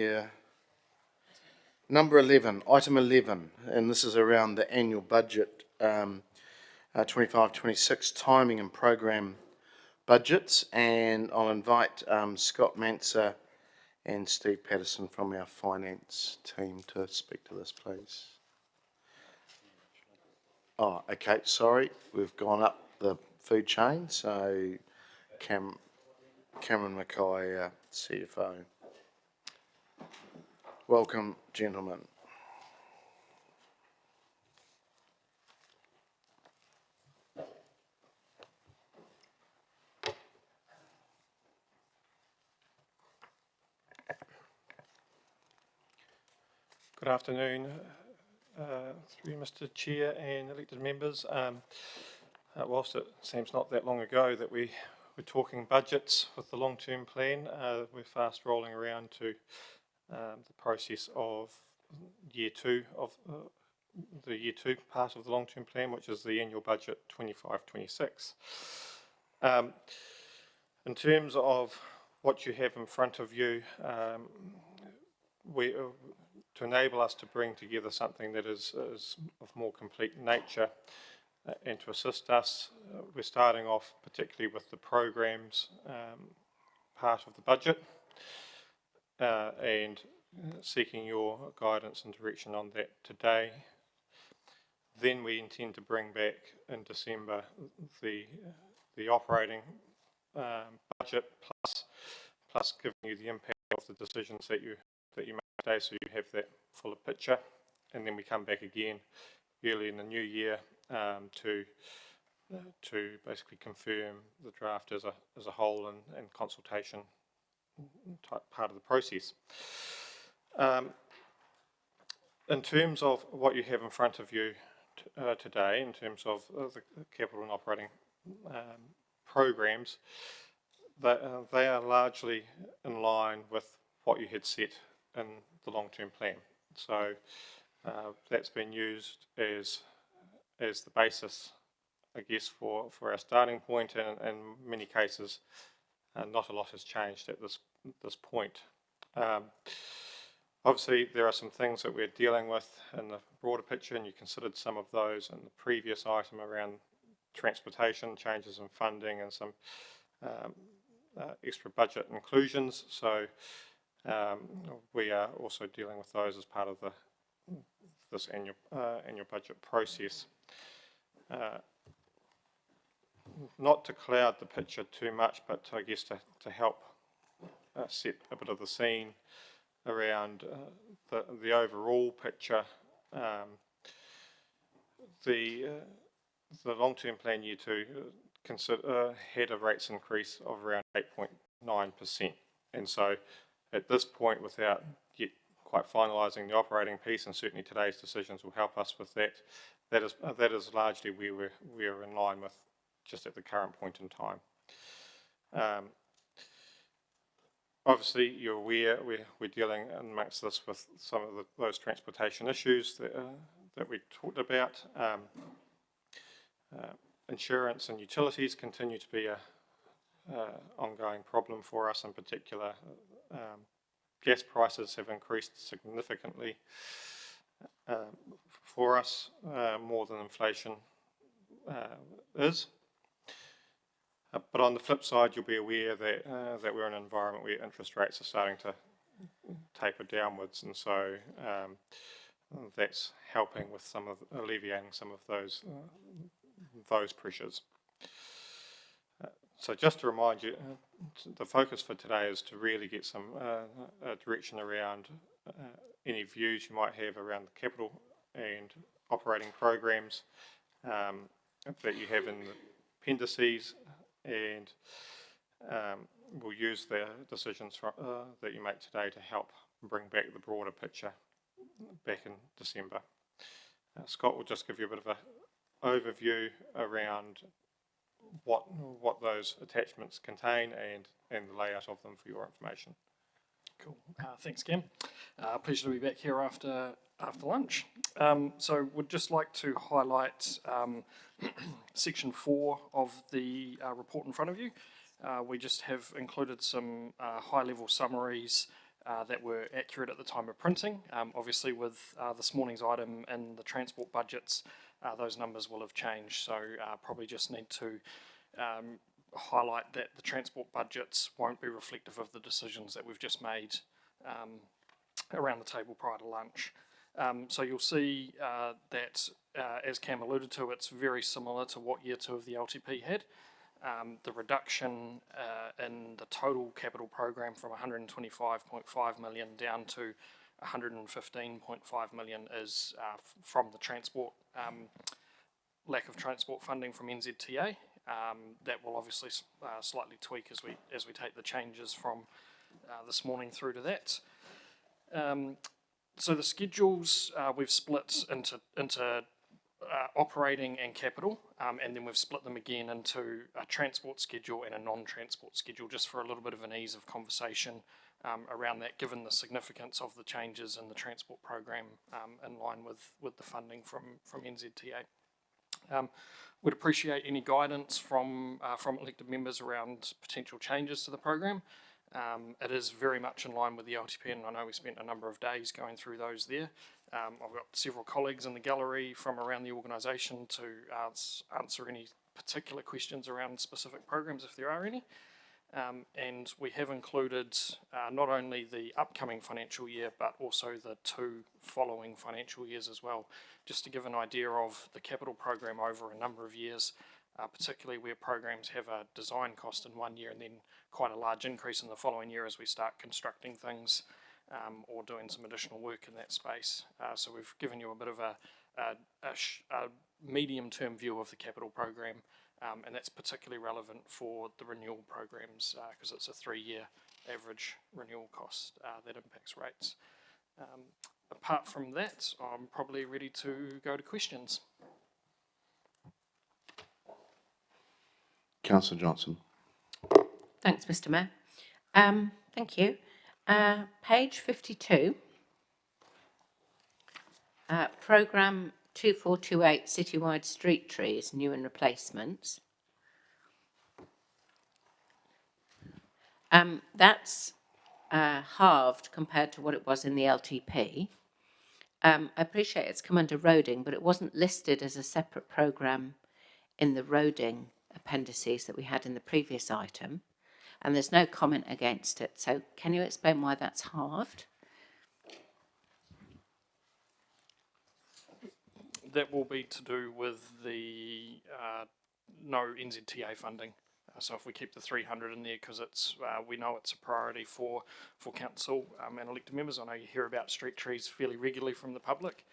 Yeah. Number 11, item 11, and this is around the annual budget 25-26 timing and program budgets, and I'll invite Scott Manser and Steve Patterson from our finance team to speak to this, please. Oh, okay, sorry, we've gone up the food chain, so Cameron Mackay, CFO. Welcome, gentlemen. Good afternoon, through Mr. Chair and elected members. Whilst it seems not that long ago that we were talking budgets with the long-term plan, we're fast rolling around to the process of year two of the year two part of the long-term plan, which is the annual budget 25-26. In terms of what you have in front of you, to enable us to bring together something that is of more complete nature and to assist us, we're starting off particularly with the programs part of the budget and seeking your guidance and direction on that today. Then we intend to bring back in December the operating budget plus giving you the impact of the decisions that you make today, so you have that fuller picture, and then we come back again early in the new year to basically confirm the draft as a whole and consultation type part of the process. In terms of what you have in front of you today, in terms of the capital and operating programs, they are largely in line with what you had set in the long-term plan. So that's been used as the basis, I guess, for our starting point, and in many cases not a lot has changed at this point. Obviously there are some things that we're dealing with in the broader picture, and you considered some of those in the previous item around transportation, changes in funding, and some extra budget inclusions. So we are also dealing with those as part of this annual budget process. Not to cloud the picture too much, but I guess to help set a bit of the scene around the overall picture. The long-term plan year two had a rates increase of around 8.9%, and so at this point, without yet quite finalising the operating piece, and certainly today's decisions will help us with that, that is largely where we're in line with just at the current point in time. Obviously, you're aware we're dealing amongst this with some of those transportation issues that we talked about. Insurance and utilities continue to be a ongoing problem for us. In particular, gas prices have increased significantly for us, more than inflation is. But on the flip side, you'll be aware that we're in an environment where interest rates are starting to taper downwards, and so that's helping with alleviating some of those pressures. So just to remind you, the focus for today is to really get some direction around any views you might have around the capital and operating programs that you have in the appendices, and we'll use the decisions that you make today to help bring back the broader picture back in December. Scott will just give you a bit of an overview around what those attachments contain and the layout of them for your information. Cool. Thanks, Cam. Pleasure to be back here after lunch. So would just like to highlight section 4 of the report in front of you. We just have included some high-level summaries that were accurate at the time of printing. Obviously, with this morning's item and the transport budgets, those numbers will have changed. So probably just need to highlight that the transport budgets won't be reflective of the decisions that we've just made around the table prior to lunch. So you'll see that, as Cam alluded to, it's very similar to what year 2 of the LTP had. The reduction in the total capital program from 125.5 million down to 115.5 million is from the transport, lack of transport funding from NZTA. That will obviously slightly tweak as we take the changes from this morning through to that. So the schedules we've split into operating and capital, and then we've split them again into a transport schedule and a non-transport schedule, just for a little bit of an ease of conversation around that, given the significance of the changes in the transport program in line with the funding from NZTA. Would appreciate any guidance from elected members around potential changes to the program. It is very much in line with the LTP, and I know we spent a number of days going through those there. I've got several colleagues in the gallery from around the organisation to answer any particular questions around specific programs if there are any. And we have included not only the upcoming financial year but also the 2 following financial years as well, just to give an idea of the capital program over a number of years, particularly where programs have a design cost in 1 year and then quite a large increase in the following year as we start constructing things or doing some additional work in that space. So we've given you a bit of a medium-term view of the capital program, and that's particularly relevant for the renewal programs because it's a 3-year average renewal cost that impacts rates. Apart from that, I'm probably ready to go to questions. Councillor Johnson. Thanks, Mr. Mayor. Thank you. Page 52, programme 2428, citywide street trees, new and replacements. That's halved compared to what it was in the LTP. I appreciate it's come under roading, but it wasn't listed as a separate programme in the roading appendices that we had in the previous item, and there's no comment against it. So can you explain why that's halved? That will be to do with the no NZTA funding. So if we keep the 300 in there, because it's we know it's a priority for council and elected members. I know you hear about street trees fairly regularly from the public.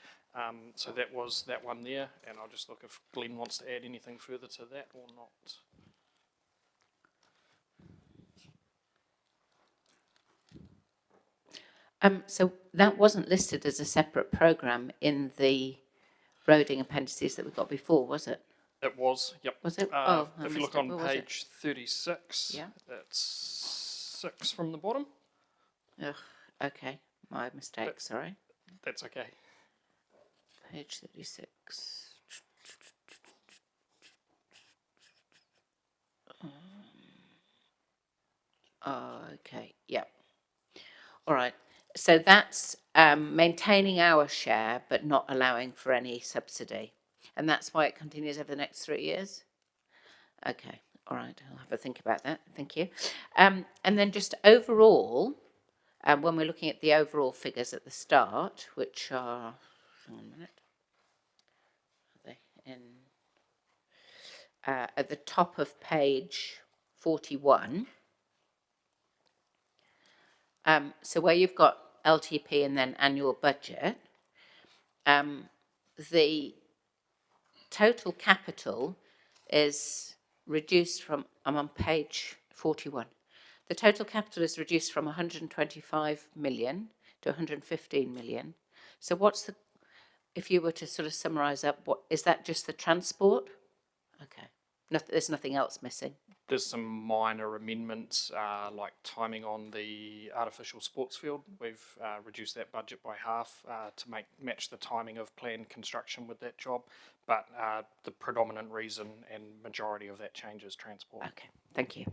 So that was that one there, and I'll just look if Glenn wants to add anything further to that or not. So that wasn't listed as a separate programme in the roading appendices that we got before, was it? It was, yep. Was it? If you look on page 36, yeah, it's 6 from the bottom. Ugh, okay, my mistake, sorry. That's okay. Page 36. Okay, yeah. All right. So that's maintaining our share but not allowing for any subsidy. And that's why it continues over the next 3 years? Okay, all right, I'll have a think about that. Thank you. And then just overall, when we're looking at the overall figures at the start, which are, hang on a minute, are they in, at the top of page 41, so where you've got LTP and then annual budget, the total capital is reduced from, I'm on page 41, the total capital is reduced from 125 million to 115 million. So what's the, if you were to sort of summarise up, what is that, just the transport? Okay, there's nothing else missing. There's some minor amendments, like timing on the artificial sports field. We've reduced that budget by half to match the timing of planned construction with that job. But the predominant reason and majority of that change is transport. Okay, thank you.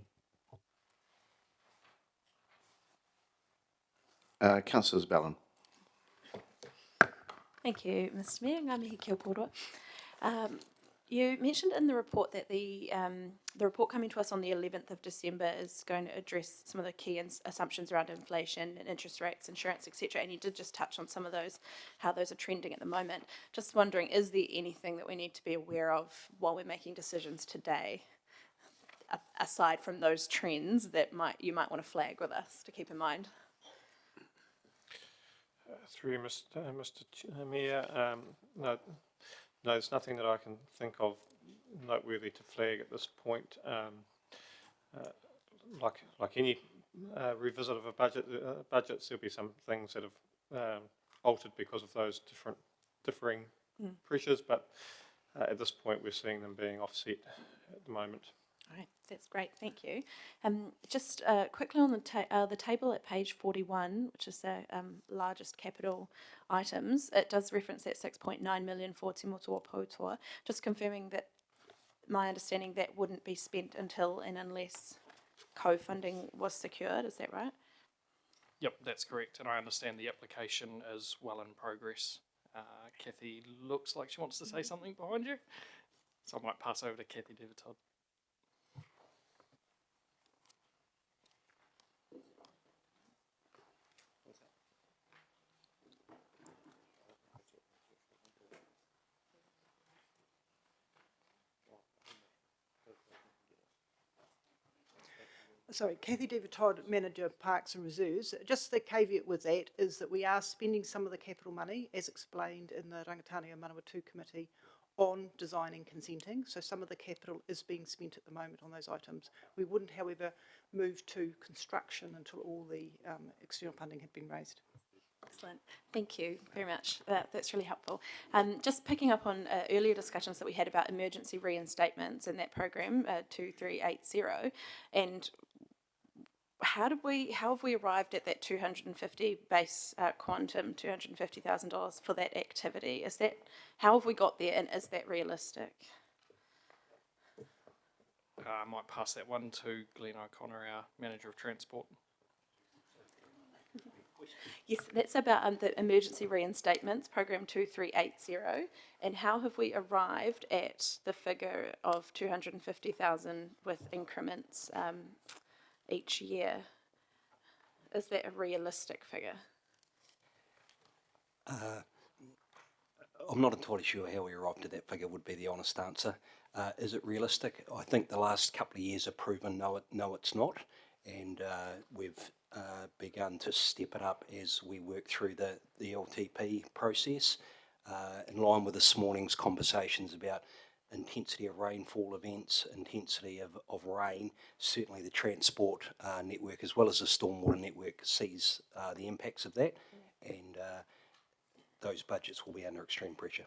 Councillors Ballin. Thank you, Mr Mayor. Ngā mihi kia kōrua. You mentioned in the report that the report coming to us on the 11th of December is going to address some of the key assumptions around inflation and interest rates, insurance, etc. And you did just touch on some of those, how those are trending at the moment. Just wondering, is there anything that we need to be aware of while we're making decisions today, aside from those trends that you might want to flag with us to keep in mind? Through Mr. Mayor, no, there's nothing that I can think of noteworthy to flag at this point. Like any revisit of a budgets, there'll be some things that have altered because of those differing pressures, but at this point we're seeing them being offset at the moment. All right, that's great, thank you. Just quickly on the table at page 41, which is the largest capital items, it does reference that 6.9 million for Te Motua Poutoa. Just confirming that my understanding that wouldn't be spent until and unless co-funding was secured, is that right? Yep, that's correct, and I understand the application is well in progress. Kathy looks like she wants to say something behind you, so I might pass over to Kathy David-Todd. Sorry, Kathy David-Todd, Manager of Parks and Reserves. Just the caveat with that is that we are spending some of the capital money, as explained in the Rangatania Manawatu Committee, on design and consenting. So some of the capital is being spent at the moment on those items. We wouldn't, however, move to construction until all the external funding had been raised. Excellent. Thank you very much. That's really helpful. Just picking up on earlier discussions that we had about emergency reinstatements in that program 2380, and how have we arrived at that 250 base quantum, $250,000 for that activity? How have we got there, and is that realistic? I might pass that one to Glenn O'Connor, our Manager of Transport. Yes, that's about the emergency reinstatements, program 2380, and how have we arrived at the figure of 250,000 with increments each year? Is that a realistic figure? I'm not entirely sure how we arrived at that figure would be the honest answer. Is it realistic? I think the last couple of years have proven no it's not, and we've begun to step it up as we work through the LTP process, in line with this morning's conversations about intensity of rainfall events, intensity of rain. Certainly the transport network as well as the stormwater network sees the impacts of that, and those budgets will be under extreme pressure.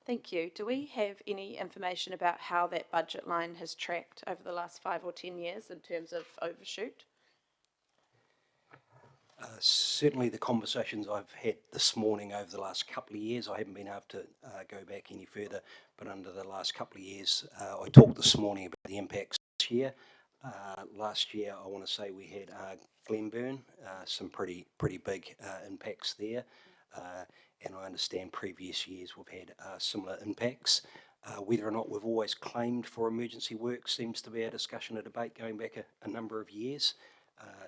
Thank you. Do we have any information about how that budget line has tracked over the last 5 or 10 years in terms of overshoot? Certainly the conversations I've had this morning over the last couple of years, I haven't been able to go back any further, but under the last couple of years, I talked this morning about the impacts this year. Last year, I want to say we had Glenburn, some pretty big impacts there, and I understand previous years we've had similar impacts. Whether or not we've always claimed for emergency work seems to be a discussion, a debate going back a number of years.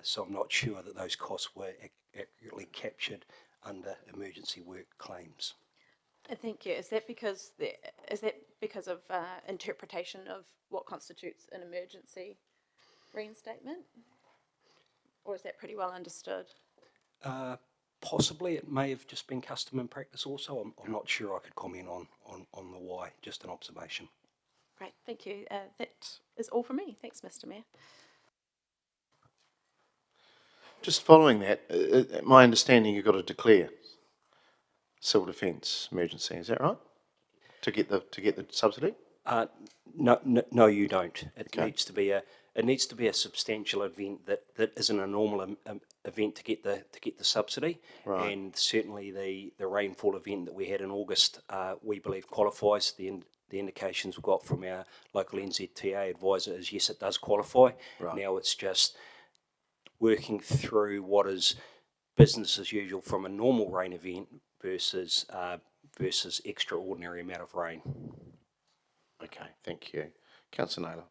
So I'm not sure that those costs were accurately captured under emergency work claims. Thank you. Is that because of interpretation of what constitutes an emergency reinstatement, or is that pretty well understood? Possibly, it may have just been custom and practice. Also, I'm not sure I could comment on the why. Just an observation. Great. Thank you. That is all from me. Thanks, Mr. Mayor. Just following that, my understanding you've got to declare civil defence emergency. Is that right? To get the subsidy? No, you don't. It Okay. needs to be a substantial event that isn't a normal event to get the subsidy. Right. And certainly the rainfall event that we had in August, we believe qualifies. The indications we've got from our local NZTA advisor is yes, it does qualify. Right. Now it's just working through what is business as usual from a normal rain event versus extraordinary amount of rain. Okay, thank you. Councillor Naylor.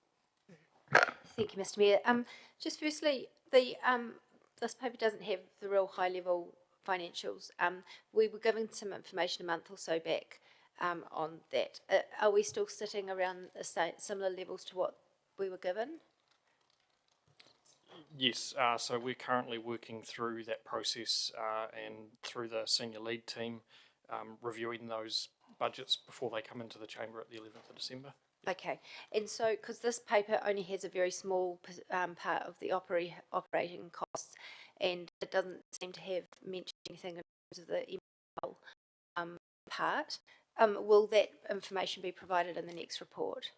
Thank you, Mr. Mayor. Just firstly, this paper doesn't have the real high-level financials. We were given some information a month or so back on that. Are we still sitting around similar levels to what we were given? Yes, so we're currently working through that process and through the senior lead team, reviewing those budgets before they come into the chamber at the 11th of December. Okay, and so because this paper only has a very small part of the operating costs, and it doesn't seem to have mentioned anything in terms of the email part, will that information be provided in the next report?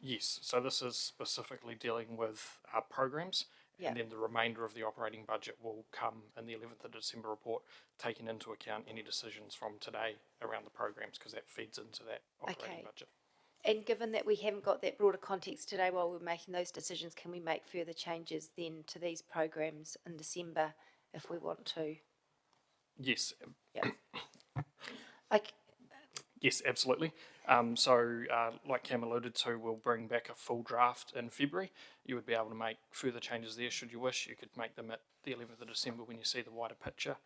Yes, so this is specifically dealing with programs, Yeah. and then the remainder of the operating budget will come in the 11th of December report, taking into account any decisions from today around the programs, because that feeds into that operating Okay. budget. And given that we haven't got that broader context today while we're making those decisions, can we make further changes then to these programs in December if we want to? Yes, Yeah. Like, yes, absolutely. Like Cam alluded to, we'll bring back a full draft in February. You would be able to make further changes there should you wish. You could make them at the 11th of December when you see the wider picture.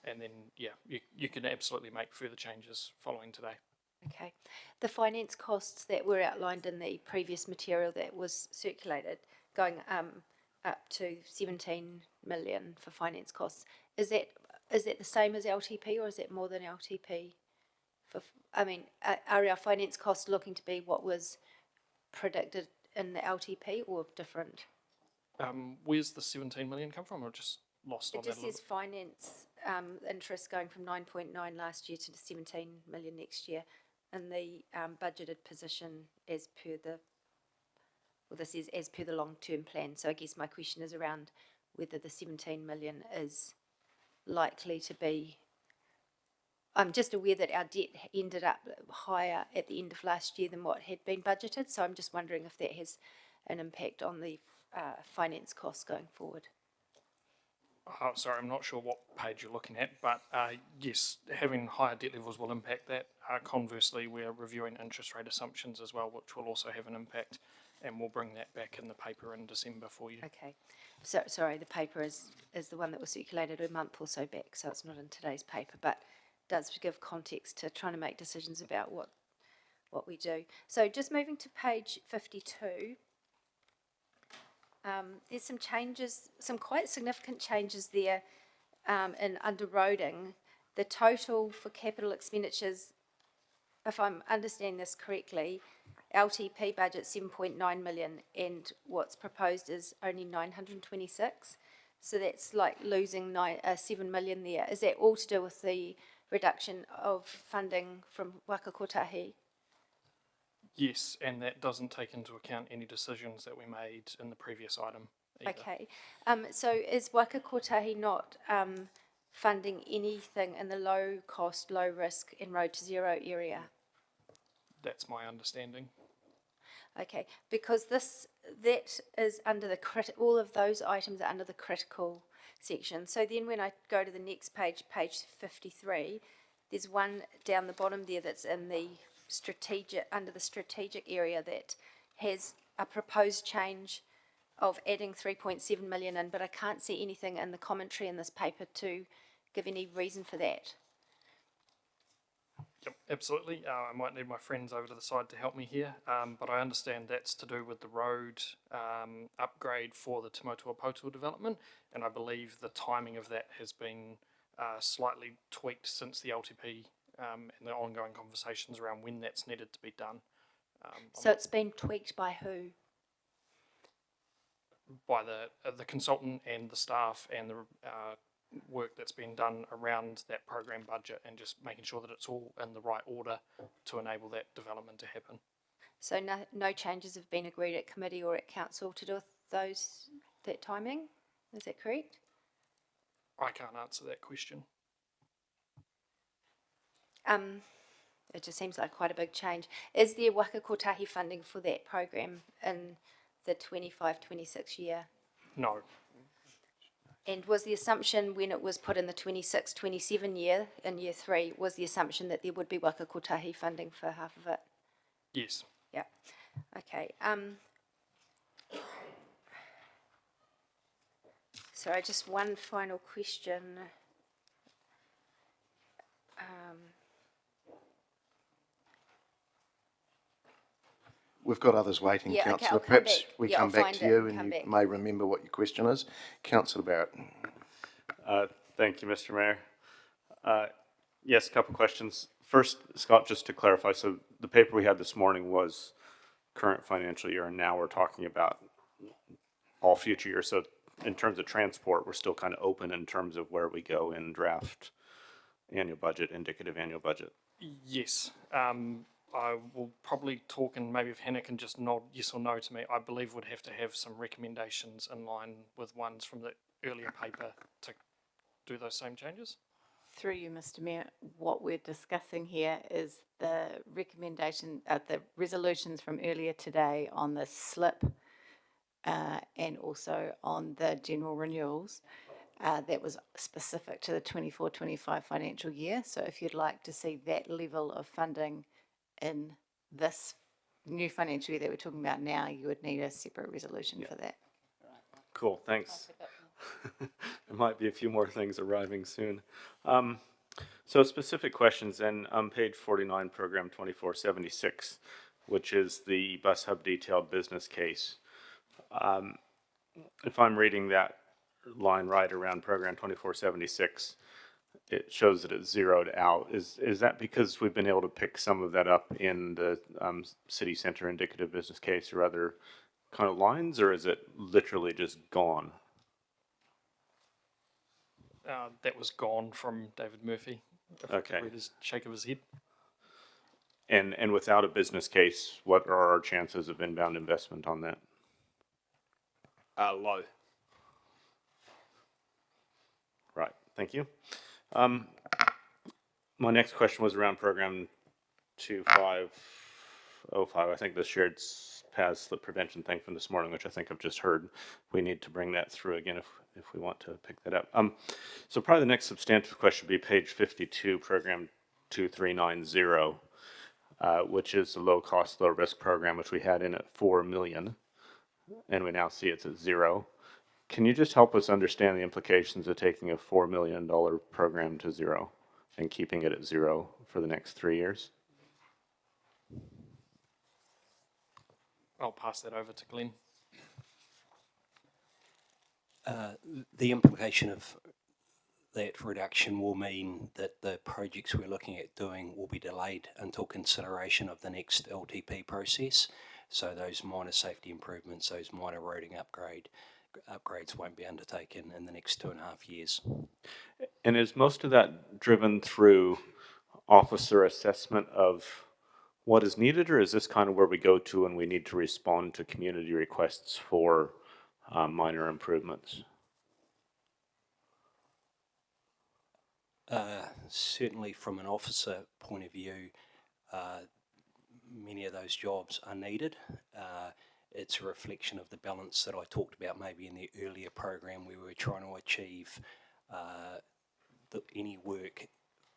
And then, yeah, you can absolutely make further changes following today. okay. The finance costs that were outlined in the previous material that was circulated, going up to 17 million for finance costs, is that the same as LTP, or is it more than LTP? Are our finance costs looking to be what was predicted in the LTP or different? Where's the 17 million come from? Or just lost on It that a just little says finance interest going from 9.9 last year to 17 million next year, and the budgeted position as per this is as per the long-term plan. So I guess my question is around whether the 17 million is likely to be. I'm just aware that our debt ended up higher at the end of last year than what had been budgeted, so I'm just wondering if that has an impact on the finance costs going forward. Sorry, I'm not sure what page you're looking at, but yes, having higher debt levels will impact that. Conversely, we're reviewing interest rate assumptions as well, which will also have an impact, and we'll bring that back in the paper in December for you. Okay, so sorry, the paper is the one that was circulated a month or so back, so it's not in today's paper, but does give context to trying to make decisions about what we do. So just moving to page 52. There's some changes, some quite significant changes there in under roading. The total for capital expenditures, if I'm understanding this correctly, LTP budget 7.9 million and what's proposed is only 926. So that's like losing 7 million there. Is that all to do with the reduction of funding from Waka Kotahi? Yes, and that doesn't take into account any decisions that we made in the previous item either. Okay, so is Waka Kotahi not funding anything in the low cost, low risk and road to zero area? That's my understanding. Okay, because that is under the all of those items are under the critical section. So then when I go to the next page, page 53, there's one down the bottom there that's in the strategic, under the strategic area, that has a proposed change of adding 3.7 million in, but I can't see anything in the commentary in this paper to give any reason for that. Yep, absolutely. I might need my friends over to the side to help me here, but I understand that's to do with the road upgrade for the Timotua Potua development, and I believe the timing of that has been slightly tweaked since the LTP and the ongoing conversations around when that's needed to be done. So it's been tweaked by who? By the consultant and the staff and the work that's been done around that program budget, and just making sure that it's all in the right order to enable that development to happen. So no changes have been agreed at committee or at council to do with that timing? Is that correct? I can't answer that question. It just seems like quite a big change. Is there Waka Kotahi funding for that program in the 25-26 year? No. And was the assumption when it was put in the 26-27 year, in year 3, was the assumption that there would be Waka Kotahi funding for half of it? Yes. Yeah. Okay. Sorry, just one final question. We've got others waiting, Yeah, okay, councillor. I'll come Perhaps back. we Yeah, come I'll back find to it you and come and you back. may remember what your question is. Councillor Barrett. Thank you, Mr. Mayor. Yes, a couple questions. First, Scott, just to clarify, so the paper we had this morning was current financial year, and now we're talking about all future years. So in terms of transport, we're still kind of open in terms of where we go in draft annual budget, indicative annual budget. Yes. I will probably talk, and maybe if Hannah can just nod yes or no to me, I believe we'd have to have some recommendations in line with ones from the earlier paper to do those same changes. Through you, Mr. Mayor, what we're discussing here is the recommendation, the resolutions from earlier today on the SLIP and also on the general renewals that was specific to the 24-25 financial year. So if you'd like to see that level of funding in this new financial year that we're talking about now, you would need a separate resolution for that. Cool, thanks. There might be a few more things arriving soon. So specific questions then on page 49, program 2476, which is the bus hub detailed business case. If I'm reading that line right around program 2476, it shows that it's zeroed out. Is that because we've been able to pick some of that up in the city center indicative business case or other kind of lines, or is it literally just gone? That was gone from David Murphy. Okay. Read his shake of his head. And without a business case, what are our chances of inbound investment on that? Low. Right, thank you. My next question was around program 2505. I think the shared paths slip prevention thing from this morning, which I think I've just heard. We need to bring that through again if we want to pick that up. So probably the next substantive question would be page 52, program 2390, which is the low cost, low risk program, which we had in at 4 million, and we now see it's at 0. Can you just help us understand the implications of taking a $4 million program to 0 and keeping it at 0 for the next 3 years? I'll pass that over to Glenn. The implication of that reduction will mean that the projects we're looking at doing will be delayed until consideration of the next LTP process. So those minor safety improvements, those minor roading upgrades won't be undertaken in the next 2.5 years. And is most of that driven through officer assessment of what is needed, or is this kind of where we go to and we need to respond to community requests for minor improvements? Certainly from an officer point of view, many of those jobs are needed. It's a reflection of the balance that I talked about maybe in the earlier program where we were trying to achieve any work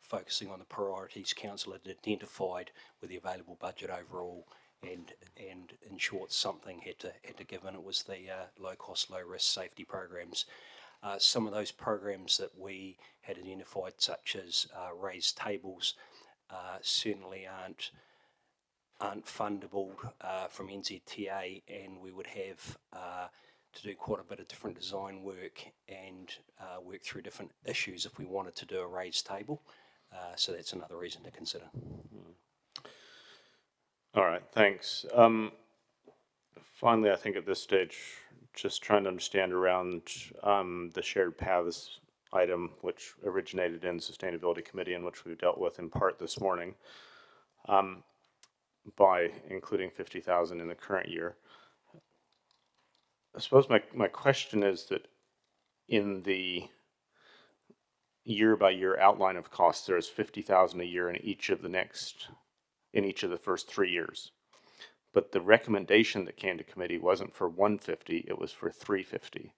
focusing on the priorities council had identified with the available budget overall, and in short something had to give, and it was the low cost, low risk safety programs. Some of those programs that we had identified, such as raised tables, certainly aren't fundable from NZTA, and we would have to do quite a bit of different design work and work through different issues if we wanted to do a raised table. So that's another reason to consider. All right, thanks. Finally, I think at this stage, just trying to understand around the shared paths item, which originated in Sustainability Committee and which we've dealt with in part this morning, by including 50,000 in the current year. I suppose my question is that in the year-by-year outline of costs, there is 50,000 a year in each of the first 3 years. But the recommendation that came to committee wasn't for 150, it was for 350.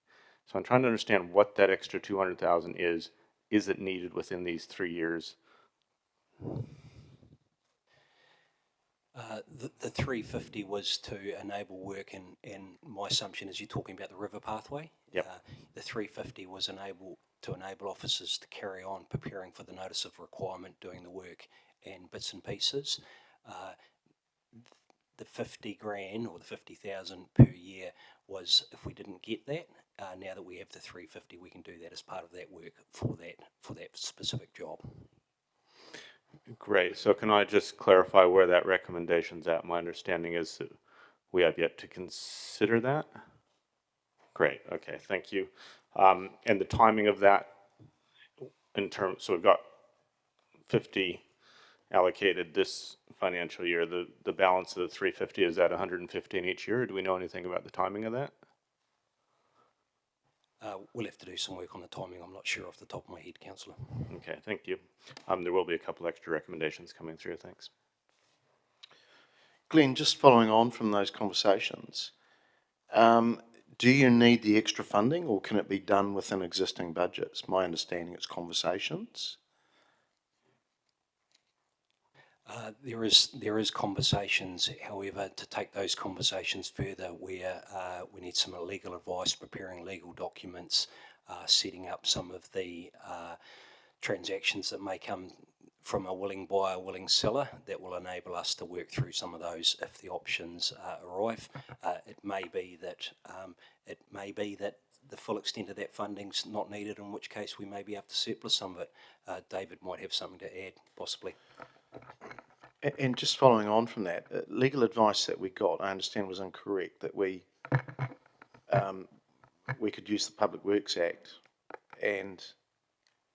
So I'm trying to understand what that extra 200,000 is. Is it needed within these 3 years? The 350 was to enable work, and my assumption is you're talking about the river pathway. Yep. The 350 was to enable officers to carry on preparing for the notice of requirement, doing the work and bits and pieces. The 50 grand or the 50,000 per year was if we didn't get that. Now that we have the 350, we can do that as part of that work for that specific job. Great. So can I just clarify where that recommendation's at? My understanding is that we have yet to consider that. Great. Okay. Thank you. And the timing of that in terms, so we've got 50 allocated this financial year. The balance of the 350 is at 115 each year. Do we know anything about the timing of that? We'll have to do some work on the timing. I'm not sure off the top of my head, Councillor. Okay, thank you. There will be a couple extra recommendations coming through. Thanks. Glenn, just following on from those conversations, do you need the extra funding or can it be done within existing budgets? My understanding it's conversations. There is conversations, however, to take those conversations further where we need some legal advice, preparing legal documents, setting up some of the transactions that may come from a willing buyer, willing seller, that will enable us to work through some of those if the options arrive. It may be that the full extent of that funding's not needed, in which case we may be able to surplus some of it. David might have something to add, possibly. And just following on from that, legal advice that we got, I understand, was incorrect, that we could use the Public Works Act and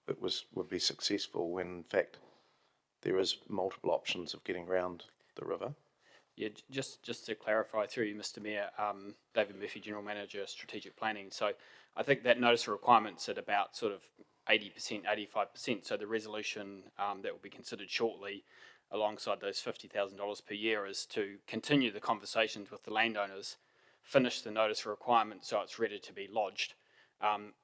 it would be successful when in fact there is multiple options of getting around the river. Yeah, just to clarify through you, Mr. Mayor, David Murphy, General Manager, Strategic Planning. So I think that notice of requirement's at about sort of 80%, 85%. So the resolution that will be considered shortly alongside those $50,000 per year is to continue the conversations with the landowners, finish the notice of requirement so it's ready to be lodged.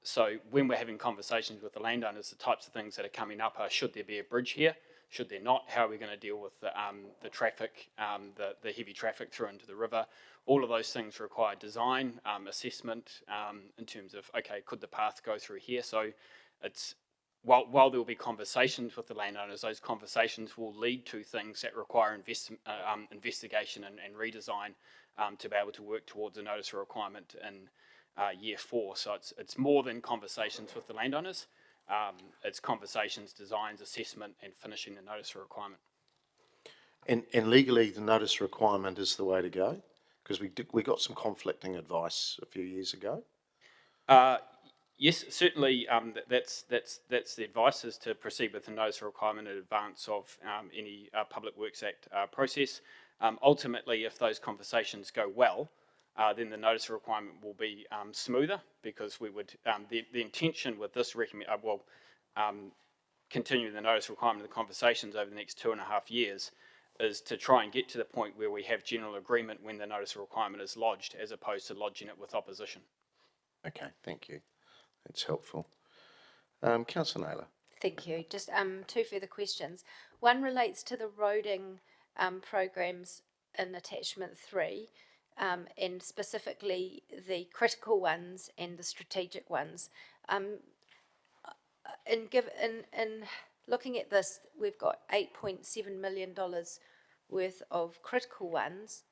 So when we're having conversations with the landowners, the types of things that are coming up are, should there be a bridge here? Should there not? How are we going to deal with the traffic, the heavy traffic through into the river? All of those things require design, assessment in terms of, okay, could the path go through here? So it's, while there will be conversations with the landowners, those conversations will lead to things that require investigation and redesign to be able to work towards a notice of requirement in year 4. So it's more than conversations with the landowners. It's conversations, designs, assessment, and finishing the notice of requirement. And legally, the notice of requirement is the way to go? Because we got some conflicting advice a few years ago. Yes, certainly. That's the advice, is to proceed with the notice of requirement in advance of any Public Works Act process. Ultimately, if those conversations go well, then the notice of requirement will be smoother, because we would the intention with this continuing the notice of requirement of the conversations over the next 2.5 years is to try and get to the point where we have general agreement when the notice of requirement is lodged, as opposed to lodging it with opposition. Okay, thank you. That's helpful. Councillor Naylor. Thank you. Just 2 further questions. One relates to the roading programs in attachment 3, and specifically the critical ones and the strategic ones. In looking at this, we've got $8.7 million worth of critical ones,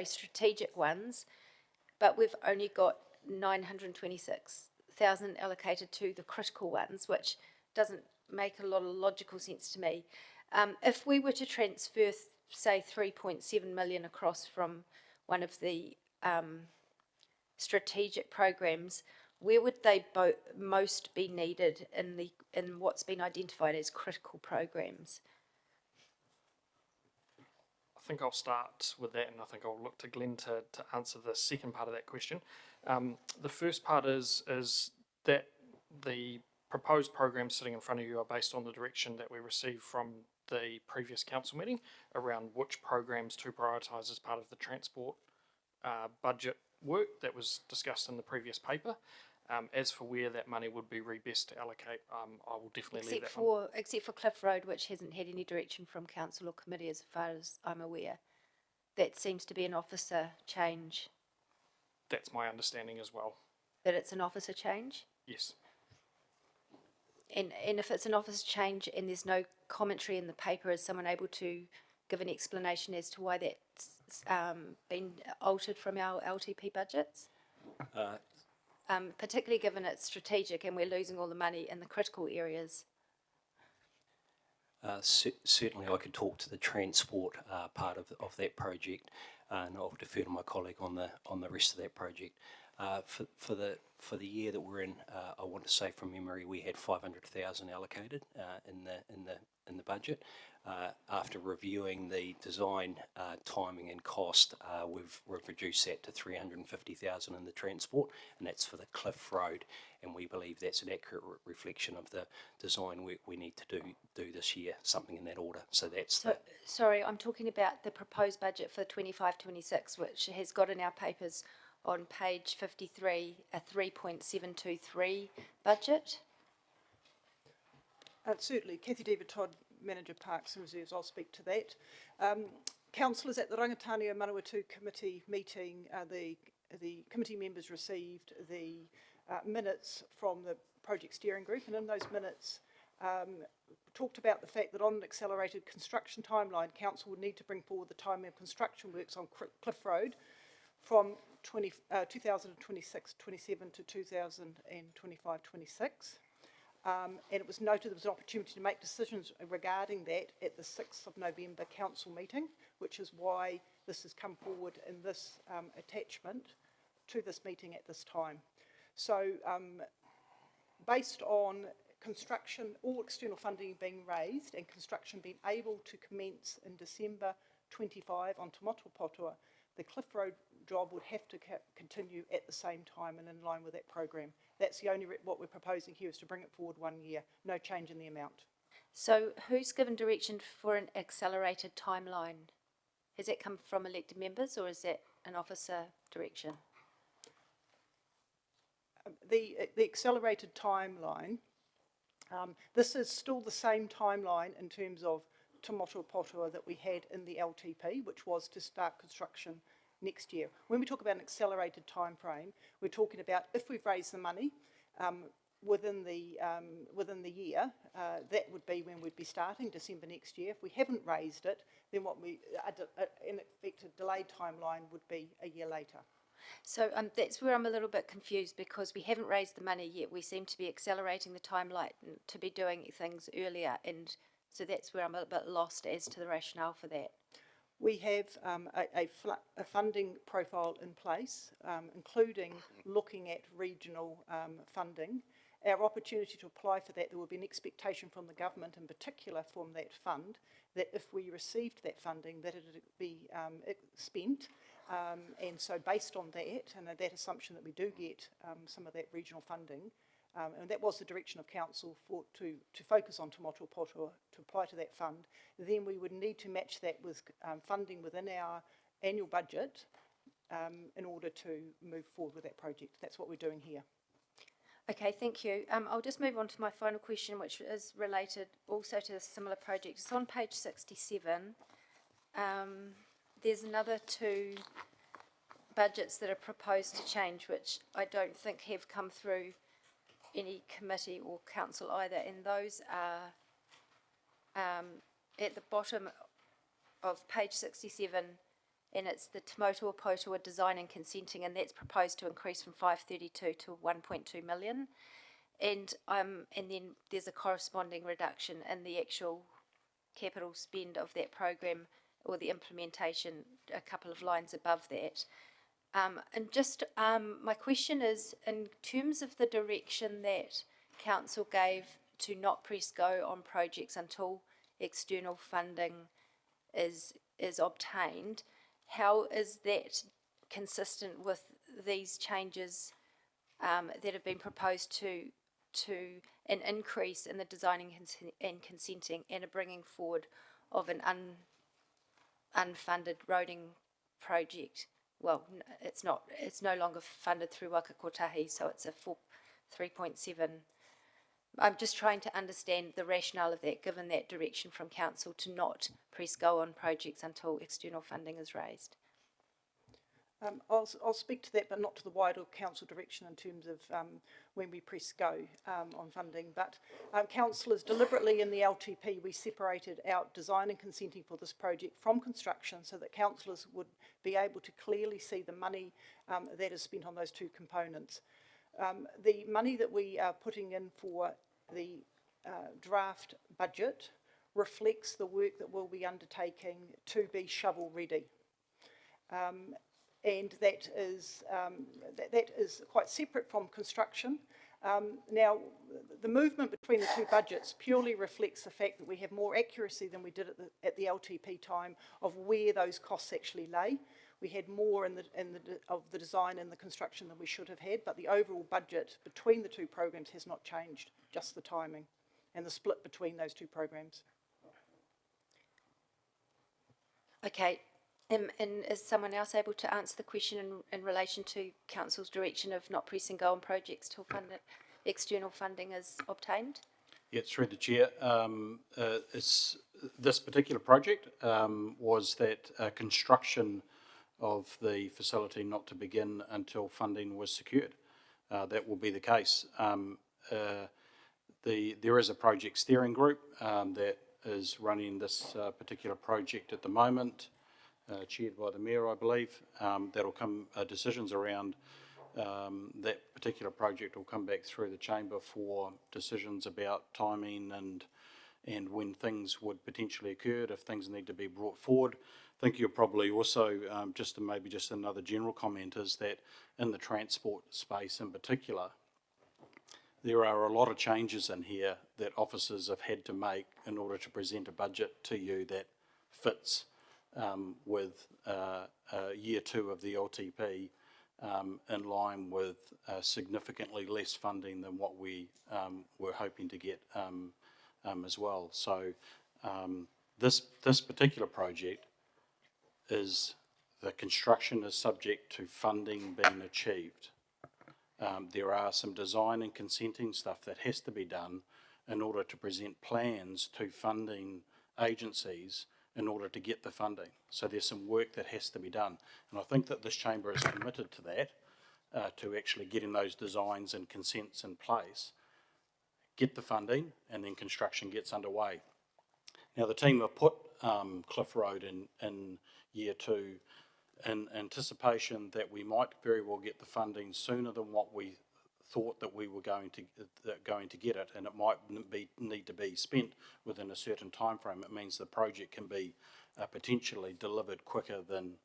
strategic ones, but we've only got 926,000 allocated to the critical ones, which doesn't make a lot of logical sense to me. If we were to transfer, say, 3.7 million across from one of the strategic programs, where would they most be needed in what's been identified as critical programs? I think I'll start with that, and I think I'll look to Glenn to answer the second part of that question. The first part is that the proposed programs sitting in front of you are based on the direction that we received from the previous council meeting around which programs to prioritise as part of the transport budget work that was discussed in the previous paper. As for where that money would be best to allocate, I will definitely leave that one. Except for Cliff Road, which hasn't had any direction from council or committee as far as I'm aware. That seems to be an officer change, That's my understanding as well. that it's an officer change. Yes. And if it's an officer change and there's no commentary in the paper, is someone able to give an explanation as to why that's been altered from our LTP budgets? Particularly given it's strategic and we're losing all the money in the critical areas. Certainly I could talk to the transport part of that project, and I'll defer to my colleague on the rest of that project. For the year that we're in, I want to say from memory we had 500,000 allocated in the budget. After reviewing the design timing and cost, we've reduced that to 350,000 in the transport, and that's for the Cliff Road. And we believe that's an accurate reflection of the design work we need to do this year, something in that order. So that's Sorry, I'm talking about the proposed budget for 25-26, which has got in our papers on page 53 a 3.723 budget. Certainly, Kathy Deaver-Todd, Manager Parks and Reserves, I'll speak to that. Councillors, at the Rangatania Manawatu Committee meeting, the committee members received the minutes from the project steering group, and in those minutes talked about the fact that on an accelerated construction timeline, council would need to bring forward the timing of construction works on Cliff Road from 2026-27 to 2025-26. And it was noted there was an opportunity to make decisions regarding that at the 6th of November council meeting, which is why this has come forward in this attachment to this meeting at this time. So based on construction, all external funding being raised and construction being able to commence in December 25 on Te Motuapotua, the Cliff Road job would have to continue at the same time and in line with that program. That's the only, what we're proposing here is to bring it forward 1 year, no change in the amount. So who's given direction for an accelerated timeline? Has that come from elected members or is that an officer direction? The accelerated timeline, this is still the same timeline in terms of Te Motuapotua that we had in the LTP, which was to start construction next year. When we talk about an accelerated time frame, we're talking about if we've raised the money within the year, that would be when we'd be starting December next year. If we haven't raised it, then what we, in effect, a delayed timeline would be a year later. So that's where I'm a little bit confused because we haven't raised the money yet. We seem to be accelerating the timeline to be doing things earlier, and so that's where I'm a bit lost as to the rationale for that. We have a funding profile in place, including looking at regional funding. Our opportunity to apply for that, there will be an expectation from the government, in particular from that fund, that if we received that funding, that it would be spent. And so based on that, and that assumption that we do get some of that regional funding, and that was the direction of council to focus on Te Motuapotua, to apply to that fund, then we would need to match that with funding within our annual budget in order to move forward with that project. That's what we're doing here. Okay, thank you. I'll just move on to my final question, which is related also to a similar project. It's on page 67. There's another 2 budgets that are proposed to change, which I don't think have come through any committee or council either, and those are at the bottom of page 67, and it's the Te Motuapotua design and consenting, and that's proposed to increase from 532 to 1.2 million, and then there's a corresponding reduction in the actual capital spend of that program or the implementation a couple of lines above that. And just my question is, in terms of the direction that council gave to not press go on projects until external funding is obtained, how is that consistent with these changes that have been proposed to an increase in the designing and consenting and a bringing forward of an unfunded roading project? Well, it's no longer funded through Waka Kotahi, so it's a 3.7. I'm just trying to understand the rationale of that, given that direction from council to not press go on projects until external funding is raised. I'll speak to that, but not to the wider council direction in terms of when we press go on funding. But councillors, deliberately in the LTP, we separated out design and consenting for this project from construction so that councillors would be able to clearly see the money that is spent on those two components. The money that we are putting in for the draft budget reflects the work that we'll be undertaking to be shovel ready. And that is quite separate from construction. Now, the movement between the two budgets purely reflects the fact that we have more accuracy than we did at the LTP time of where those costs actually lay. We had more of the design and the construction than we should have had, but the overall budget between the two programs has not changed, just the timing and the split between those two programs. Okay. And is someone else able to answer the question in relation to council's direction of not pressing go on projects till external funding is obtained? Yeah, through the chair. This particular project was that construction of the facility not to begin until funding was secured. That will be the case. There is a project steering group that is running this particular project at the moment. Chaired by the Mayor, I believe. That'll come, decisions around that particular project will come back through the Chamber for decisions about timing and when things would potentially occur, if things need to be brought forward. I think you'll probably also, maybe just another general comment, is that in the transport space in particular, there are a lot of changes in here that officers have had to make in order to present a budget to you that fits with year two of the LTP in line with significantly less funding than what we were hoping to get as well. So this particular project the construction is subject to funding being achieved. There are some design and consenting stuff that has to be done in order to present plans to funding agencies in order to get the funding. So there's some work that has to be done. And I think that this chamber is committed to that, to actually getting those designs and consents in place, get the funding, and then construction gets underway. Now the team have put Cliff Road in year two in anticipation that we might very well get the funding sooner than what we thought that we were going to get it, and it might need to be spent within a certain time frame. It means the project can be potentially delivered quicker than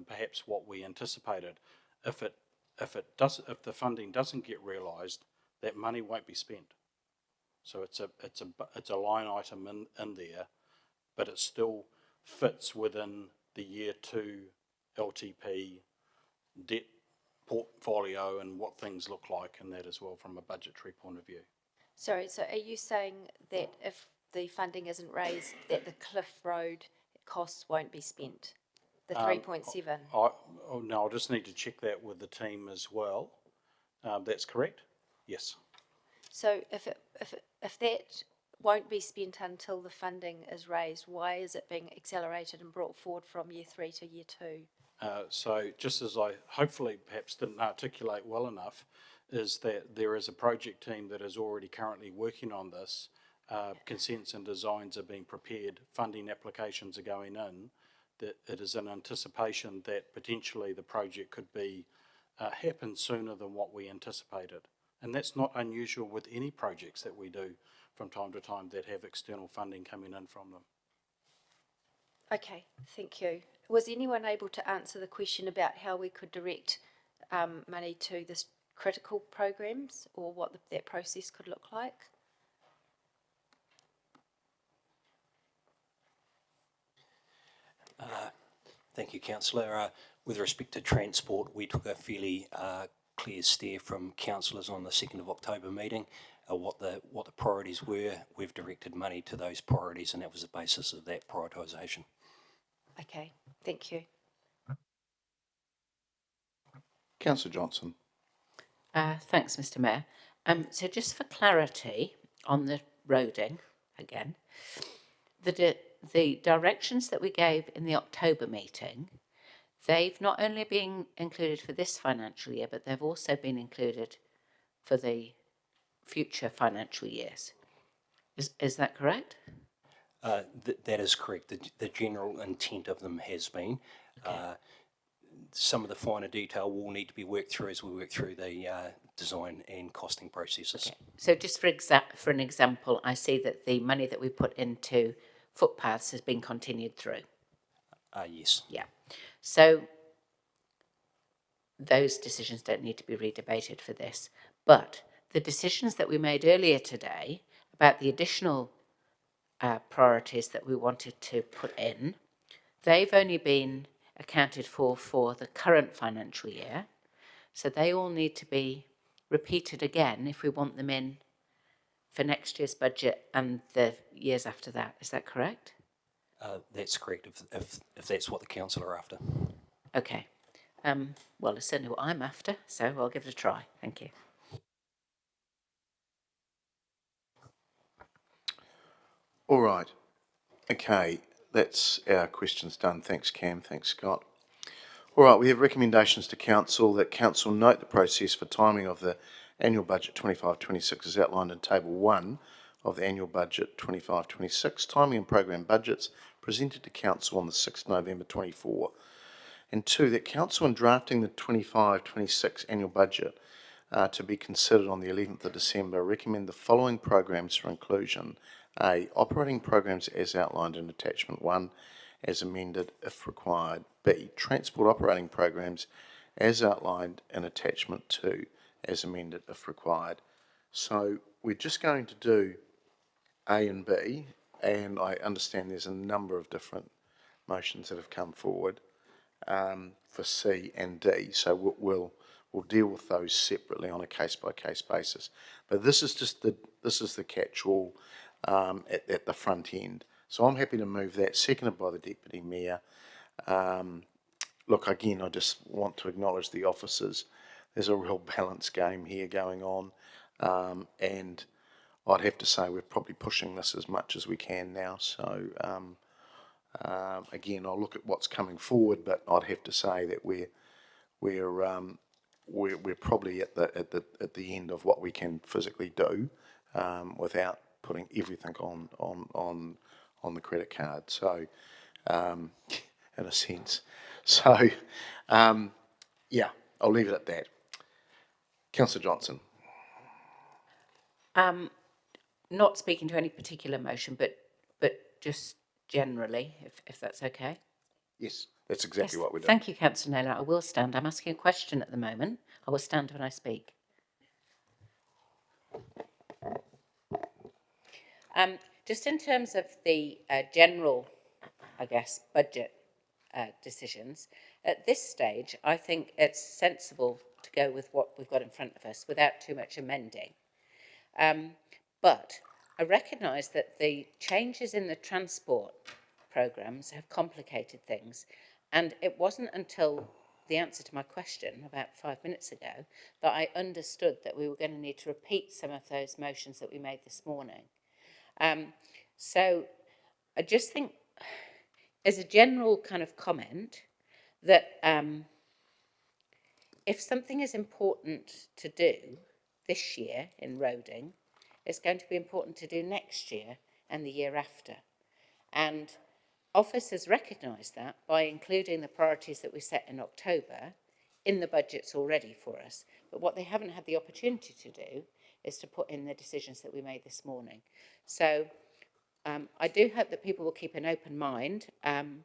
perhaps what we anticipated. If the funding doesn't get realised, that money won't be spent. So it's a line item in there, but it still fits within the year two LTP debt portfolio and what things look like in that as well from a budgetary point of view. Sorry, so are you saying that if the funding isn't raised, that the Cliff Road costs won't be spent? The 3.7? No, I'll just need to check that with the team as well. That's correct? Yes. So if that won't be spent until the funding is raised, why is it being accelerated and brought forward from year 3 to year 2? So just as I hopefully perhaps didn't articulate well enough, is that there is a project team that is already currently working on this. Consents and designs are being prepared, funding applications are going in, that it is in anticipation that potentially the project could be happen sooner than what we anticipated. And that's not unusual with any projects that we do from time to time that have external funding coming in from them. Okay, thank you. Was anyone able to answer the question about how we could direct money to this critical programs, or what that process could look like? Thank you, Councillor. With respect to transport, we took a fairly clear steer from councillors on the 2nd of October meeting, what the priorities were. We've directed money to those priorities, and that was the basis of that prioritisation. Okay, thank you. Councillor Johnson. Thanks, Mr. Mayor. So just for clarity on the roading again, the directions that we gave in the October meeting, they've not only been included for this financial year, but they've also been included for the future financial years. Is that correct? That is correct. The general intent of them has been. Some of the finer detail will need to be worked through as we work through the design and costing processes. Okay. So just for an example, I see that the money that we put into footpaths has been continued through. Yes. Yeah. So those decisions don't need to be redebated for this. But the decisions that we made earlier today about the additional priorities that we wanted to put in, they've only been accounted for the current financial year. So they all need to be repeated again if we want them in for next year's budget and the years after that. Is that correct? That's correct, if that's what the council are after. Okay. Well, it's certainly what I'm after, so I'll give it a try. Thank you. All right. Okay, that's our questions done. Thanks, Cam. Thanks, Scott. All right, we have recommendations to Council that Council note the process for timing of the annual budget 25-26 as outlined in Table 1 of the annual budget 25-26, timing and program budgets presented to Council on the 6th November 24. And 2, that Council in drafting the 25-26 annual budget to be considered on the 11th of December recommend the following programs for inclusion. A. Operating programs as outlined in Attachment 1 as amended if required. B. Transport operating programs as outlined in Attachment 2 as amended if required. So we're just going to do A and B, and I understand there's a number of different motions that have come forward for C and D. So we'll deal with those separately on a case-by-case basis. But this is just the catch-all at the front end. So I'm happy to move that, seconded by the Deputy Mayor. Look, again, I just want to acknowledge the officers. There's a real balance game here going on, and I'd have to say we're probably pushing this as much as we can now. So again, I'll look at what's coming forward, but I'd have to say that we're probably at the end of what we can physically do without putting everything on the credit card. So, in a sense, so yeah, I'll leave it at that. Councillor Johnson. Not speaking to any particular motion, but just generally, if that's okay. Yes, that's exactly what we're doing. Thank you, Councillor Naylor. I will stand. I'm asking a question at the moment. I will stand when I speak. Just in terms of the general, I guess, budget decisions, at this stage, I think it's sensible to go with what we've got in front of us without too much amending. But I recognise that the changes in the transport programmes have complicated things, and it wasn't until the answer to my question about 5 minutes ago that I understood that we were going to need to repeat some of those motions that we made this morning. So I just think, as a general kind of comment, that if something is important to do this year in roading, it's going to be important to do next year and the year after. And officers recognise that by including the priorities that we set in October in the budgets already for us. But what they haven't had the opportunity to do is to put in the decisions that we made this morning. So I do hope that people will keep an open mind and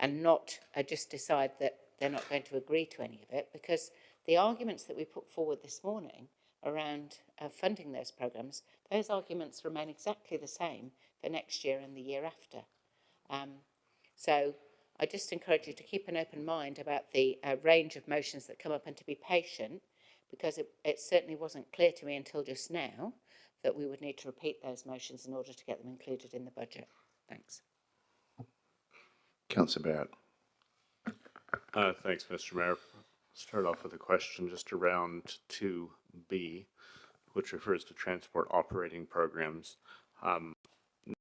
not just decide that they're not going to agree to any of it, because the arguments that we put forward this morning around funding those programmes, those arguments remain exactly the same for next year and the year after. So I just encourage you to keep an open mind about the range of motions that come up and to be patient, because it certainly wasn't clear to me until just now that we would need to repeat those motions in order to get them included in the budget. Thanks. Councillor Barrett. Thanks, Mr. Mayor. Start off with a question just around 2 B, which refers to transport operating programs,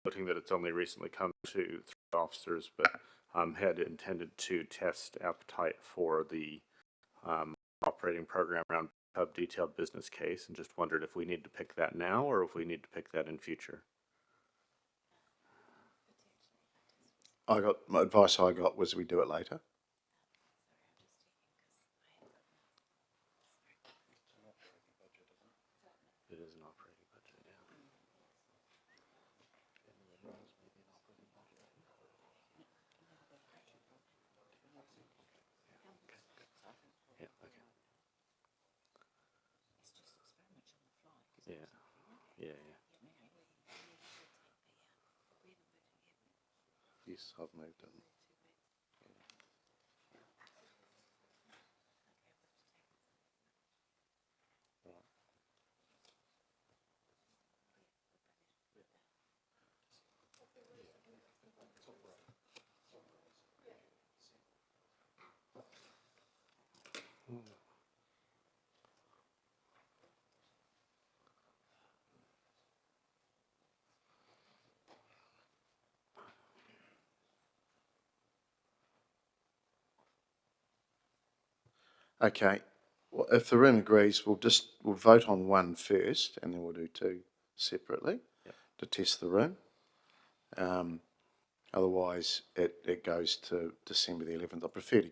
noting that it's only recently come to three officers, but had intended to test appetite for the operating program around hub detailed business case, and just wondered if we need to pick that now or if we need to pick that in future. My advice I got was we do it later. It is an operating budget, yeah. Yeah, okay. Yeah, yeah, yeah. Yes, I've moved it. Okay, well, if the room agrees, we'll vote on one first and then we'll do two separately to test the room. Otherwise, it goes to December the 11th. I prefer to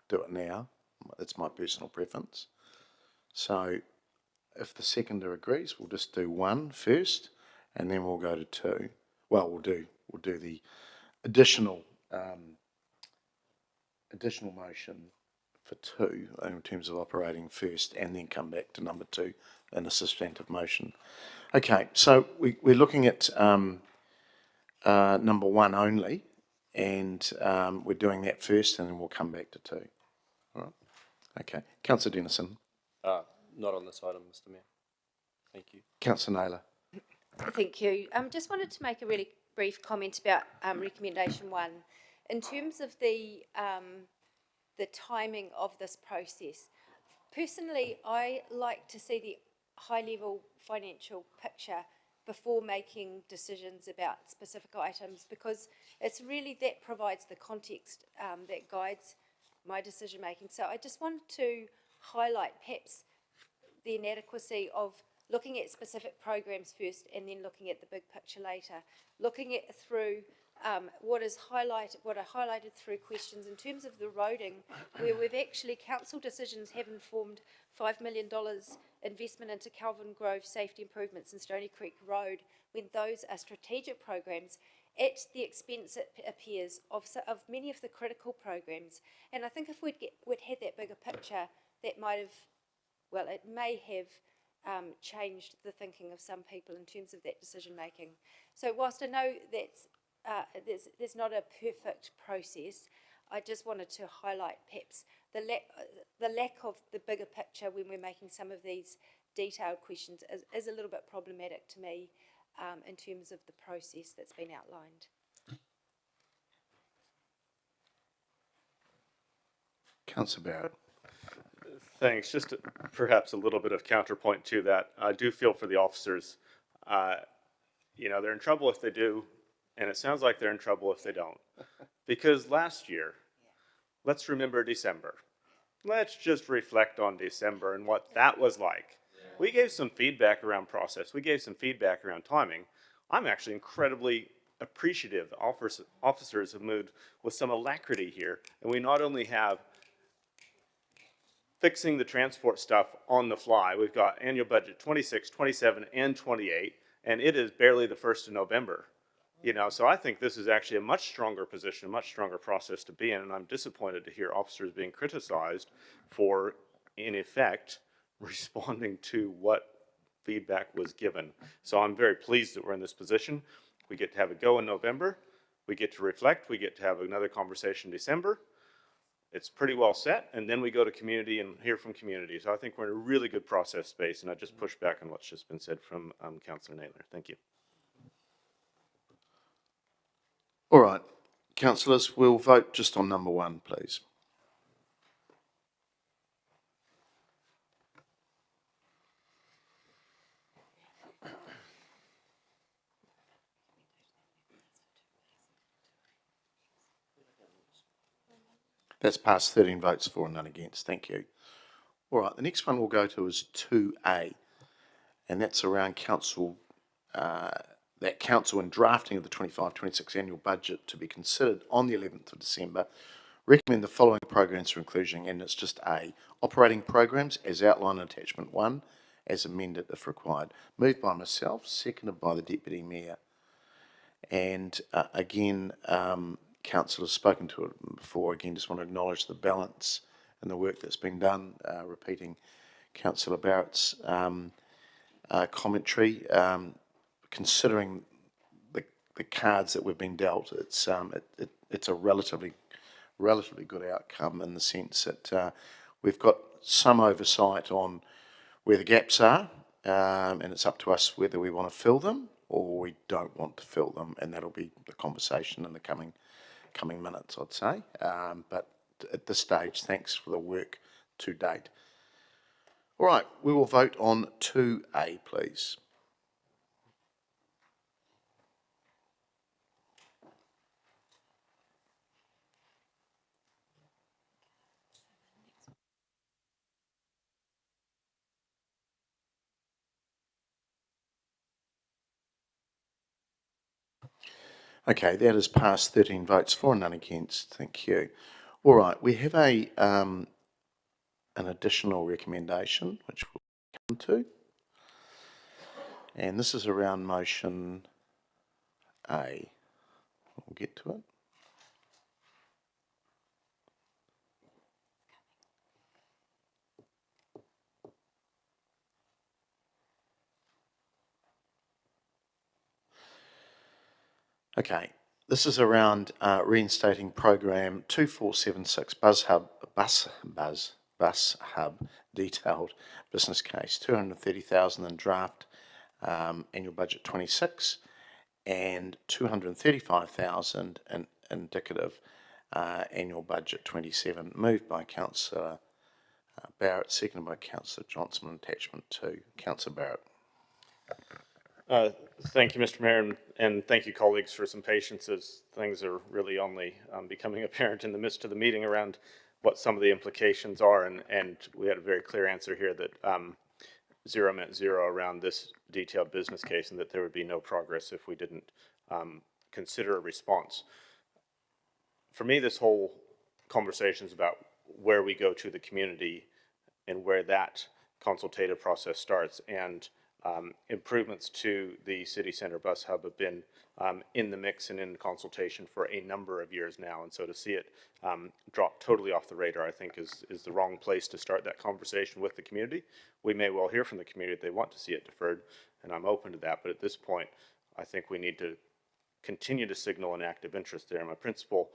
do it now. That's my personal preference. So if the seconder agrees, we'll just do one first and then we'll go to two. Well, we'll do the additional motion for two in terms of operating first and then come back to number two in a substantive motion. Okay, so we're looking at number one only, and we're doing that first and then we'll come back to two. All right? Okay. Councillor Dennison. Not on this item, Mr. Mayor. Thank you. Councillor Naylor. Thank you. Just wanted to make a really brief comment about recommendation 1. In terms of the timing of this process, personally, I like to see the high-level financial picture before making decisions about specific items, because it's really that provides the context that guides my decision making. So I just wanted to highlight perhaps the inadequacy of looking at specific programs first and then looking at the big picture later, looking at through what I highlighted through questions in terms of the roading, where we've actually, council decisions have informed $5 million investment into Calvin Grove safety improvements and Stony Creek Road, when those are strategic programs, at the expense, it appears, of many of the critical programs. And I think if we'd had that bigger picture, that might have, well, it may have changed the thinking of some people in terms of that decision making. So whilst I know that's there's not a perfect process, I just wanted to highlight perhaps the lack of the bigger picture when we're making some of these detailed questions is a little bit problematic to me in terms of the process that's been outlined. Councillor Barrett. Thanks. Just perhaps a little bit of counterpoint to that. I do feel for the officers. They're in trouble if they do, and it sounds like they're in trouble if they don't. Because last year, let's remember December. Let's just reflect on December and what that was like. We gave some feedback around process. We gave some feedback around timing. I'm actually incredibly appreciative. Officers have moved with some alacrity here, and we not only have fixing the transport stuff on the fly. We've got annual budget 26, 27, and 28, and it is barely the 1st of November. So I think this is actually a much stronger position, much stronger process to be in, and I'm disappointed to hear officers being criticized for, in effect, responding to what feedback was given. So I'm very pleased that we're in this position. We get to have a go in November. We get to reflect. We get to have another conversation in December. It's pretty well set, and then we go to community and hear from community. So I think we're in a really good process space, and I just push back on what's just been said from Councillor Naylor. Thank you. All right, councillors, we'll vote just on number one, please. That's passed 13 votes for and none against. Thank you. All right, the next one we'll go to is 2A, and that's around council, that council in drafting of the 25-26 annual budget to be considered on the 11th of December, recommend the following programs for inclusion, and it's just A, operating programs as outlined in attachment 1, as amended if required. Moved by myself, seconded by the Deputy Mayor. And again, Council has spoken to it before. Again, just want to acknowledge the balance and the work that's been done, repeating Councillor Barrett's commentary. Considering the cards that we've been dealt, it's a relatively good outcome in the sense that we've got some oversight on where the gaps are, and it's up to us whether we want to fill them or we don't want to fill them, and that'll be the conversation in the coming minutes, I'd say. But at this stage, thanks for the work to date. All right, we will vote on 2A, please. Okay, that has passed 13 votes for and none against. Thank you. All right, we have an additional recommendation which we'll come to, and this is around motion A. We'll get to it. Okay, this is around reinstating program 2476 Bus Hub detailed business case, 230,000 in draft annual budget 26 and 235,000 in indicative annual budget 27. Moved by Councillor Barrett, seconded by Councillor Johnson, attachment 2. Councillor Barrett. Thank you, Mr. Mayor, and thank you, colleagues, for some patience as things are really only becoming apparent in the midst of the meeting around what some of the implications are, and we had a very clear answer here that zero meant zero around this detailed business case, and that there would be no progress if we didn't consider a response. For me, this whole conversation is about where we go to the community and where that consultative process starts, and improvements to the city centre bus hub have been in the mix and in consultation for a number of years now, and so to see it drop totally off the radar, I think is the wrong place to start that conversation with the community. We may well hear from the community if they want to see it deferred, and I'm open to that, but at this point I think we need to continue to signal an active interest there. My principal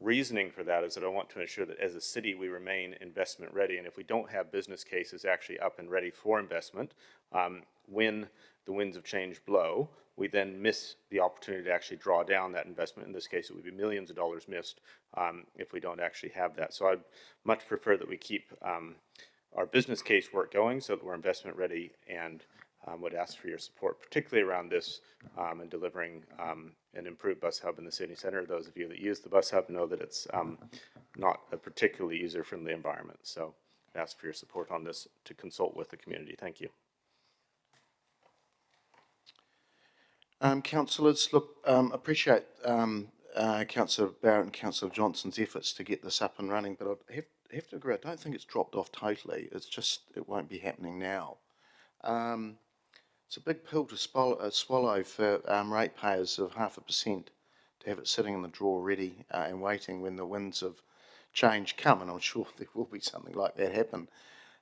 reasoning for that is that I want to ensure that as a city we remain investment ready, and if we don't have business cases actually up and ready for investment, when the winds of change blow, we then miss the opportunity to actually draw down that investment. In this case, it would be millions of dollars missed if we don't actually have that. So I'd much prefer that we keep our business case work going so that we're investment ready, and would ask for your support, particularly around this and delivering an improved bus hub in the city centre. Those of you that use the bus hub know that it's not a particularly user-friendly environment. So I'd ask for your support on this to consult with the community. Thank you. Councillors, look, appreciate Councillor Barrett and Councillor Johnson's efforts to get this up and running, but I have to agree, I don't think it's dropped off totally. It's just, it won't be happening now. It's a big pill to swallow for ratepayers of 0.5% to have it sitting in the drawer ready and waiting when the winds of change come, and I'm sure there will be something like that happen.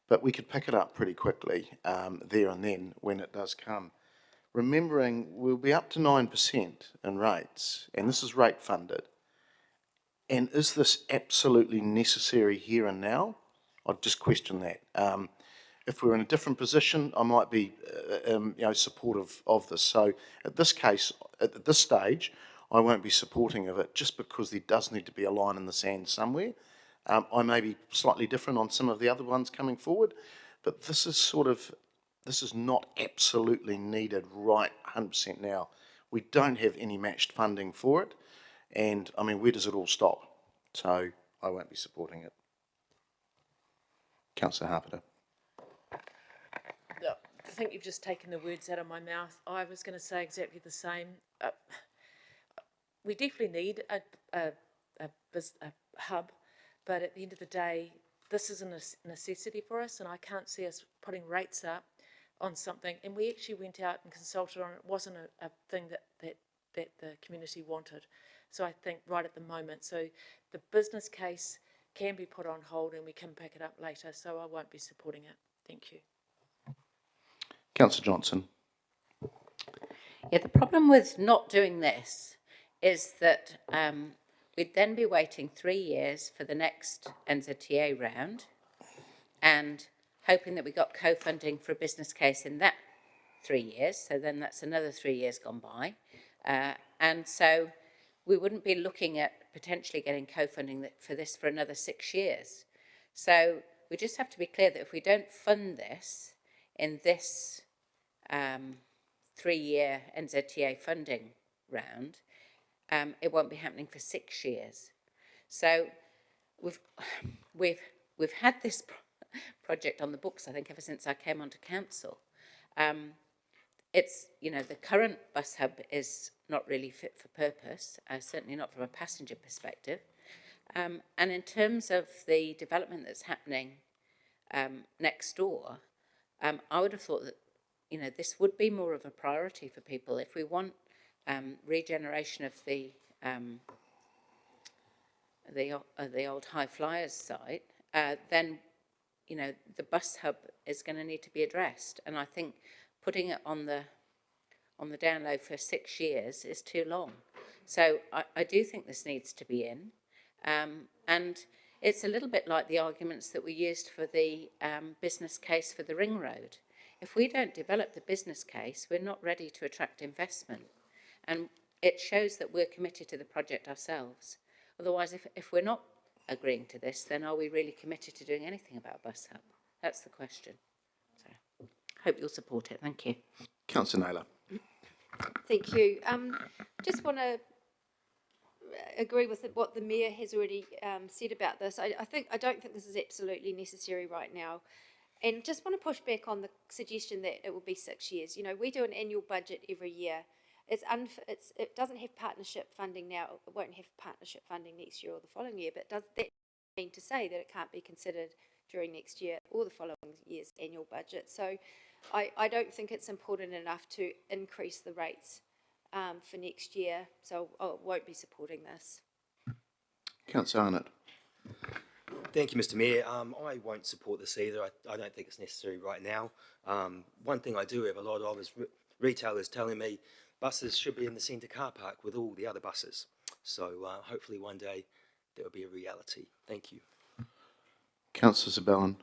But we could pick it up pretty quickly there and then when it does come. Remembering we'll be up to 9% in rates, and this is rate funded. And is this absolutely necessary here and now? I'd just question that. If we're in a different position, I might be supportive of this. So at this case, at this stage, I won't be supporting of it just because there does need to be a line in the sand somewhere. I may be slightly different on some of the other ones coming forward, but this is not absolutely needed right 100% now. We don't have any matched funding for it, and I mean, where does it all stop? So I won't be supporting it. Councillor Harper. Look, I think you've just taken the words out of my mouth. I was going to say exactly the same. We definitely need a hub, but at the end of the day, this is a necessity for us, and I can't see us putting rates up on something. And we actually went out and consulted on it. It wasn't a thing that the community wanted. So I think right at the moment, so the business case can be put on hold and we can pick it up later. So I won't be supporting it. Thank you. Councillor Johnson. Yeah, the problem with not doing this is that we'd then be waiting 3 years for the next NZTA round and hoping that we got co-funding for a business case in that 3 years. So then that's another 3 years gone by. And so we wouldn't be looking at potentially getting co-funding for this for another 6 years. So we just have to be clear that if we don't fund this in this 3-year NZTA funding round, it won't be happening for 6 years. So we've had this project on the books, I think, ever since I came onto council. It's, you know, the current bus hub is not really fit for purpose, certainly not from a passenger perspective. And in terms of the development that's happening next door, I would have thought that, you know, this would be more of a priority for people. If we want regeneration of the old High Flyers site, then, you know, the bus hub is going to need to be addressed. And I think putting it on the down low for 6 years is too long. So I do think this needs to be in. And it's a little bit like the arguments that we used for the business case for the ring road. If we don't develop the business case, we're not ready to attract investment. And it shows that we're committed to the project ourselves. Otherwise, if we're not agreeing to this, then are we really committed to doing anything about Bus Hub? That's the question. So, hope you'll support it. Thank you. Councillor Naylor. Thank you. Just want to agree with what the Mayor has already said about this. I don't think this is absolutely necessary right now. And just want to push back on the suggestion that it will be 6 years. You know, we do an annual budget every year. It doesn't have partnership funding now. It won't have partnership funding next year or the following year. But does that mean to say that it can't be considered during next year or the following year's annual budget? So I don't think it's important enough to increase the rates for next year. So I won't be supporting this. Councillor Arnott. Thank you, Mr. Mayor. I won't support this either. I don't think it's necessary right now. One thing I do have a lot of is retailers telling me buses should be in the centre car park with all the other buses. So hopefully one day that will be a reality. Thank you. Councillor Zabellin.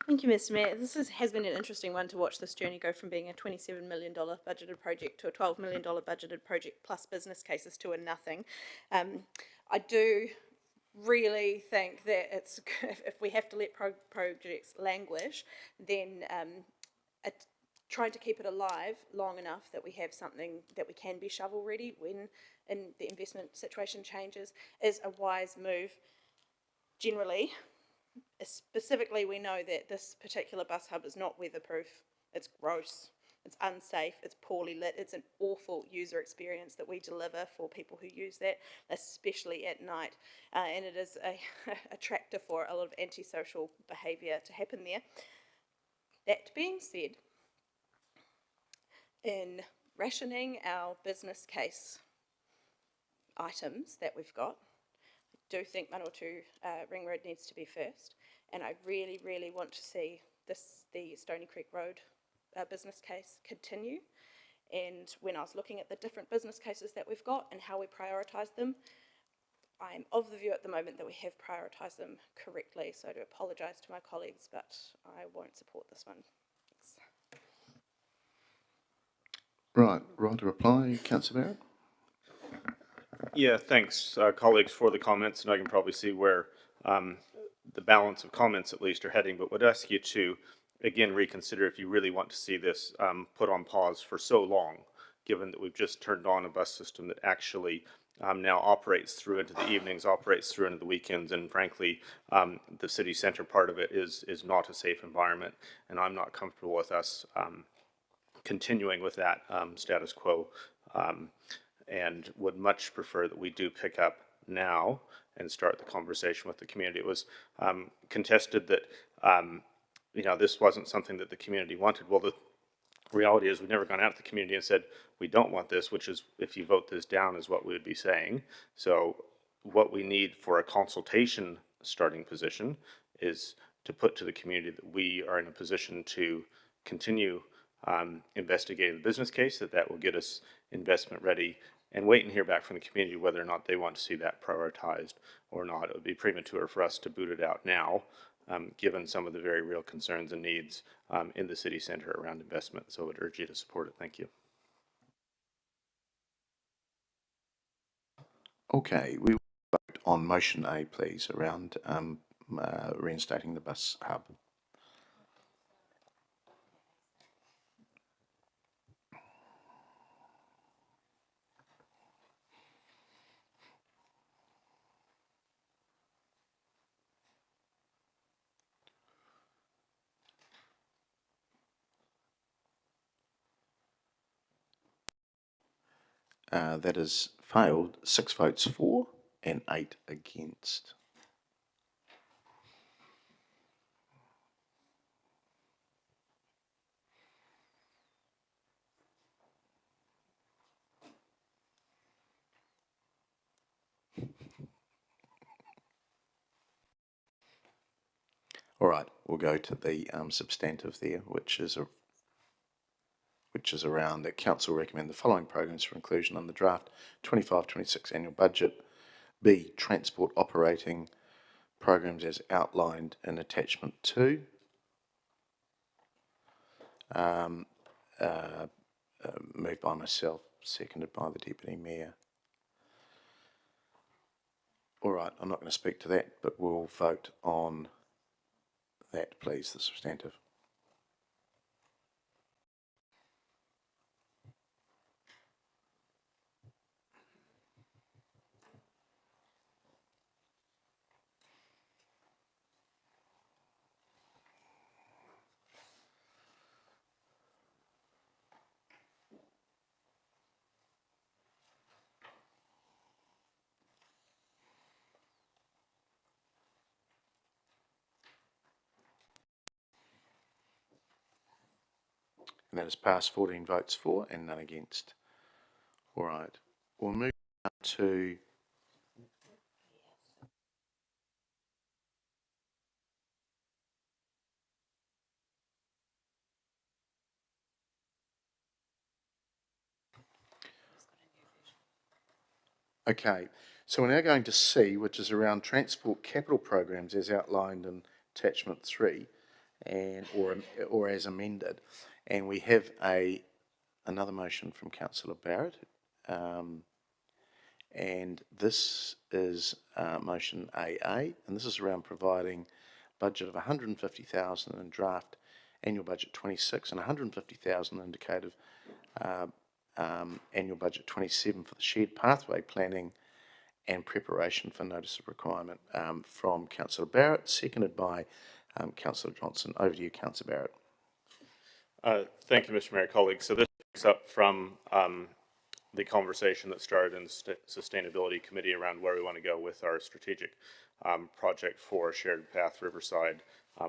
Thank you, Mr. Mayor. This has been an interesting one to watch this journey go from being a $27 million budgeted project to a $12 million budgeted project plus business cases to a nothing. I do really think that it's, if we have to let projects languish, then trying to keep it alive long enough that we have something that we can be shovel ready when the investment situation changes is a wise move. Generally, specifically, we know that this particular bus hub is not weatherproof. It's gross, it's unsafe, it's poorly lit, it's an awful user experience that we deliver for people who use that, especially at night. And it is a attractor for a lot of antisocial behaviour to happen there. That being said, in rationing our business case items that we've got, I do think Manawatu Ring Road needs to be first, and I really, really want to see the Stony Creek Road business case continue. And when I was looking at the different business cases that we've got and how we prioritise them, I'm of the view at the moment that we have prioritised them correctly, so I do apologise to my colleagues, but I won't support this one. Thanks. Right to reply, Councillor Barrett. Yeah, thanks, colleagues, for the comments, and I can probably see where the balance of comments at least are heading, but would ask you to, again, reconsider if you really want to see this put on pause for so long, given that we've just turned on a bus system that actually now operates through into the evenings, operates through into the weekends, and frankly, the city centre part of it is not a safe environment, and I'm not comfortable with us continuing with that status quo, and would much prefer that we do pick up now and start the conversation with the community. It was contested that this wasn't something that the community wanted. Well, the reality is we've never gone out to the community and said we don't want this, which is, if you vote this down, is what we would be saying. So what we need for a consultation starting position is to put to the community that we are in a position to continue investigating the business case, that will get us investment ready, and wait and hear back from the community whether or not they want to see that prioritized or not. It would be premature for us to boot it out now, given some of the very real concerns and needs in the city centre around investment. So I would urge you to support it. Thank you. Okay, we will vote on motion A, please, around reinstating the bus hub. That has failed, 6 votes for and 8 against. All right, we'll go to the substantive there, which is around that council recommend the following programs for inclusion on the draft 25-26 annual budget. B, transport operating programs as outlined in attachment 2. Moved by myself, seconded by the Deputy Mayor. All right, I'm not going to speak to that, but we'll vote on that, please, the substantive. And that has passed, 14 votes for and none against. All right, we'll move on to okay, so we're now going to C, which is around transport capital programs as outlined in attachment 3 and or as amended. And we have another motion from Councillor Barrett, and this is motion AA, and this is around providing budget of 150,000 in draft annual budget 26 and 150,000 indicative annual budget 27 for the shared pathway planning and preparation for notice of requirement, from Councillor Barrett, seconded by Councillor Johnson. Over to you, Councillor Barrett. Thank you, Mr. Mayor, colleagues. So this picks up from the conversation that started in the Sustainability Committee around where we want to go with our strategic project for Shared Path Riverside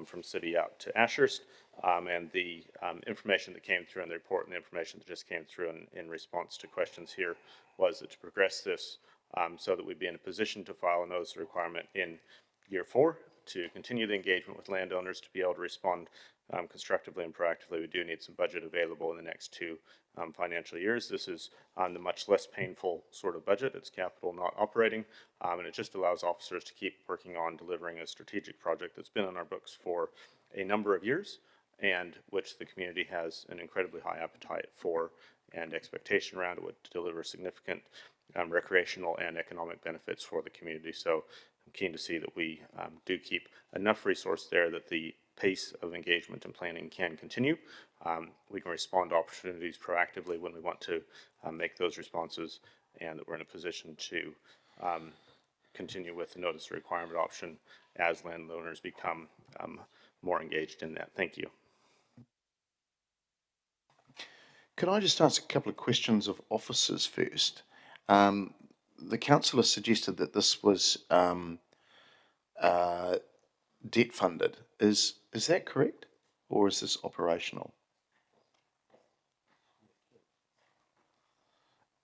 from City out to Ashurst, and the information that came through in the report and the information that just came through in response to questions here was that to progress this so that we'd be in a position to file a notice of requirement in year 4, to continue the engagement with landowners, to be able to respond constructively and proactively. We do need some budget available in the next 2 financial years. This is on the much less painful sort of budget. It's capital, not operating, and it just allows officers to keep working on delivering a strategic project that's been on our books for a number of years and which the community has an incredibly high appetite for and expectation around. It would deliver significant recreational and economic benefits for the community. So I'm keen to see that we do keep enough resource there that the pace of engagement and planning can continue. We can respond to opportunities proactively when we want to make those responses, and that we're in a position to continue with the notice of requirement option as landowners become more engaged in that. Thank you. Could I just ask a couple of questions of officers first? The councillor suggested that this was debt funded. Is that correct, or is this operational?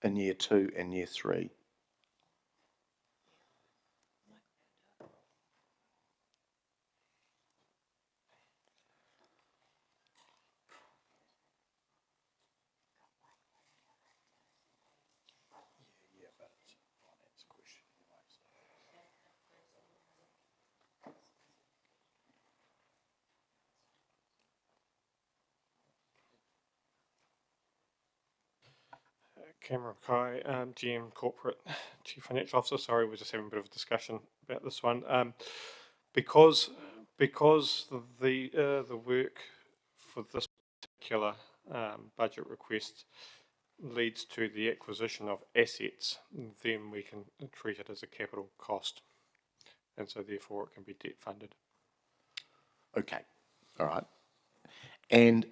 In year 2 and year 3? Cameron Kai, GM Corporate Chief Financial Officer. Sorry, we're just having a bit of a discussion about this one. Because the work for this particular budget request leads to the acquisition of assets, then we can treat it as a capital cost, and so therefore it can be debt funded. Okay, all right. And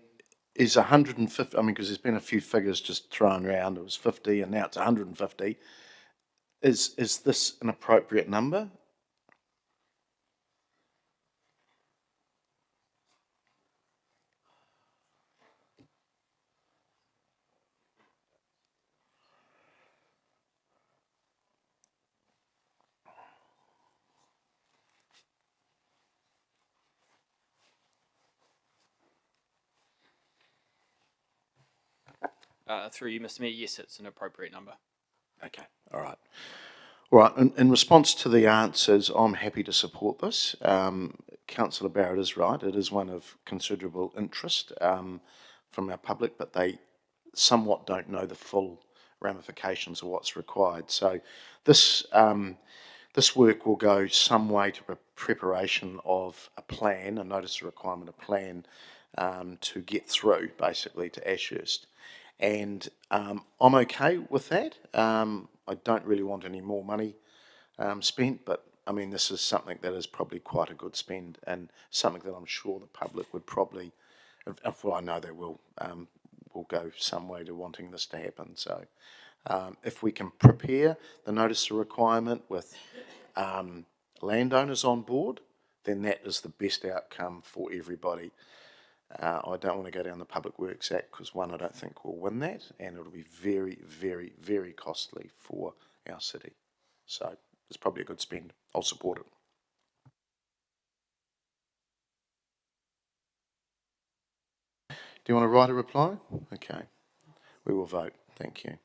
is 150, I mean, because there's been a few figures just thrown around, it was 50 and now it's 150. Is this an appropriate number? Through you, Mr. Mayor, yes, it's an appropriate number. Okay, all right. All right, in response to the answers, I'm happy to support this. Councillor Barrett is right, it is one of considerable interest from our public, but they somewhat don't know the full ramifications of what's required. So this work will go some way to preparation of a plan, a notice of requirement, a plan to get through, basically, to Ashurst. And I'm okay with that. I don't really want any more money spent, but I mean, this is something that is probably quite a good spend and something that I'm sure the public would probably, well, I know they will go some way to wanting this to happen. So if we can prepare the notice of requirement with landowners on board, then that is the best outcome for everybody. I don't want to go down the Public Works Act because, one, I don't think we'll win that, and it'll be very, very, very costly for our city. So it's probably a good spend. I'll support it. Do you want to write a reply? Okay. We will vote. Thank you.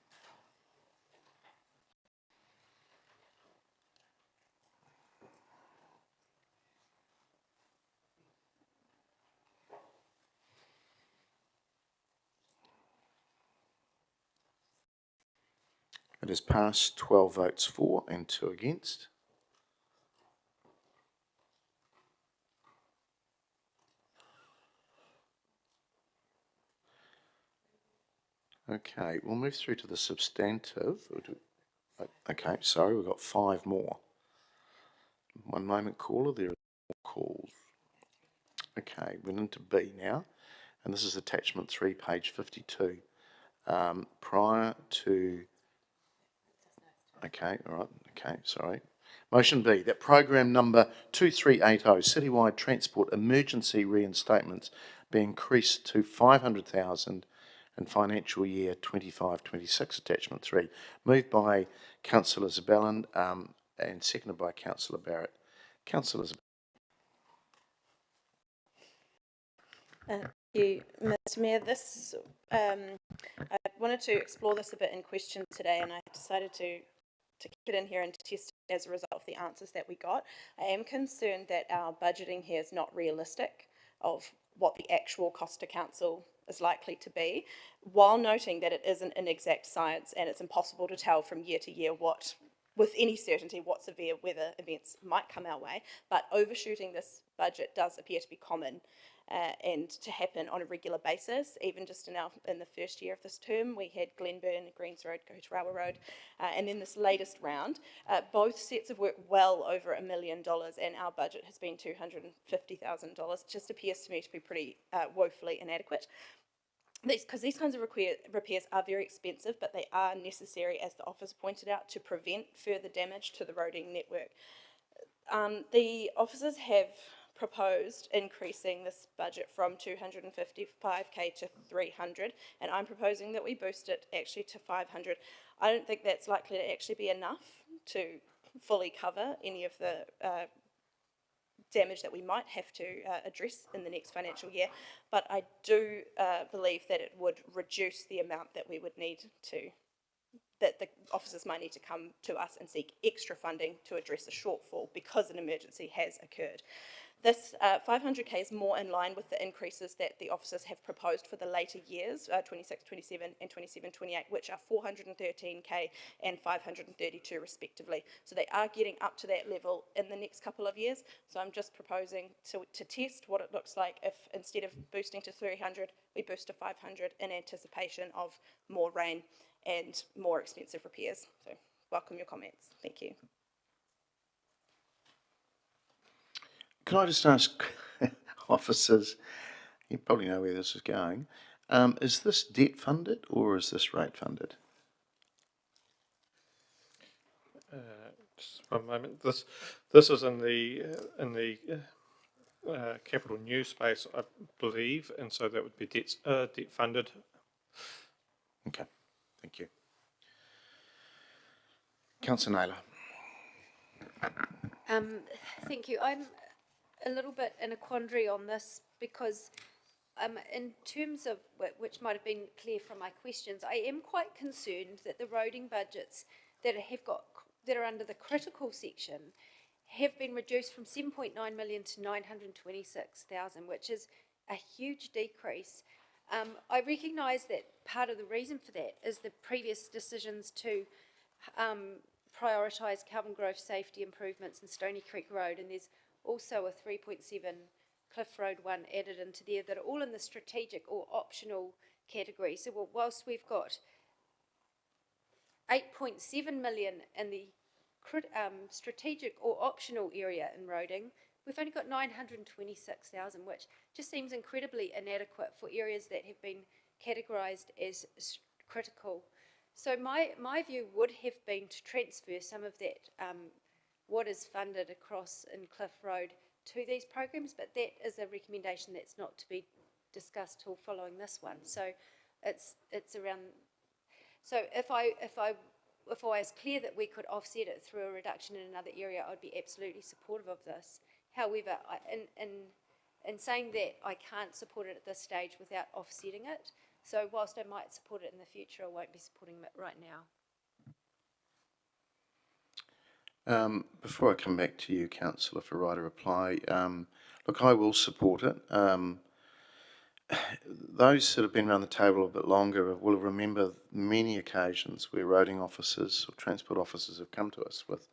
It is passed, 12 votes for and 2 against. Okay, we'll move through to the substantive. Okay, sorry, we've got 5 more. One moment, caller, there are more calls. Okay, we're into B now, and this is attachment 3, page 52. Prior to... Okay, all right, okay, sorry. Motion B, that program number 2380, Citywide Transport Emergency Reinstatements, be increased to 500,000 in financial year 25-26, attachment 3. Moved by Councillor Zabellan and seconded by Councillor Barrett. Councillor Zabellan. Thank you, Mr. Mayor. This, I wanted to explore this a bit in question today, and I decided to keep it in here and to test it as a result of the answers that we got. I am concerned that our budgeting here is not realistic of what the actual cost to council is likely to be, while noting that it is an inexact science and it's impossible to tell from year to year what with any certainty what severe weather events might come our way, but overshooting this budget does appear to be common and to happen on a regular basis. Even just in the first year of this term, we had Glenburn, Greens Road, Kohutarawa Road, and then this latest round, both sets of work well over $1 million, and our budget has been $250,000. It just appears to me to be pretty woefully inadequate. Because these kinds of repairs are very expensive, but they are necessary, as the officer pointed out, to prevent further damage to the roading network. The officers have proposed increasing this budget from 255k to 300, and I'm proposing that we boost it actually to 500. I don't think that's likely to actually be enough to fully cover any of the damage that we might have to address in the next financial year, but I do believe that it would reduce the amount that we would need to, that the officers might need to come to us and seek extra funding to address a shortfall because an emergency has occurred. This 500k is more in line with the increases that the officers have proposed for the later years, 26, 27 and 27, 28, which are 413k and 532 respectively. So they are getting up to that level in the next couple of years. So I'm just proposing to test what it looks like if instead of boosting to 300, we boost to 500 in anticipation of more rain and more expensive repairs. So welcome your comments. Thank you. Can I just ask officers, you probably know where this is going, is this debt funded or is this rate funded? Just one moment. This is in the capital new space, I believe, and so that would be debt funded. Okay, thank you. Councillor Naylor. Thank you. I'm a little bit in a quandary on this because in terms of, which might have been clear from my questions, I am quite concerned that the roading budgets that are under the critical section have been reduced from 7.9 million to 926,000, which is a huge decrease. I recognise that part of the reason for that is the previous decisions to prioritise Calvin Grove safety improvements and Stony Creek Road, and there's also a 3.7 Cliff Road one added into there that are all in the strategic or optional category. So whilst we've got 8.7 million in the strategic or optional area in roading, we've only got 926,000, which just seems incredibly inadequate for areas that have been categorised as critical. So my view would have been to transfer some of that what is funded across in Cliff Road to these programs, but that is a recommendation that's not to be discussed till following this one. So it's around. So if I was clear that we could offset it through a reduction in another area, I'd be absolutely supportive of this. However, in saying that, I can't support it at this stage without offsetting it. So whilst I might support it in the future, I won't be supporting it right now. Before I come back to you, Councillor, for right of reply, look, I will support it. Those that have been around the table a bit longer will remember many occasions where roading officers or transport officers have come to us with,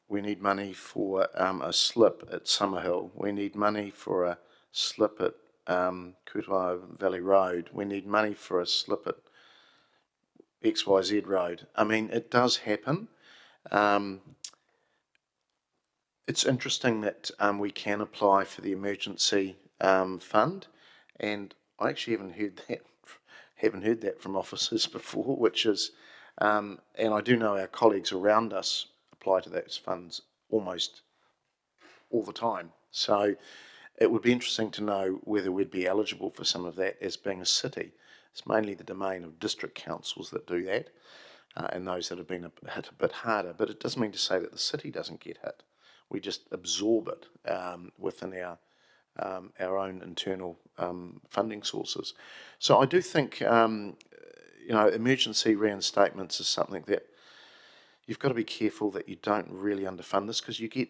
we need money for a slip at Summerhill, we need money for a slip at Kutai Valley Road, we need money for a slip at XYZ Road. I mean, it does happen. It's interesting that we can apply for the emergency fund, and I actually haven't heard that from officers before, which is, and I do know our colleagues around us apply to those funds almost all the time. So it would be interesting to know whether we'd be eligible for some of that as being a city. It's mainly the domain of district councils that do that. And those that have been hit a bit harder, but it doesn't mean to say that the city doesn't get hit. We just absorb it within our own internal funding sources. So I do think emergency reinstatements is something that you've got to be careful that you don't really underfund this, because you get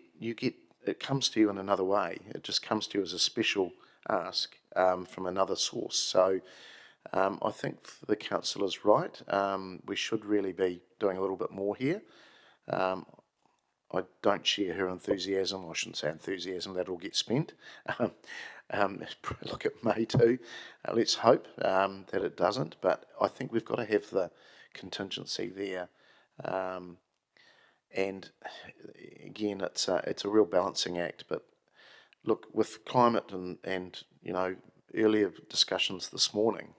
it comes to you in another way. It just comes to you as a special ask from another source. So I think the councillor's right. We should really be doing a little bit more here. I don't share her enthusiasm. I shouldn't say enthusiasm, that'll get spent. Look at May too. Let's hope that it doesn't, but I think we've got to have the contingency there. And again, it's a real balancing act. But look, with climate and you know, earlier discussions this morning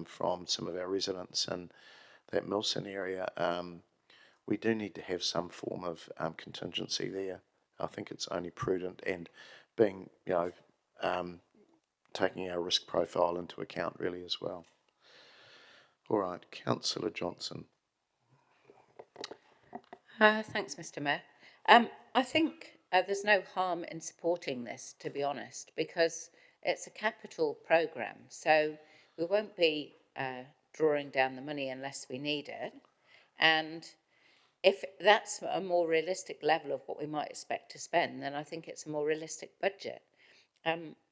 from some of our residents in that Milson area, we do need to have some form of contingency there. I think it's only prudent, and being, you know, taking our risk profile into account really as well. All right, Councillor Johnson. Thanks, Mr. Mayor. I think there's no harm in supporting this, to be honest, because it's a capital programme, so we won't be drawing down the money unless we need it. And if that's a more realistic level of what we might expect to spend, then I think it's a more realistic budget.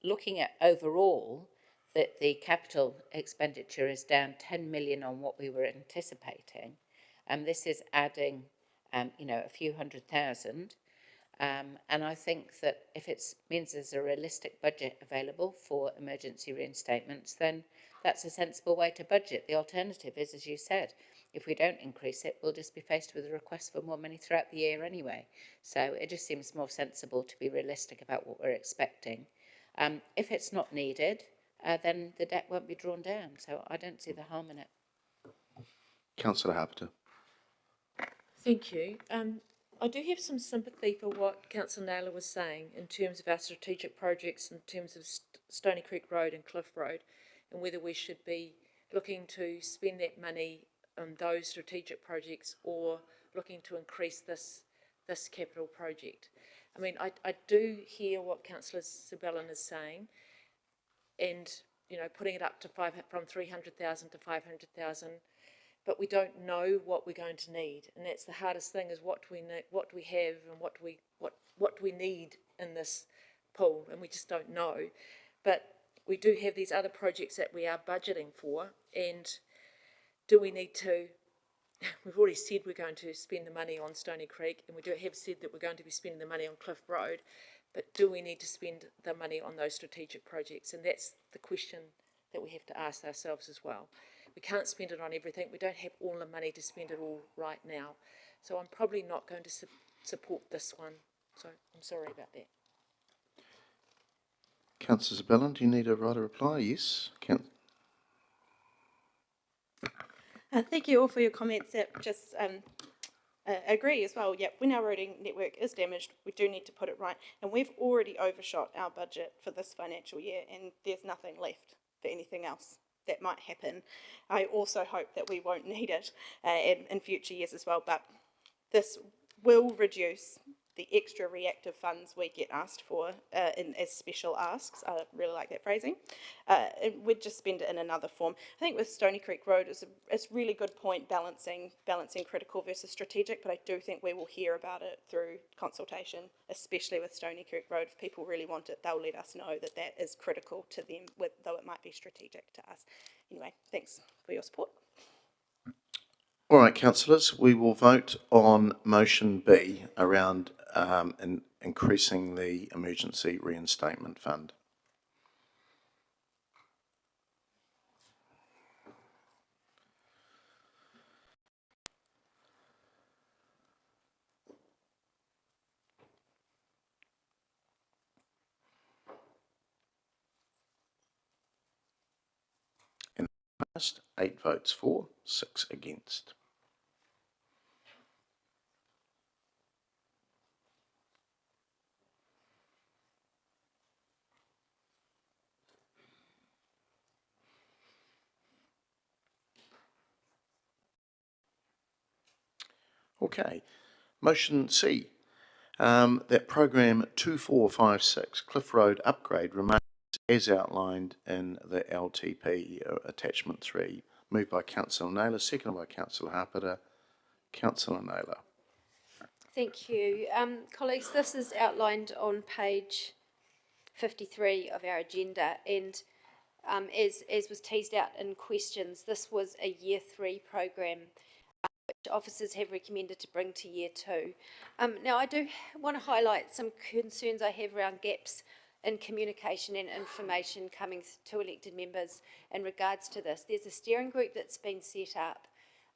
Looking at overall, that the capital expenditure is down 10 million on what we were anticipating, and this is adding, you know, a few $100,000. And I think that if it means there's a realistic budget available for emergency reinstatements, then that's a sensible way to budget. The alternative is, as you said, if we don't increase it, we'll just be faced with a request for more money throughout the year anyway. So it just seems more sensible to be realistic about what we're expecting. If it's not needed, then the debt won't be drawn down. So I don't see the harm in it. Councillor Harper. Thank you. I do have some sympathy for what Councillor Naylor was saying in terms of our strategic projects, in terms of Stony Creek Road and Cliff Road, and whether we should be looking to spend that money on those strategic projects or looking to increase this capital project. I mean, I do hear what Councillor Sibelin is saying, and you know, putting it up to from 300,000 to 500,000. But we don't know what we're going to need, and that's the hardest thing: is what we need, what we have, and what we need in this pool, and we just don't know. But we do have these other projects that we are budgeting for, and do we need to? We've already said we're going to spend the money on Stony Creek, and we have said that we're going to be spending the money on Cliff Road. But do we need to spend the money on those strategic projects? And that's the question that we have to ask ourselves as well. We can't spend it on everything. We don't have all the money to spend it all right now. So I'm probably not going to support this one. So I'm sorry about that. Councillor Sibelin, do you need a right of reply? Yes. Thank you all for your comments. That just agree as well. Yep, when our roading network is damaged, we do need to put it right. And we've already overshot our budget for this financial year, and there's nothing left for anything else that might happen. I also hope that we won't need it in future years as well, but this will reduce the extra reactive funds we get asked for as special asks. I really like that phrasing. We'd just spend it in another form. I think with Stony Creek Road, it's a really good point, balancing critical versus strategic, but I do think we will hear about it through consultation, especially with Stony Creek Road. If people really want it, they'll let us know that that is critical to them, though it might be strategic to us. Anyway, thanks for your support. All right, councillors, we will vote on motion B around increasing the emergency reinstatement fund. And 8 votes for, 6 against. Okay, motion C, that program 2456 Cliff Road upgrade remains as outlined in the LTP attachment 3. Moved by Councillor Naylor, seconded by Councillor Harper. Councillor Naylor. Thank you. Colleagues, this is outlined on page 53 of our agenda, and as was teased out in questions, this was a year 3 program, which officers have recommended to bring to year 2. Now, I do want to highlight some concerns I have around gaps in communication and information coming to elected members in regards to this. There's a steering group that's been set up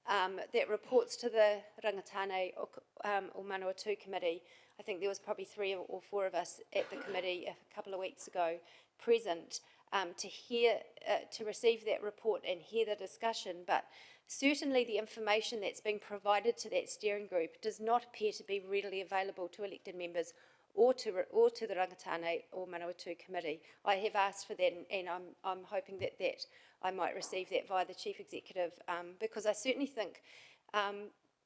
that reports to the Rangatane or Manawatu committee. I think there was probably 3 or 4 of us at the committee a couple of weeks ago present to receive that report and hear the discussion, but certainly the information that's being provided to that steering group does not appear to be readily available to elected members or to the Rangatane or Manawatu committee. I have asked for that, and I'm hoping that I might receive that via the Chief Executive, because I certainly think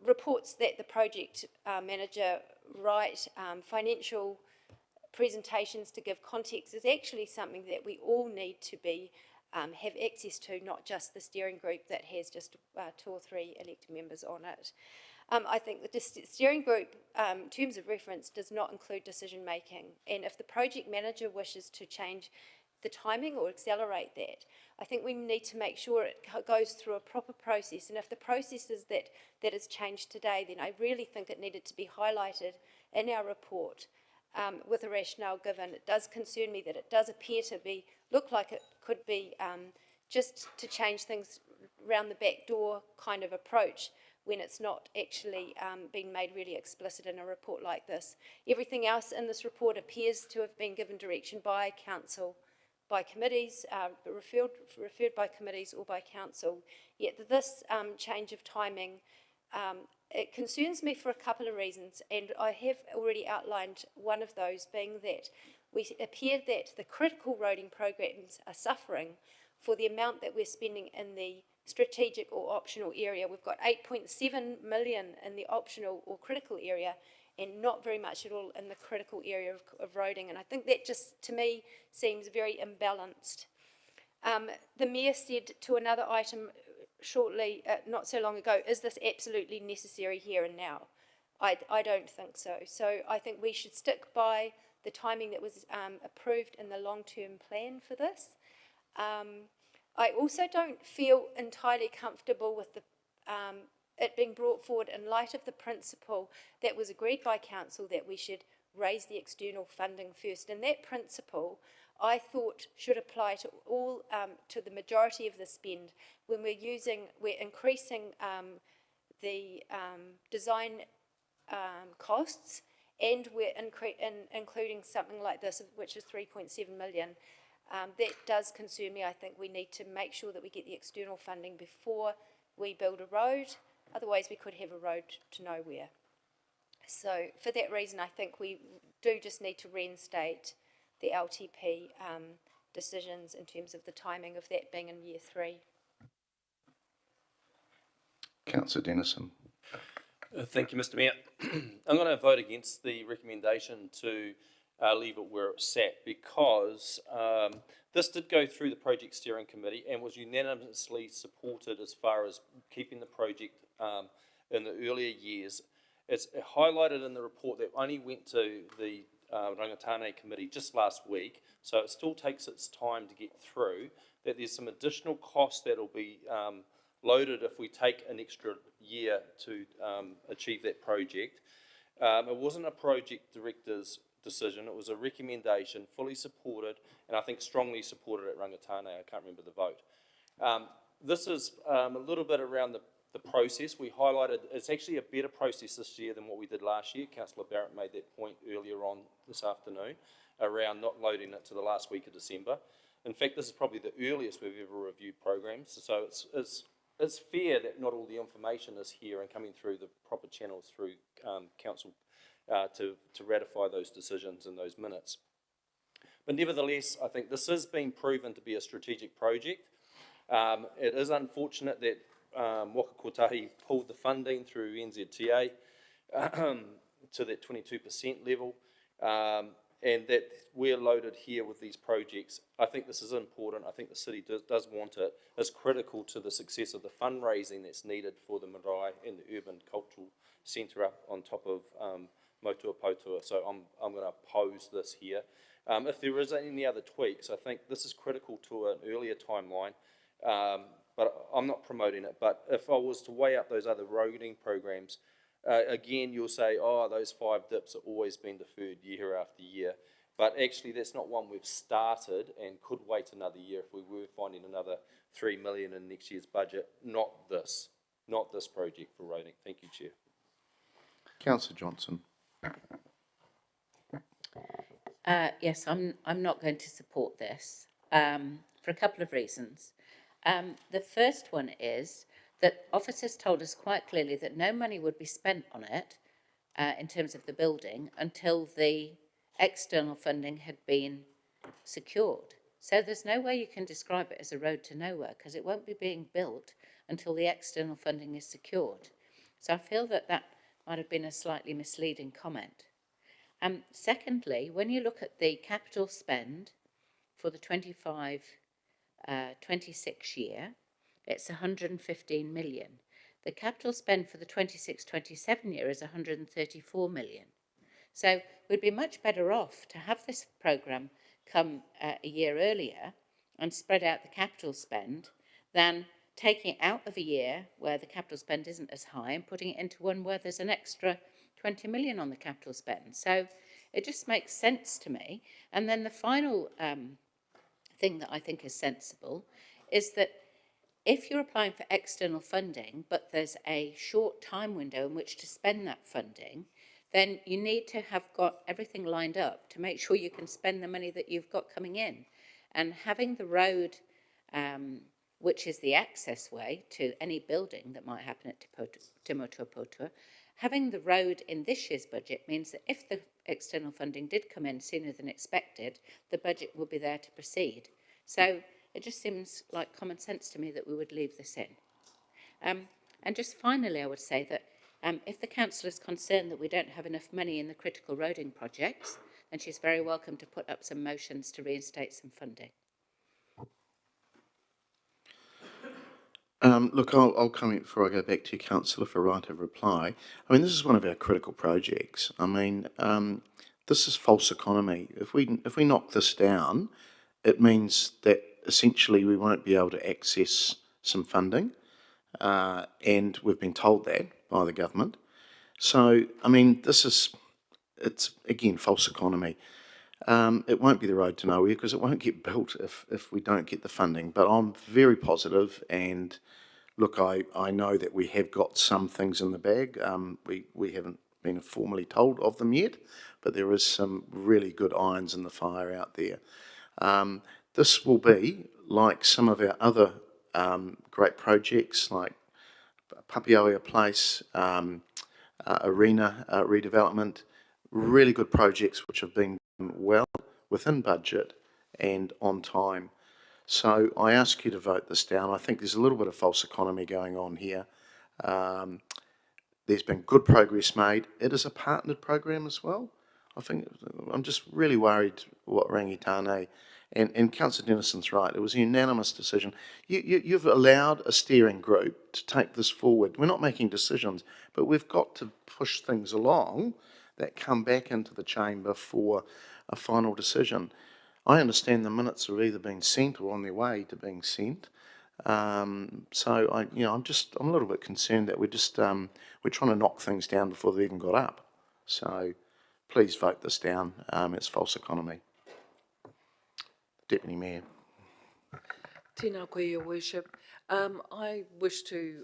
reports that the project manager write, financial presentations to give context, is actually something that we all need to be have access to, not just the steering group that has just 2 or 3 elected members on it. I think the steering group, in terms of reference, does not include decision making, and if the project manager wishes to change the timing or accelerate that, I think we need to make sure it goes through a proper process, and if the process is that is changed today, then I really think it needed to be highlighted in our report with a rationale given. It does concern me that it does appear to look like it could be just to change things round the back door kind of approach, when it's not actually been made really explicit in a report like this. Everything else in this report appears to have been given direction by council, by committees, referred by committees or by council. Yet this change of timing, it concerns me for a couple of reasons, and I have already outlined one of those, being that we appear that the critical roading programs are suffering for the amount that we're spending in the strategic or optional area. We've got 8.7 million in the optional or critical area, and not very much at all in the critical area of roading. And I think that just, to me, seems very imbalanced. The Mayor said to another item shortly, not so long ago, is this absolutely necessary here and now? I don't think so. So I think we should stick by the timing that was approved in the long-term plan for this. I also don't feel entirely comfortable with it being brought forward in light of the principle that was agreed by council that we should raise the external funding first. And that principle, I thought, should apply to all, to the majority of the spend when we're increasing the design costs, and we're including something like this, which is 3.7 million. That does concern me. I think we need to make sure that we get the external funding before we build a road. Otherwise, we could have a road to nowhere. So for that reason, I think we do just need to reinstate the LTP decisions in terms of the timing of that being in year 3. Councillor Dennison. Thank you, Mr. Mayor. I'm going to vote against the recommendation to leave it where it sat, because this did go through the project steering committee and was unanimously supported as far as keeping the project in the earlier years. It's highlighted in the report that only went to the Rangatane committee just last week, so it still takes its time to get through, that there's some additional costs that will be loaded if we take an extra year to achieve that project. It wasn't a project director's decision, it was a recommendation, fully supported, and I think strongly supported at Rangatane. I can't remember the vote. This is a little bit around the process. We highlighted it's actually a better process this year than what we did last year. Councillor Barrett made that point earlier on this afternoon around not loading it to the last week of December. In fact, this is probably the earliest we've ever reviewed programs, so it's fair that not all the information is here and coming through the proper channels through council to ratify those decisions in those minutes. But nevertheless, I think this has been proven to be a strategic project. It is unfortunate that Waka Kotahi pulled the funding through NZTA to that 22% level, and that we're loaded here with these projects. I think this is important. I think the city does want it. It's critical to the success of the fundraising that's needed for the marae and the urban cultural centre up on top of Motua Potua. So I'm going to oppose this here. If there is any other tweaks, I think this is critical to an earlier timeline, but I'm not promoting it. But if I was to weigh up those other roading programs, again, you'll say, oh, those 5 dips have always been deferred year after year. But actually, that's not one we've started and could wait another year if we were finding another 3 million in next year's budget. Not this project for roading. Thank you, Chair. Councillor Johnson. Yes, I'm not going to support this for a couple of reasons. The first one is that officers told us quite clearly that no money would be spent on it in terms of the building until the external funding had been secured. So there's no way you can describe it as a road to nowhere because it won't be being built until the external funding is secured. So I feel that that might have been a slightly misleading comment. Secondly, when you look at the capital spend for the 25-26 year, it's 115 million. The capital spend for the 26-27 year is 134 million. So we'd be much better off to have this programme come a year earlier and spread out the capital spend than taking it out of a year where the capital spend isn't as high and putting it into one where there's an extra 20 million on the capital spend. So it just makes sense to me. And then the final thing that I think is sensible is that if you're applying for external funding, but there's a short time window in which to spend that funding, then you need to have got everything lined up to make sure you can spend the money that you've got coming in. And having the road, which is the access way to any building that might happen at Te Motua Potua, having the road in this year's budget means that if the external funding did come in sooner than expected, the budget will be there to proceed. So it just seems like common sense to me that we would leave this in. And just finally, I would say that if the council is concerned that we don't have enough money in the critical roading projects, then she's very welcome to put up some motions to reinstate some funding. Look, I'll comment before I go back to you, Councillor, for right of reply. I mean, this is one of our critical projects. I mean, this is false economy. If we knock this down, it means that essentially we won't be able to access some funding, and we've been told that by the government. So, I mean, it's again false economy. It won't be the road to nowhere because it won't get built if we don't get the funding. But I'm very positive, and look, I know that we have got some things in the bag. We haven't been formally told of them yet, but there is some really good irons in the fire out there. This will be like some of our other great projects like Papiaoa Place, Arena redevelopment, really good projects which have been done well within budget and on time. So I ask you to vote this down. I think there's a little bit of false economy going on here. There's been good progress made. It is a partnered program as well. I think I'm just really worried what Rangitane and Councillor Dennison's right. It was a unanimous decision. You've allowed a steering group to take this forward. We're not making decisions, but we've got to push things along that come back into the chamber for a final decision. I understand the minutes have either been sent or on their way to being sent. So I'm a little bit concerned that we're trying to knock things down before they've even got up. So please vote this down. It's false economy. Deputy Mayor. Tēnā koe, Your Worship. I wish to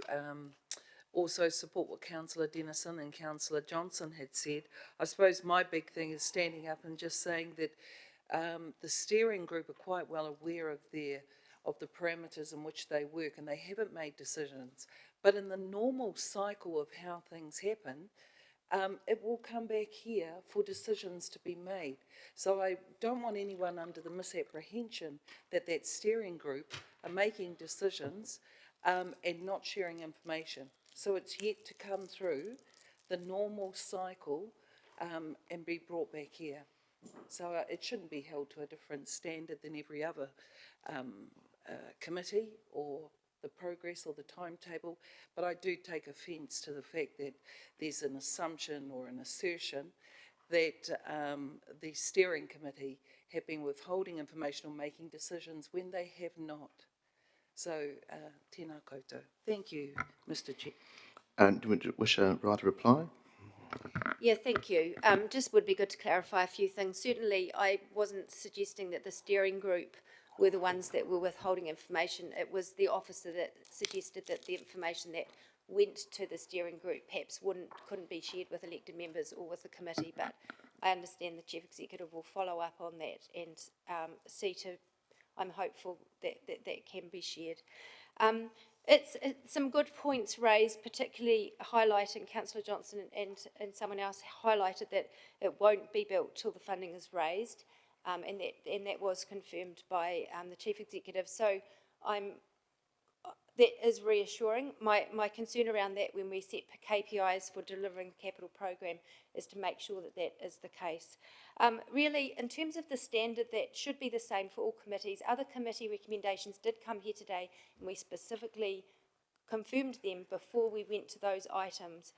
also support what Councillor Dennison and Councillor Johnson had said. I suppose my big thing is standing up and just saying that the steering group are quite well aware of the parameters in which they work, and they haven't made decisions. But in the normal cycle of how things happen, it will come back here for decisions to be made. So I don't want anyone under the misapprehension that that steering group are making decisions and not sharing information. So it's yet to come through the normal cycle and be brought back here. So it shouldn't be held to a different standard than every other committee or the progress or the timetable, but I do take offence to the fact that there's an assumption or an assertion that the steering committee have been withholding information or making decisions when they have not. So, tēnā koutou. Thank you, Mr. Chair. And do you wish a right to reply? Yeah, thank you. Just would be good to clarify a few things. Certainly, I wasn't suggesting that the steering group were the ones that were withholding information. It was the officer that suggested that the information that went to the steering group perhaps couldn't be shared with elected members or with the committee, but I understand the Chief Executive will follow up on that and I'm hopeful that that can be shared. It's some good points raised, particularly highlighting Councillor Johnson and someone else highlighted that it won't be built till the funding is raised, and that was confirmed by the Chief Executive. So that is reassuring. My concern around that when we set KPIs for delivering the capital program is to make sure that that is the case. Really, in terms of the standard, that should be the same for all committees. Other committee recommendations did come here today, and we specifically confirmed them before we went to those items,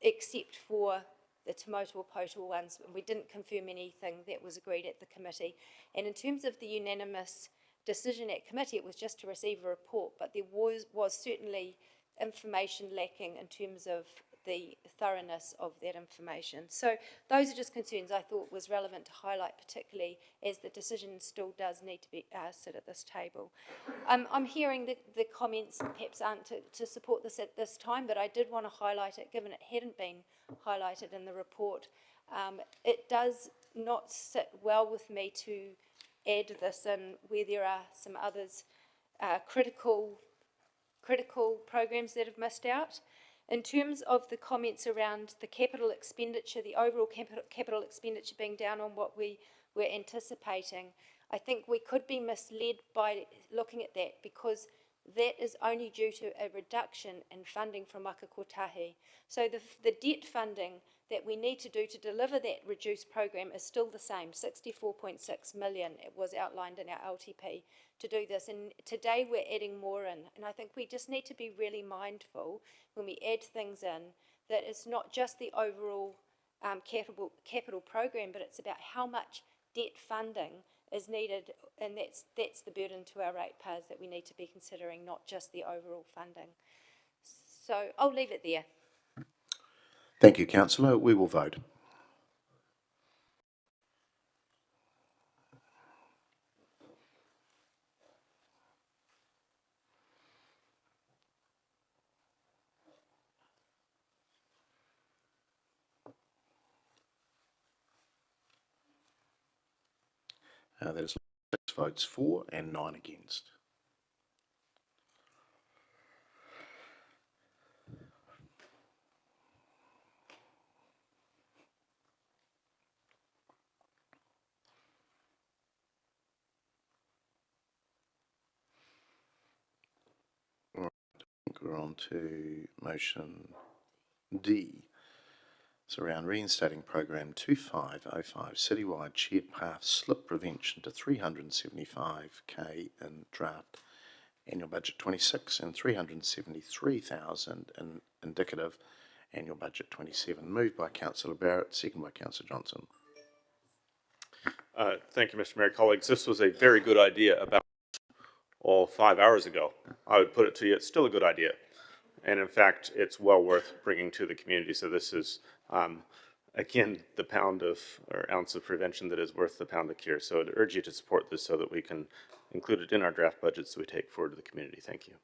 except for the Te Mautoa Poutoa ones. We didn't confirm anything that was agreed at the committee. And in terms of the unanimous decision at committee, it was just to receive a report, but there was certainly information lacking in terms of the thoroughness of that information. So those are just concerns I thought was relevant to highlight, particularly as the decision still does need to be sit at this table. I'm hearing that the comments perhaps aren't to support this at this time, but I did want to highlight it, given it hadn't been highlighted in the report. It does not sit well with me to add this in where there are some others critical programs that have missed out. In terms of the comments around the capital expenditure, the overall capital expenditure being down on what we were anticipating, I think we could be misled by looking at that, because that is only due to a reduction in funding from Waka Kotahi. So the debt funding that we need to do to deliver that reduced program is still the same, 64.6 million. It was outlined in our LTP to do this, and today we're adding more in, and I think we just need to be really mindful when we add things in that it's not just the overall capital program, but it's about how much debt funding is needed, and that's the burden to our ratepayers that we need to be considering, not just the overall funding. So I'll leave it there. Thank you, Councillor. We will vote. That is 6 votes for and 9 against. All right, I think we're on to motion D. It's around reinstating program 2505 citywide shared path slip prevention to 375k in draft annual budget 26 and 373,000 in indicative annual budget 27. Moved by Councillor Barrett, second by Councillor Johnson. Thank you, Mr. Mayor. Colleagues, this was a very good idea about 5 hours ago. I would put it to you, it's still a good idea. And in fact, it's well worth bringing to the community. So this is, again, the pound of, or ounce of prevention that is worth the pound of cure. So I'd urge you to support this so that we can include it in our draft budget so we take forward to the community. Thank you.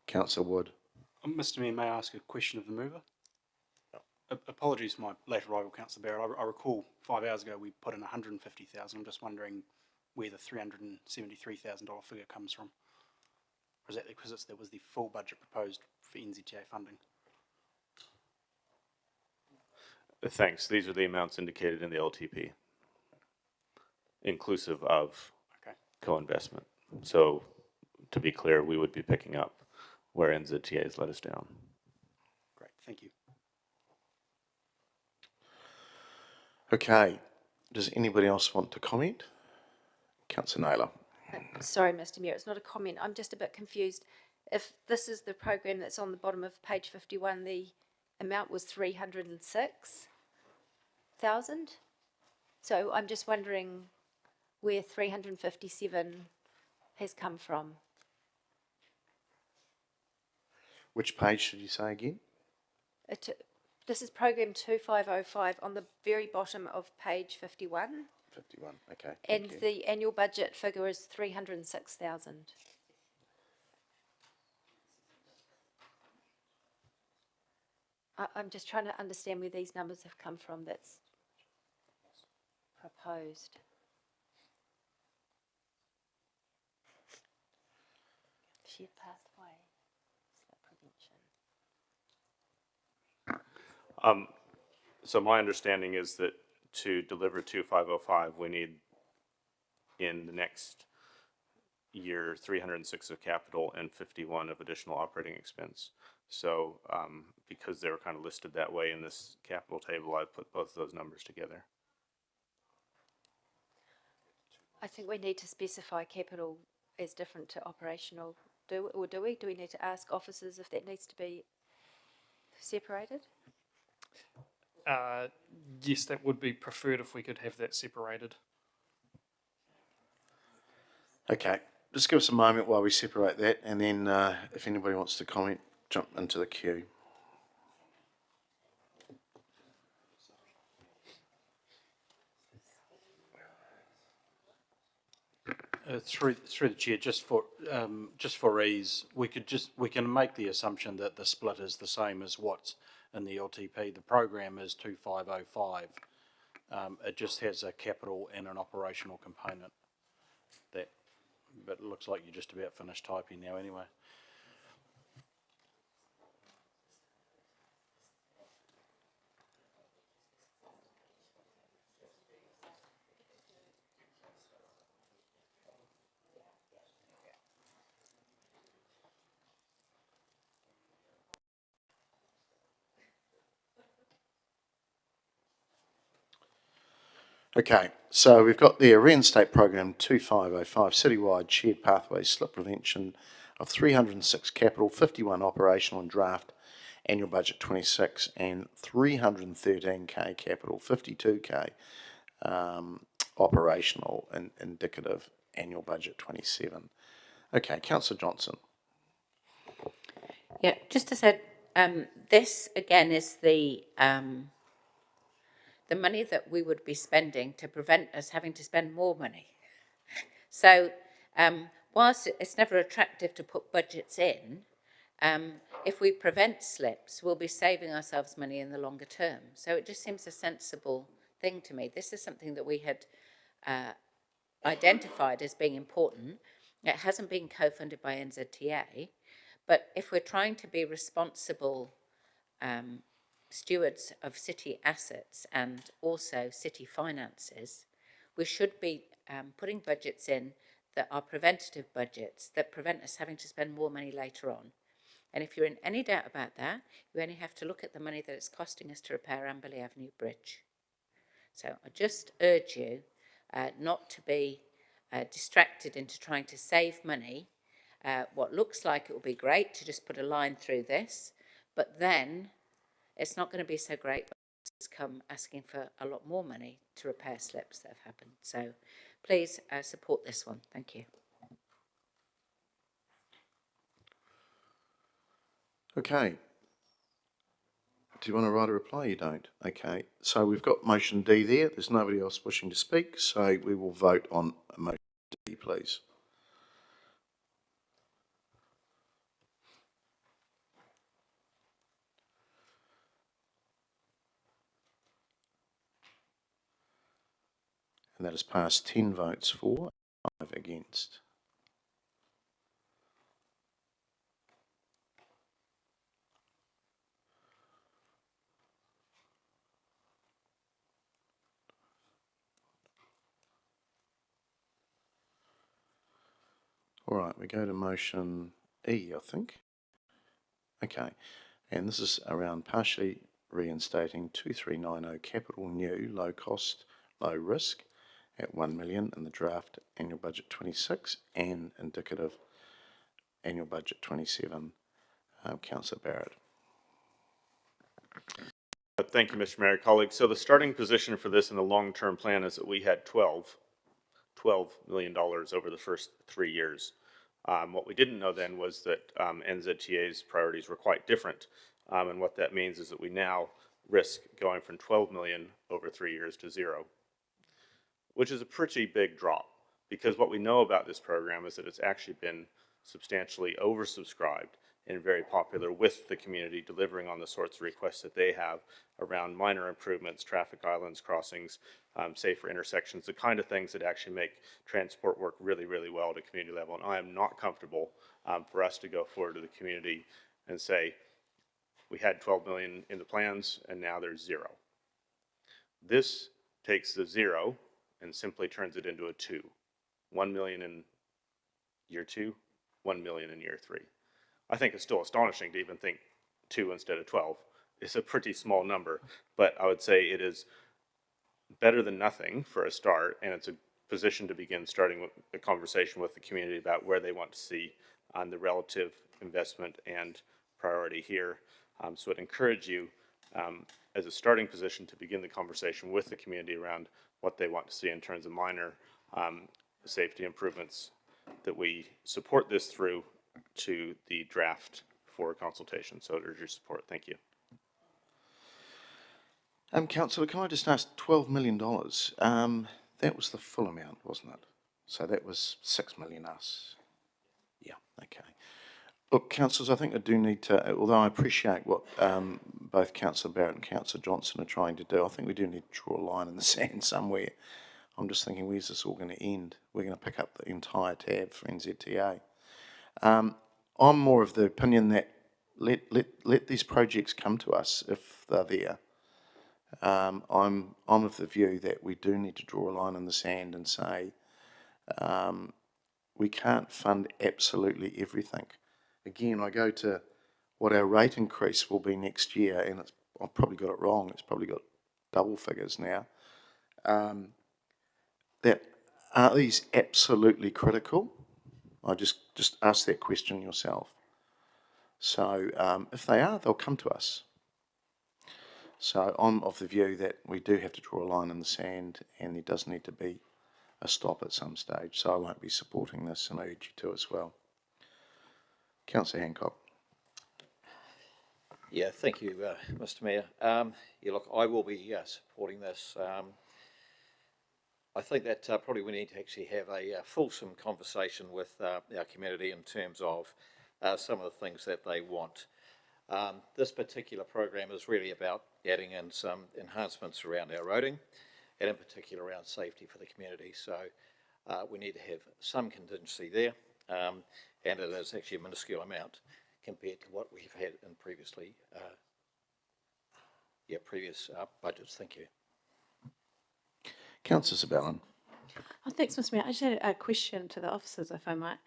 Councillor Wood. Mr. Mayor, may I ask a question of the mover? Apologies for my late arrival, Councillor Barrett. I recall 5 hours ago we put in 150,000. I'm just wondering where the $373,000 figure comes from. Or is that because that was the full budget proposed for NZTA funding? Thanks. These are the amounts indicated in the LTP, inclusive of co-investment. So to be clear, we would be picking up where NZTA has let us down. Great, thank you. Okay, does anybody else want to comment? Councillor Naylor. Sorry, Mr Mayor, it's not a comment, I'm just a bit confused. If this is the program that's on the bottom of page 51, the amount was 306,000? So I'm just wondering where 357 has come from. Which page did you say again? This is program 2505 on the very bottom of page 51. 51, okay. And the annual budget figure is 306,000. I'm just trying to understand where these numbers have come from that's proposed. Shared pathway, slip prevention. So my understanding is that to deliver 2505, we need in the next year 306 of capital and 51 of additional operating expense. So because they were kind of listed that way in this capital table, I put both of those numbers together. I think we need to specify capital as different to operational. Do we? Do we need to ask officers if that needs to be separated? Yes, that would be preferred if we could have that separated. Okay, just give us a moment while we separate that, and then if anybody wants to comment, jump into the queue. Through the chair, just for ease, we can make the assumption that the split is the same as what's in the LTP. The program is 2505. It just has a capital and an operational component. But it looks like you're just about finished typing now anyway. Okay, so we've got the Reinstate Program 2505, Citywide Shared Pathways Slip Prevention of 306 capital, 51 operational and draft, annual budget 26, and 313k capital, 52k operational and indicative, annual budget 27. Okay, Councillor Johnson. Yeah, just to say, this again is the money that we would be spending to prevent us having to spend more money. So, whilst it's never attractive to put budgets in, if we prevent slips, we'll be saving ourselves money in the longer term. So it just seems a sensible thing to me. This is something that we had identified as being important. It hasn't been co-funded by NZTA, but if we're trying to be responsible stewards of city assets and also city finances, we should be putting budgets in that are preventative budgets that prevent us having to spend more money later on. And if you're in any doubt about that, you only have to look at the money that it's costing us to repair Amberley Avenue Bridge. So I just urge you not to be distracted into trying to save money. What looks like it will be great to just put a line through this, but then it's not going to be so great when it's come asking for a lot more money to repair slips that have happened. So please support this one. Thank you. Okay. Do you want to write a reply? You don't. Okay. So we've got motion D there. There's nobody else wishing to speak, so we will vote on motion D, please. And that has passed 10 votes for, 5 against. All right, we go to motion E, I think. Okay, and this is around partially reinstating 2390 capital new, low cost, low risk at 1 million in the draft annual budget 26 and indicative annual budget 27. Councillor Barrett. Thank you, Mr. Mayor. Colleagues, so the starting position for this in the long-term plan is that we had $12 million over the first 3 years. What we didn't know then was that NZTA's priorities were quite different. And what that means is that we now risk going from 12 million over 3 years to 0, which is a pretty big drop, because what we know about this program is that it's actually been substantially oversubscribed and very popular with the community, delivering on the sorts of requests that they have around minor improvements, traffic islands, crossings, safer intersections, the kind of things that actually make transport work really, really well at a community level. And I am not comfortable for us to go forward to the community and say, we had 12 million in the plans and now there's 0. This takes the 0 and simply turns it into a 2. 1 million in year 2, 1 million in year 3. I think it's still astonishing to even think 2 instead of 12. It's a pretty small number, but I would say it is better than nothing for a start, and it's a position to begin starting with a conversation with the community about where they want to see on the relative investment and priority here. So I'd encourage you as a starting position to begin the conversation with the community around what they want to see in terms of minor safety improvements, that we support this through to the draft for consultation. So I'd urge your support. Thank you. Councillor, can I just ask, $12 million, that was the full amount, wasn't it? So that was 6 million us. Yeah, okay. Look, councillors, I think I do need to, although I appreciate what both Councillor Barrett and Councillor Johnson are trying to do, I think we do need to draw a line in the sand somewhere. I'm just thinking, where's this all going to end? We're going to pick up the entire tab for NZTA. I'm more of the opinion that let these projects come to us if they're there. I'm of the view that we do need to draw a line in the sand and say we can't fund absolutely everything. Again, I go to what our rate increase will be next year, and I've probably got it wrong. It's probably got double figures now. That are these absolutely critical? I just ask that question yourself. So if they are, they'll come to us. So I'm of the view that we do have to draw a line in the sand, and there does need to be a stop at some stage. So I won't be supporting this, and I urge you to as well. Councillor Hancock. Yeah, thank you, Mr. Mayor. Yeah, look, I will be supporting this. I think that probably we need to actually have a fulsome conversation with our community in terms of some of the things that they want. This particular program is really about adding in some enhancements around our roading, and in particular around safety for the community. So we need to have some contingency there, and it is actually a minuscule amount compared to what we've had in previous budgets. Thank you. Councillor Sabellin. Oh, thanks, Mr. Mayor. I just had a question to the officers, if I might.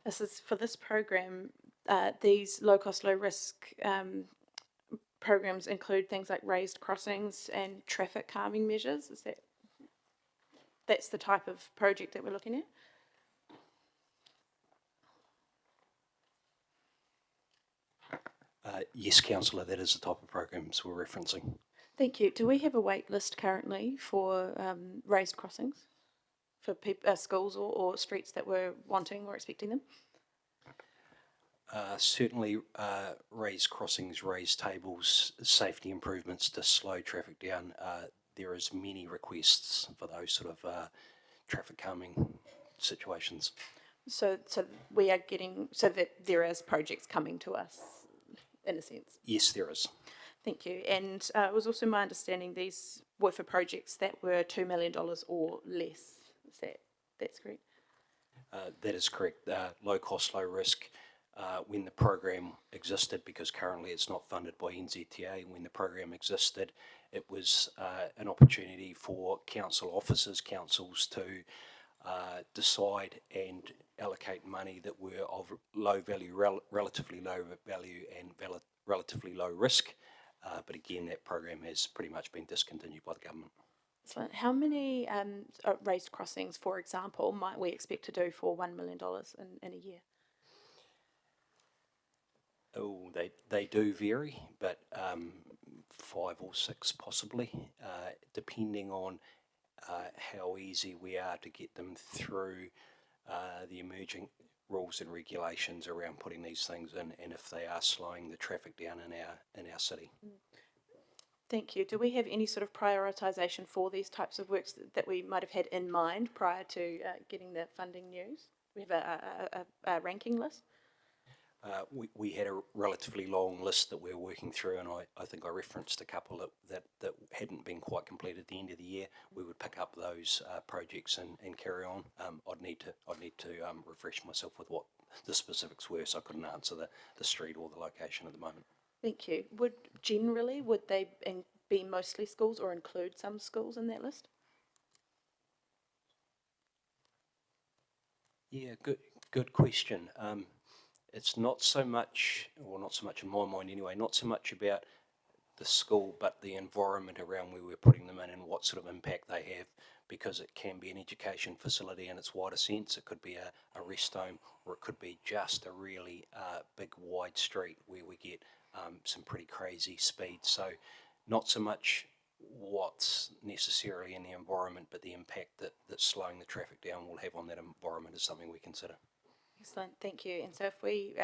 This is for this program. These low-cost, low-risk programs include things like raised crossings and traffic calming measures. Is that's the type of project that we're looking at? Yes, councillor, that is the type of programs we're referencing. Thank you. Do we have a wait list currently for raised crossings for schools or streets that we're wanting or expecting them? Certainly raised crossings, raised tables, safety improvements to slow traffic down. There is many requests for those sort of traffic calming situations. So we are getting, so that there is projects coming to us in a sense? Yes, there is. Thank you. And it was also my understanding these were for projects that were $2 million or less. That's correct? That is correct. Low cost, low risk. When the program existed, because currently it's not funded by NZTA, when the program existed, it was an opportunity for council officers, councils to decide and allocate money that were of low value, relatively low value and relatively low risk, But again, that program has pretty much been discontinued by the government. Excellent. How many raised crossings, for example, might we expect to do for $1 million in a year? Oh, they do vary, but 5 or 6 possibly, depending on how easy we are to get them through the emerging rules and regulations around putting these things in, and if they are slowing the traffic down in our city. Thank you. Do we have any sort of prioritisation for these types of works that we might have had in mind prior to getting the funding news? We have a ranking list? We had a relatively long list that we were working through, and I think I referenced a couple that hadn't been quite completed at the end of the year. We would pick up those projects and carry on. I'd need to refresh myself with what the specifics were, so I couldn't answer the street or the location at the moment. Thank you. Would they be mostly schools or include some schools in that list? Yeah, good question. It's not so much in my mind anyway, not so much about the school, but the environment around where we're putting them in and what sort of impact they have, because it can be an education facility in its wider sense. It could be a rest home, or it could be just a really big wide street where we get some pretty crazy speeds. So not so much what's necessarily in the environment, but the impact that slowing the traffic down will have on that environment is something we consider. Excellent, thank you. And so if we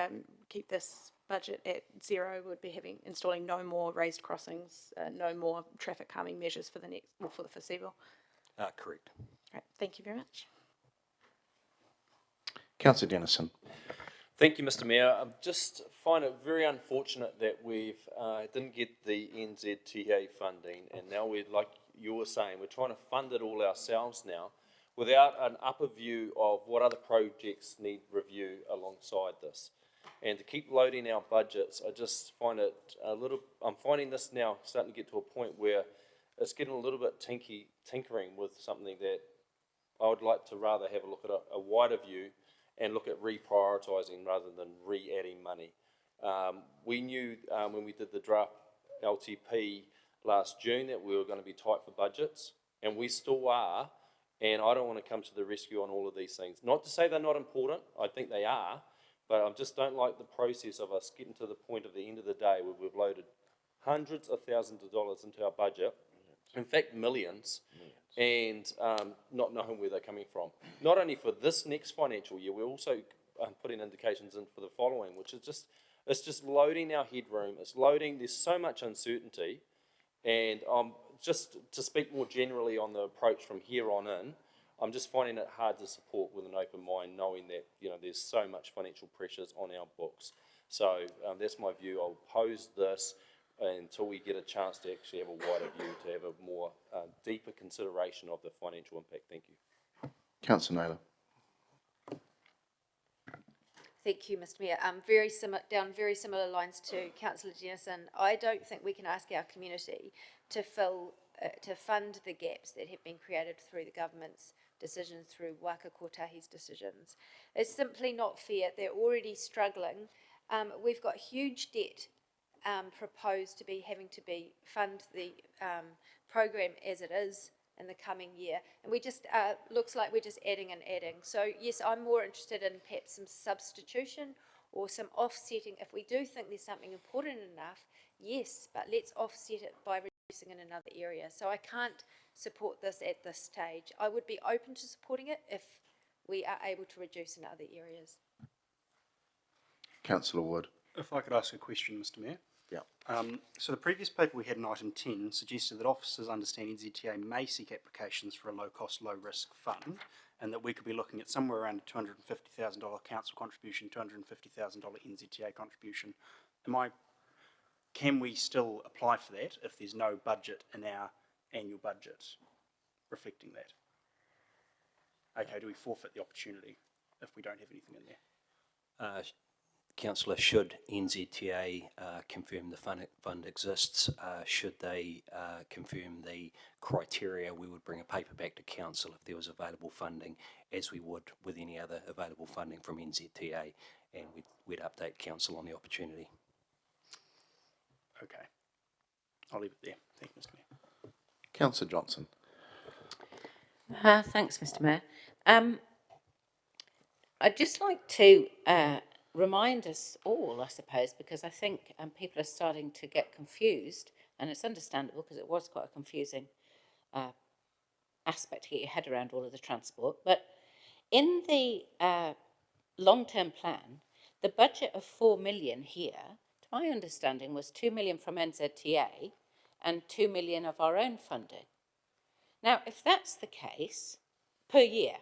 keep this budget at zero, we'd be installing no more raised crossings, no more traffic calming measures for the foreseeable. Correct. Right, thank you very much. Councillor Dennison. Thank you, Mr. Mayor. I just find it very unfortunate that we've didn't get the NZTA funding, and now we're, like you were saying, we're trying to fund it all ourselves now, without an upper view of what other projects need review alongside this. And to keep loading our budgets, I just find it I'm finding this now starting to get to a point where it's getting a little bit tinkering with something that I would like to rather have a look at a wider view and look at reprioritising rather than re-adding money. We knew when we did the draft LTP last June that we were going to be tight for budgets, and we still are. And I don't want to come to the rescue on all of these things. Not to say they're not important, I think they are, but I just don't like the process of us getting to the point of the end of the day where we've loaded hundreds of thousands of dollars into our budget, in fact millions, and not knowing where they're coming from. Not only for this next financial year, we're also putting indications in for the following, which is it's just loading our headroom, it's loading, there's so much uncertainty, and just to speak more generally on the approach from here on in, I'm just finding it hard to support with an open mind, knowing that there's so much financial pressures on our books. So that's my view. I'll oppose this until we get a chance to actually have a wider view, to have a more deeper consideration of the financial impact. Thank you. Councillor Naylor. Thank you, Mr. Mayor. Down very similar lines to Councillor Dennison, I don't think we can ask our community to fund the gaps that have been created through the government's decisions, through Waka Kotahi's decisions. It's simply not fair. They're already struggling. We've got huge debt proposed to be having to fund the program as it is in the coming year, and we just looks like we're just adding and adding. So yes, I'm more interested in perhaps some substitution or some offsetting. If we do think there's something important enough, yes, but let's offset it by reducing in another area. So I can't support this at this stage. I would be open to supporting it if we are able to reduce in other areas. Councillor Wood. If I could ask a question, Mr. Mayor. Yeah. So the previous paper we had in item 10 suggested that officers understand NZTA may seek applications for a low-cost, low-risk fund, and that we could be looking at somewhere around a $250,000 council contribution, $250,000 NZTA contribution. Can we still apply for that if there's no budget in our annual budget reflecting that? Okay, do we forfeit the opportunity if we don't have anything in there? Councillor, should NZTA confirm the fund exists, should they confirm the criteria, we would bring a paper back to council if there was available funding, as we would with any other available funding from NZTA, and we'd update council on the opportunity. Okay. I'll leave it there. Thank you, Mr Mayor. Councillor Johnson. Thanks, Mr Mayor. I'd just like to remind us all, I suppose, because I think people are starting to get confused, and it's understandable because it was quite a confusing aspect to get your head around all of the transport. But in the long-term plan, the budget of 4 million here, to my understanding, was 2 million from NZTA and 2 million of our own funding. Now, if that's the case, per year,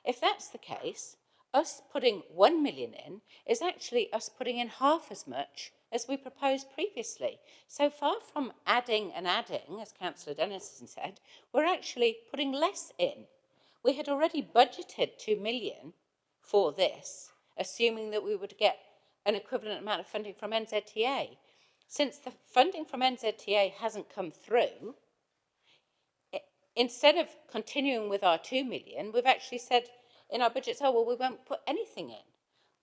if that's the case, us putting 1 million in is actually us putting in half as much as we proposed previously. So far from adding and adding, as Councillor Dennison said, we're actually putting less in. We had already budgeted 2 million for this, assuming that we would get an equivalent amount of funding from NZTA. Since the funding from NZTA hasn't come through, instead of continuing with our 2 million, we've actually said in our budgets, oh, well, we won't put anything in.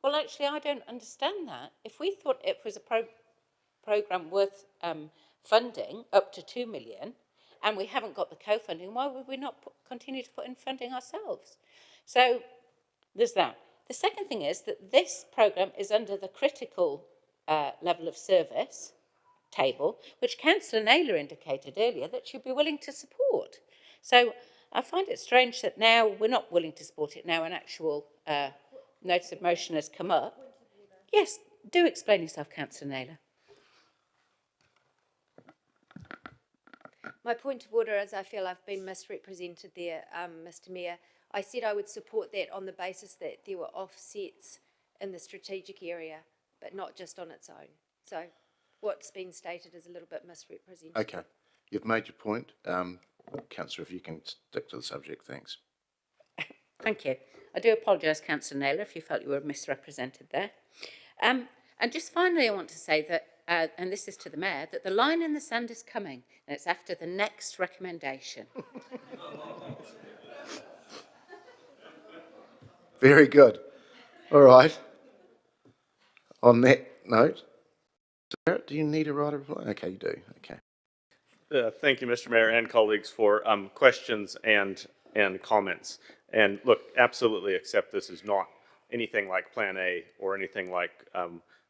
Well, actually, I don't understand that. If we thought it was a programme worth funding up to 2 million, and we haven't got the co-funding, why would we not continue to put in funding ourselves? So there's that. The second thing is that this programme is under the critical level of service table, which Councillor Naylor indicated earlier that she'd be willing to support. So I find it strange that now we're not willing to support it now an actual notice of motion has come up. Yes, do explain yourself, Councillor Naylor. My point of order is I feel I've been misrepresented there, Mr Mayor. I said I would support that on the basis that there were offsets in the strategic area, but not just on its own. So what's been stated is a little bit misrepresented. Okay, you've made your point. Councillor, if you can stick to the subject, thanks. Thank you. I do apologise, Councillor Naylor, if you felt you were misrepresented there. And just finally, I want to say that, and this is to the Mayor, that the line in the sand is coming, and it's after the next recommendation. Very good. All right. On that note, do you need a right of reply? Okay, you do. Okay. Thank you, Mr. Mayor and colleagues, for questions and comments. And look, absolutely accept this is not anything like Plan A or anything like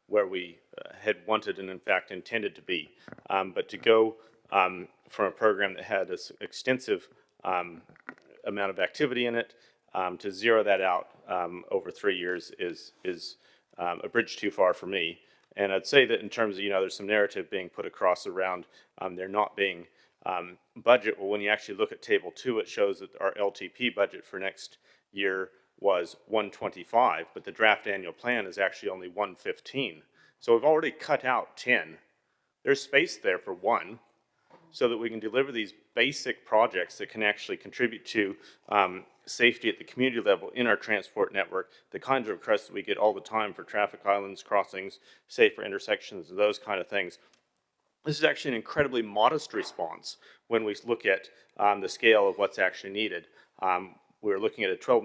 where we had wanted and in fact intended to be. But to go from a program that had this extensive amount of activity in it to zero that out over 3 years is a bridge too far for me. And I'd say that in terms of, there's some narrative being put across around there not being budget. Well, when you actually look at Table 2, it shows that our LTP budget for next year was 125, but the draft annual plan is actually only 115. So we've already cut out 10. There's space there for 1, so that we can deliver these basic projects that can actually contribute to safety at the community level in our transport network, the kinds of requests that we get all the time for traffic islands, crossings, safer intersections, and those kind of things. This is actually an incredibly modest response when we look at the scale of what's actually needed. We're looking at a $12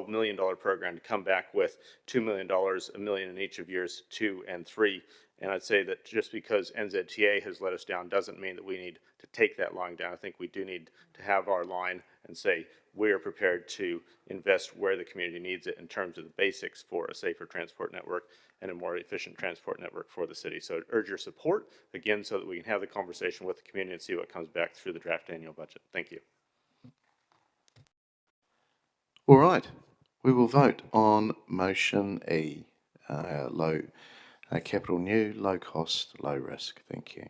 million program to come back with $2 million, $1 million in each of years 2 and 3. And I'd say that just because NZTA has let us down doesn't mean that we need to take that line down. I think we do need to have our line and say we are prepared to invest where the community needs it in terms of the basics for a safer transport network and a more efficient transport network for the city. So I'd urge your support, again, so that we can have the conversation with the community and see what comes back through the draft annual budget. Thank you. All right. We will vote on motion E, low capital new, low cost, low risk. Thank you.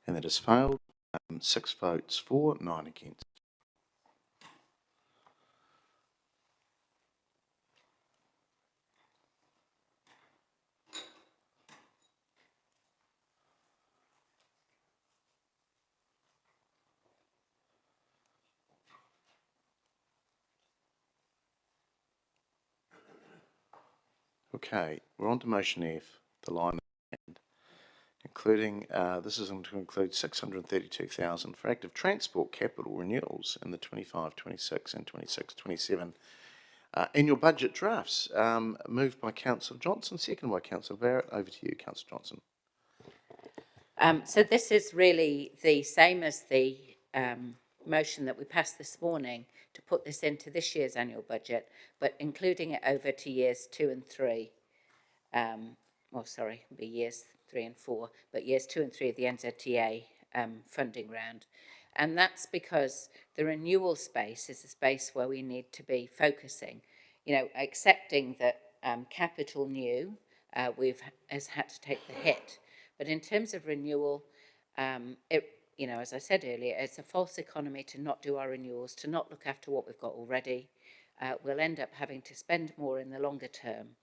And that has failed. 6 votes for, 9 against. Okay, we're on to motion F, the line at the end. including, this is to include 632,000 for active transport capital renewals in the 25-26 and 26-27 annual budget drafts. Moved by Councillor Johnson, seconded by Councillor Barrett. Over to you, Councillor Johnson. So this is really the same as the motion that we passed this morning to put this into this year's annual budget, but including it over to years 2 and 3. It'll be years 3 and 4, but years 2 and 3 of the NZTA funding round. And that's because the renewal space is the space where we need to be focusing, accepting that capital new, has had to take the hit. But in terms of renewal, as I said earlier, it's a false economy to not do our renewals, to not look after what we've got already. We'll end up having to spend more in the longer term.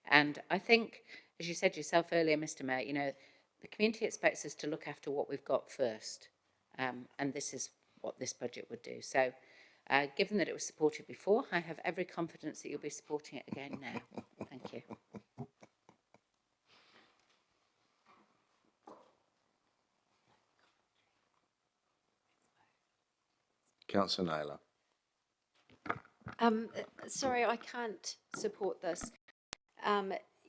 And I think, as you said yourself earlier, Mr. Mayor, the community expects us to look after what we've got first. And this is what this budget would do. So, given that it was supported before, I have every confidence that you'll be supporting it again now. Thank you. Councillor Naylor. Sorry, I can't support this.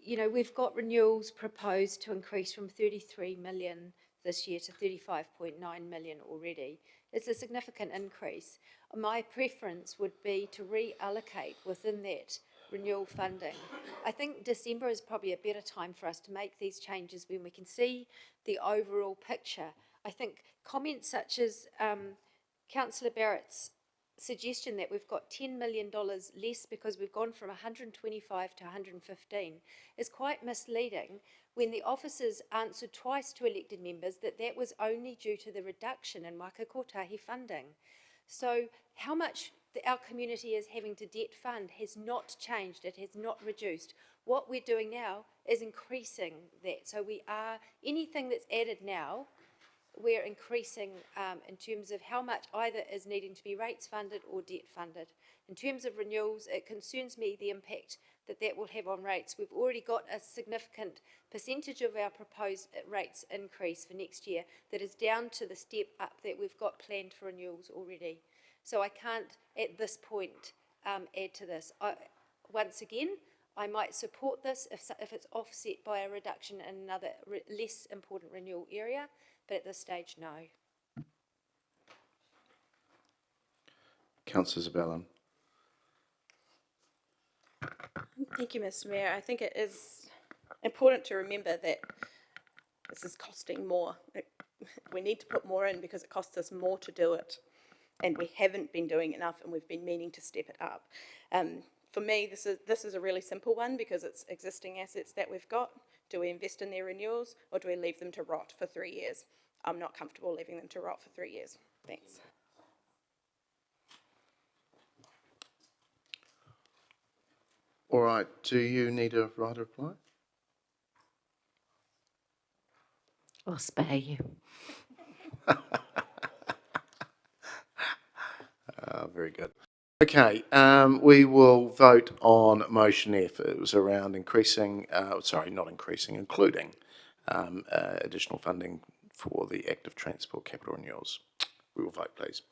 We've got renewals proposed to increase from 33 million this year to 35.9 million already. It's a significant increase. My preference would be to reallocate within that renewal funding. I think December is probably a better time for us to make these changes when we can see the overall picture. I think comments such as Councillor Barrett's suggestion that we've got $10 million less because we've gone from 125 to 115 is quite misleading when the officers answered twice to elected members that was only due to the reduction in Waka Kotahi funding. So how much our community is having to debt fund has not changed, it has not reduced. What we're doing now is increasing that. So anything that's added now, we're increasing in terms of how much either is needing to be rates funded or debt funded. In terms of renewals, it concerns me the impact that will have on rates. We've already got a significant percentage of our proposed rates increase for next year that is down to the step up that we've got planned for renewals already. So I can't at this point add to this. Once again, I might support this if it's offset by a reduction in another less important renewal area, but at this stage, no. Councillor Zabellan. Thank you, Mr. Mayor. I think it is important to remember that this is costing more. We need to put more in because it costs us more to do it. And we haven't been doing enough, and we've been meaning to step it up. For me, this is a really simple one because it's existing assets that we've got. Do we invest in their renewals, or do we leave them to rot for 3 years? I'm not comfortable leaving them to rot for 3 years. Thanks. All right, do you need a right of reply? I'll spare you. Very good. Okay, we will vote on motion F. It was around including additional funding for the active transport capital renewals. We will vote, please.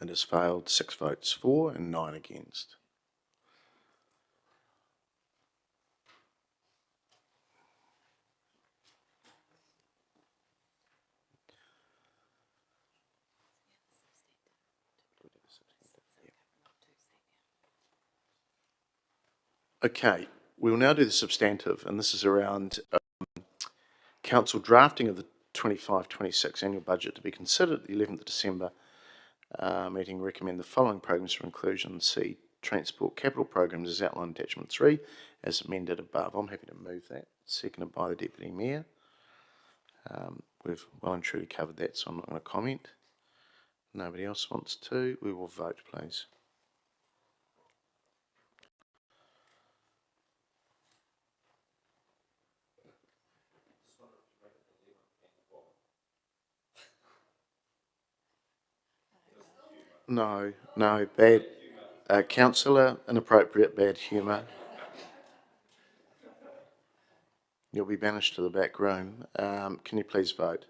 It has failed, 6 votes for and 9 against. Okay, we will now do the substantive, and this is around council drafting of the 25-26 annual budget to be considered at the 11th of December meeting. Recommend the following programs for inclusion. C, transport capital programs as outlined in attachment 3 as amended above. I'm happy to move that. Seconded by the Deputy Mayor. We've well and truly covered that, so I'm not going to comment. Nobody else wants to. We will vote, please. No, no, bad. Councillor, inappropriate bad humour. You'll be banished to the back room. Can you please vote?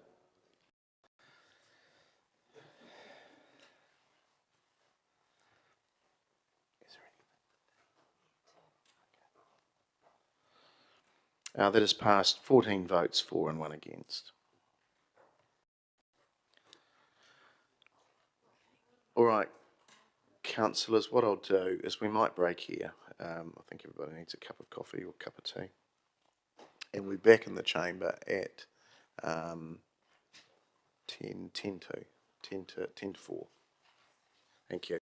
That has passed 14 votes for and 1 against. All right, councillors, what I'll do is we might break here. I think everybody needs a cup of coffee or a cup of tea. And we're back in the chamber at 10 to 4. Thank you.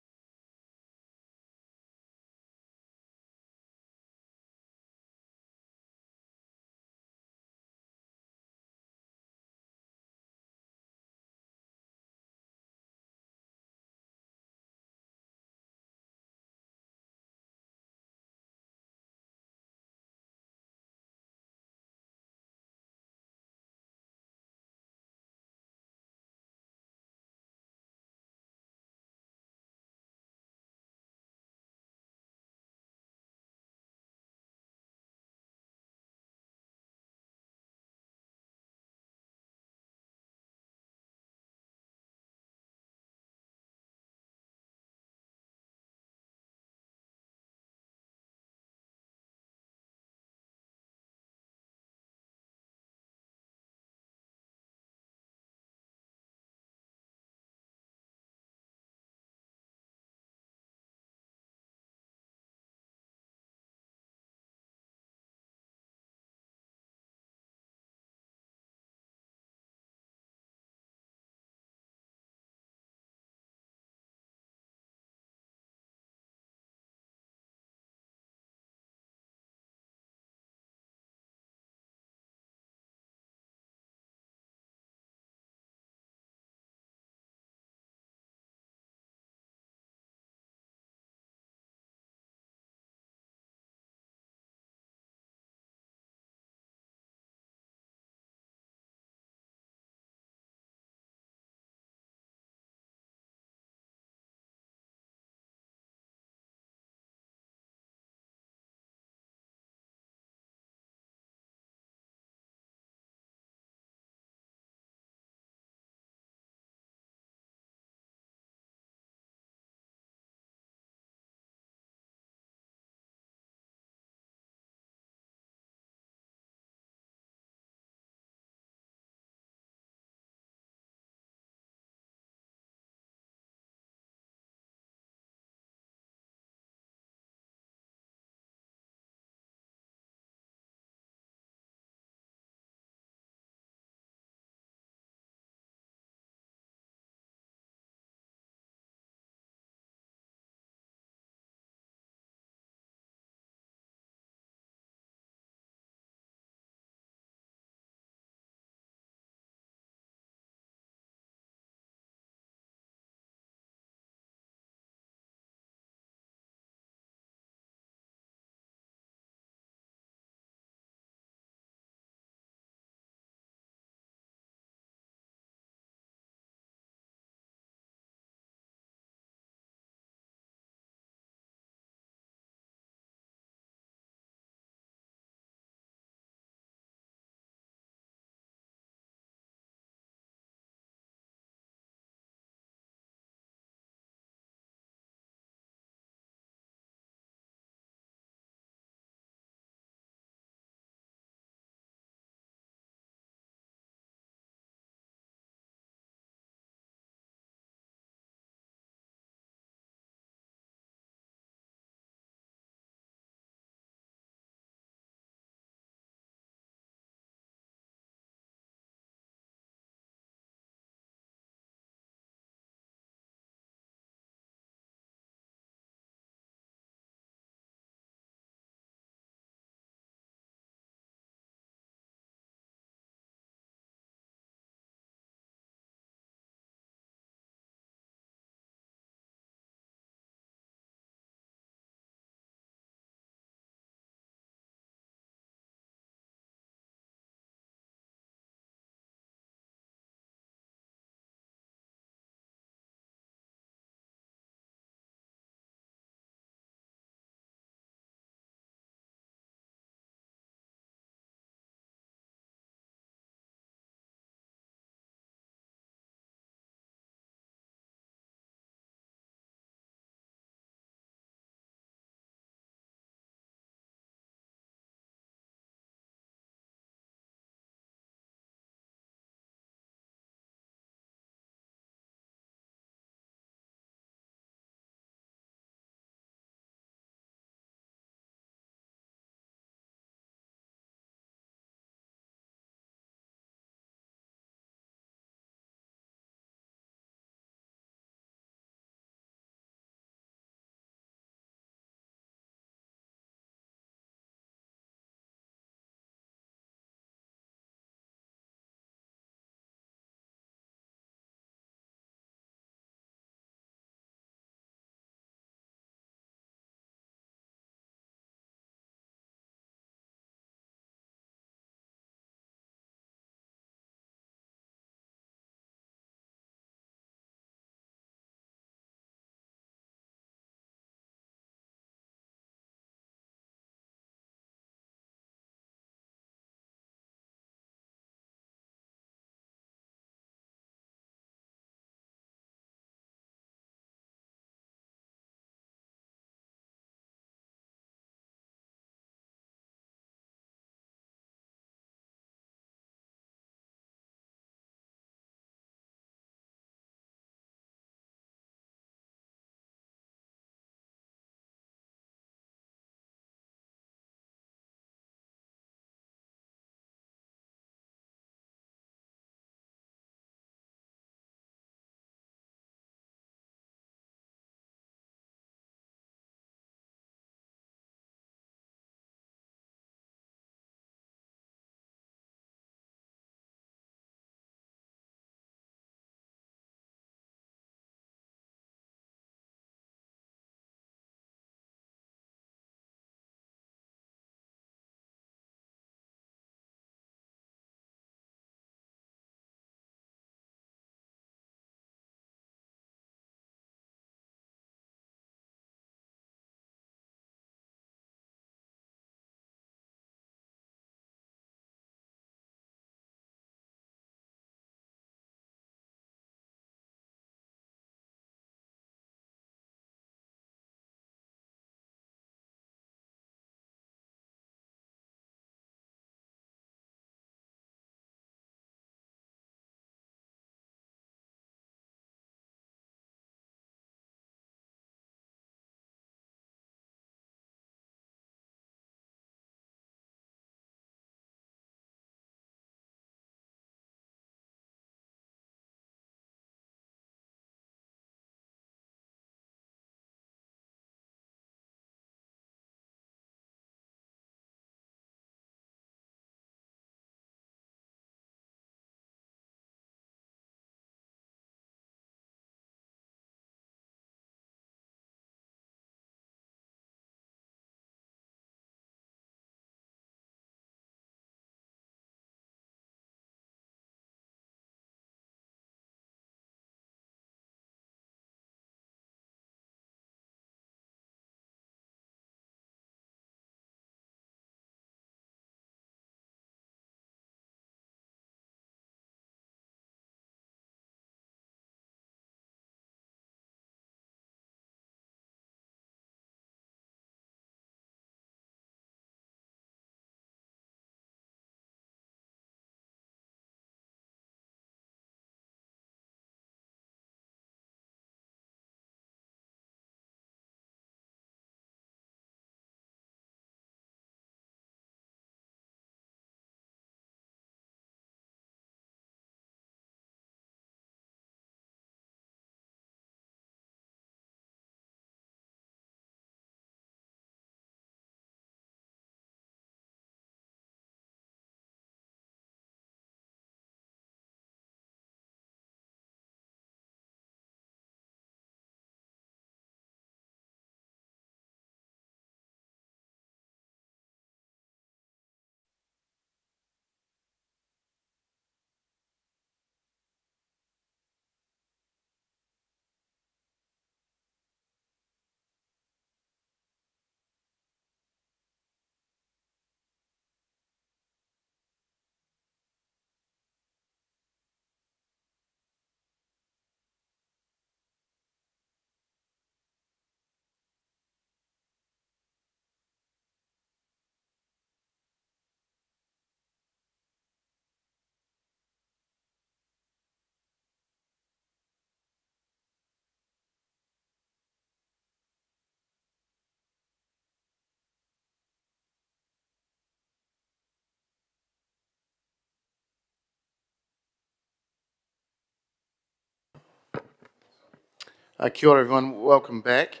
Kia ora everyone, welcome back.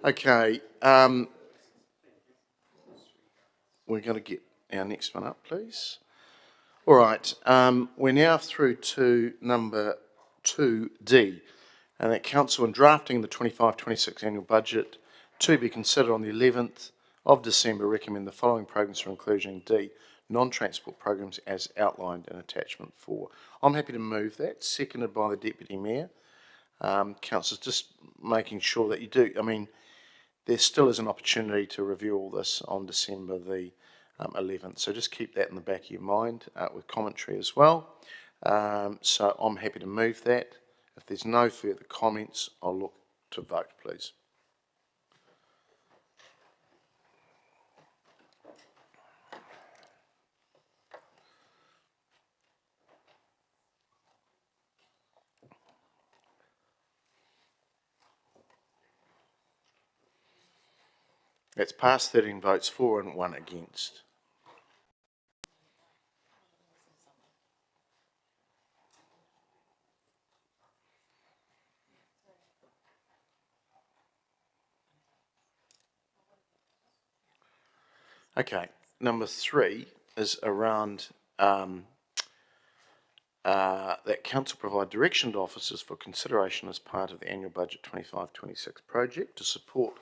Okay, we're going to get our next one up, please. All right, we're now through to number 2D, and that council in drafting the 25-26 annual budget to be considered on the 11th of December recommend the following programs for inclusion: D, non-transport programs as outlined in attachment 4. I'm happy to move that, seconded by the Deputy Mayor. Councillors, just making sure that you do, I mean, there still is an opportunity to review all this on December the 11th, so just keep that in the back of your mind with commentary as well. So I'm happy to move that. If there's no further comments, I'll look to vote, please. That's passed, 13 votes for and 1 against. Okay, number 3 is around that council provide direction to officers for consideration as part of the annual budget 25-26 project to support the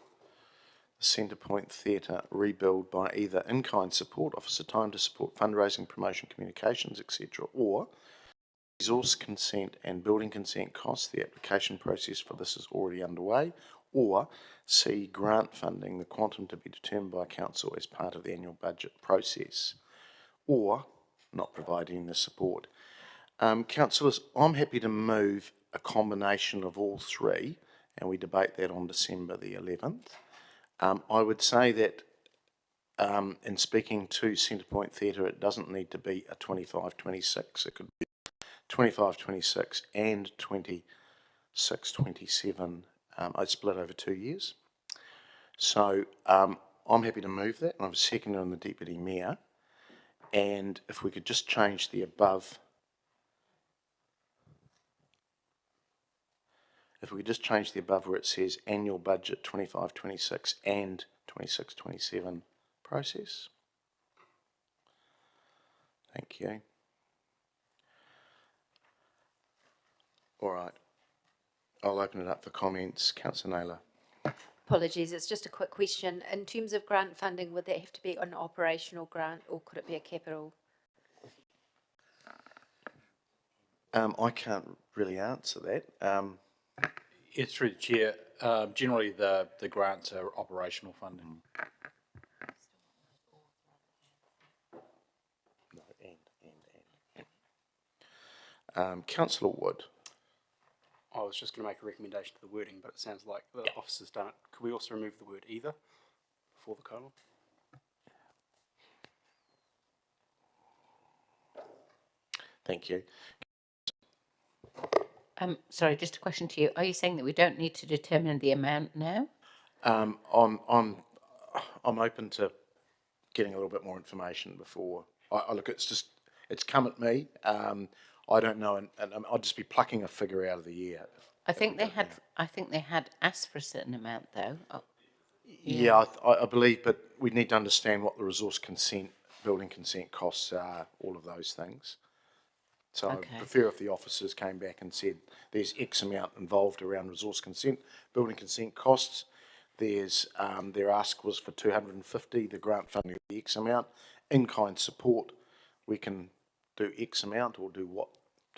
Centrepoint Theatre rebuild by either in-kind support, officer time to support fundraising, promotion, communications, etc., or resource consent and building consent costs. The application process for this is already underway, or C, grant funding, the quantum to be determined by council as part of the annual budget process, or not providing the support. Councillors, I'm happy to move a combination of all three, and we debate that on December the 11th. I would say that in speaking to Centrepoint Theatre, it doesn't need to be a 25-26. It could be 25-26 and 26-27. I'd split over 2 years. So I'm happy to move that, and I've seconded on the Deputy Mayor. And if we could just change the above, where it says annual budget 25-26 and 26-27 process. Thank you. All right. I'll open it up for comments. Councillor Naylor. Apologies, it's just a quick question. In terms of grant funding, would that have to be an operational grant or could it be a capital? I can't really answer that. It's through the chair. Generally, the grants are operational funding. Councillor Wood. I was just going to make a recommendation to the wording, but it sounds like the officer's done it. Could we also remove the word either before the colon? Thank you. Sorry, just a question to you. Are you saying that we don't need to determine the amount now? I'm open to getting a little bit more information before I look. It's come at me. I don't know, and I'll just be plucking a figure out of the air. I think they had asked for a certain amount though. Oh, yeah, I believe, but we need to understand what the resource consent, building consent costs are, all of those things. So Okay. I prefer if the officers came back and said there's X amount involved around resource consent, building consent costs. There's their ask was for 250, the grant funding the X amount. In-kind support, we can do X amount or do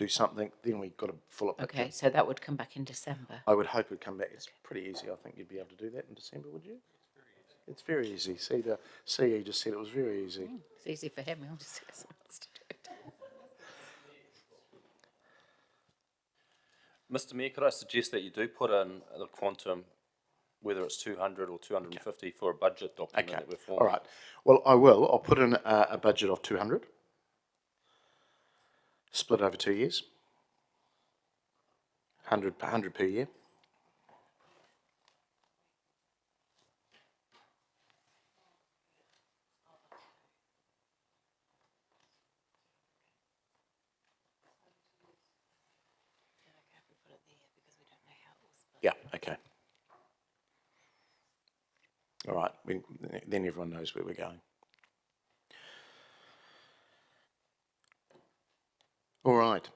something, then we've got a fuller picture. okay, so that would come back in December. I would hope it'd come back. It's pretty easy. I think you'd be able to do that in December, would you? It's very easy. See, the CE just said it was very easy. It's easy for him. He'll just get someone else to do it. Mr. Mayor, could I suggest that you do put in the quantum, whether it's 200 or 250 for a budget document that we're forming? All right. Well, I will. I'll put in a budget of 200, split over 2 years, 100 per year. Yeah, okay. All right, then everyone knows where we're going. All right.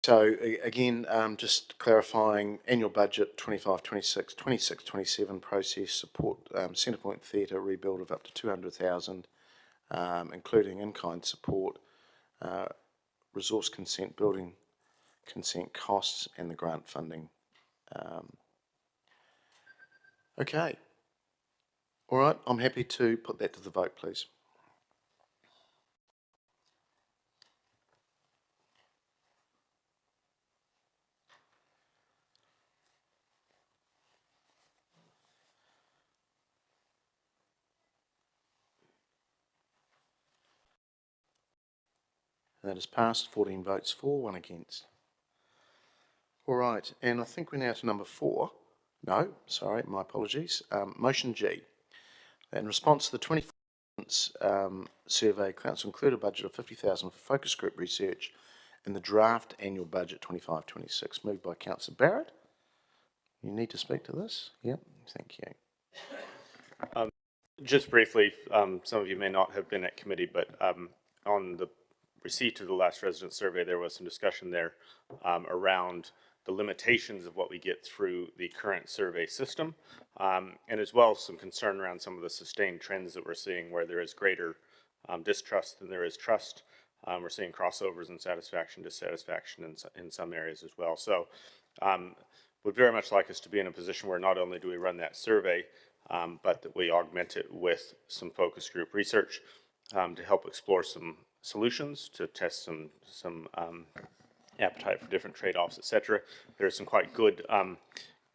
So again, just clarifying annual budget 25, 26, 26, 27 process support Centrepoint Theatre rebuild of up to 200,000, including in-kind support, resource consent, building consent costs, and the grant funding. Okay. All right, I'm happy to put that to the vote, please. That is passed, 14 votes for, 1 against. All right, and I think we're now to number 4. No, sorry, my apologies. Motion G. In response to the 24 survey, Council included a budget of 50,000 for focus group research in the draft annual budget 25-26, moved by Councillor Barrett. You need to speak to this? Yep, thank you. Just briefly, some of you may not have been at committee, but on the receipt of the last resident survey, there was some discussion there around the limitations of what we get through the current survey system, and as well as some concern around some of the sustained trends that we're seeing where there is greater distrust than there is trust. We're seeing crossovers in satisfaction, dissatisfaction in some areas as well. So would very much like us to be in a position where not only do we run that survey, but that we augment it with some focus group research to help explore some solutions, to test some appetite for different trade-offs, etc. There's some quite good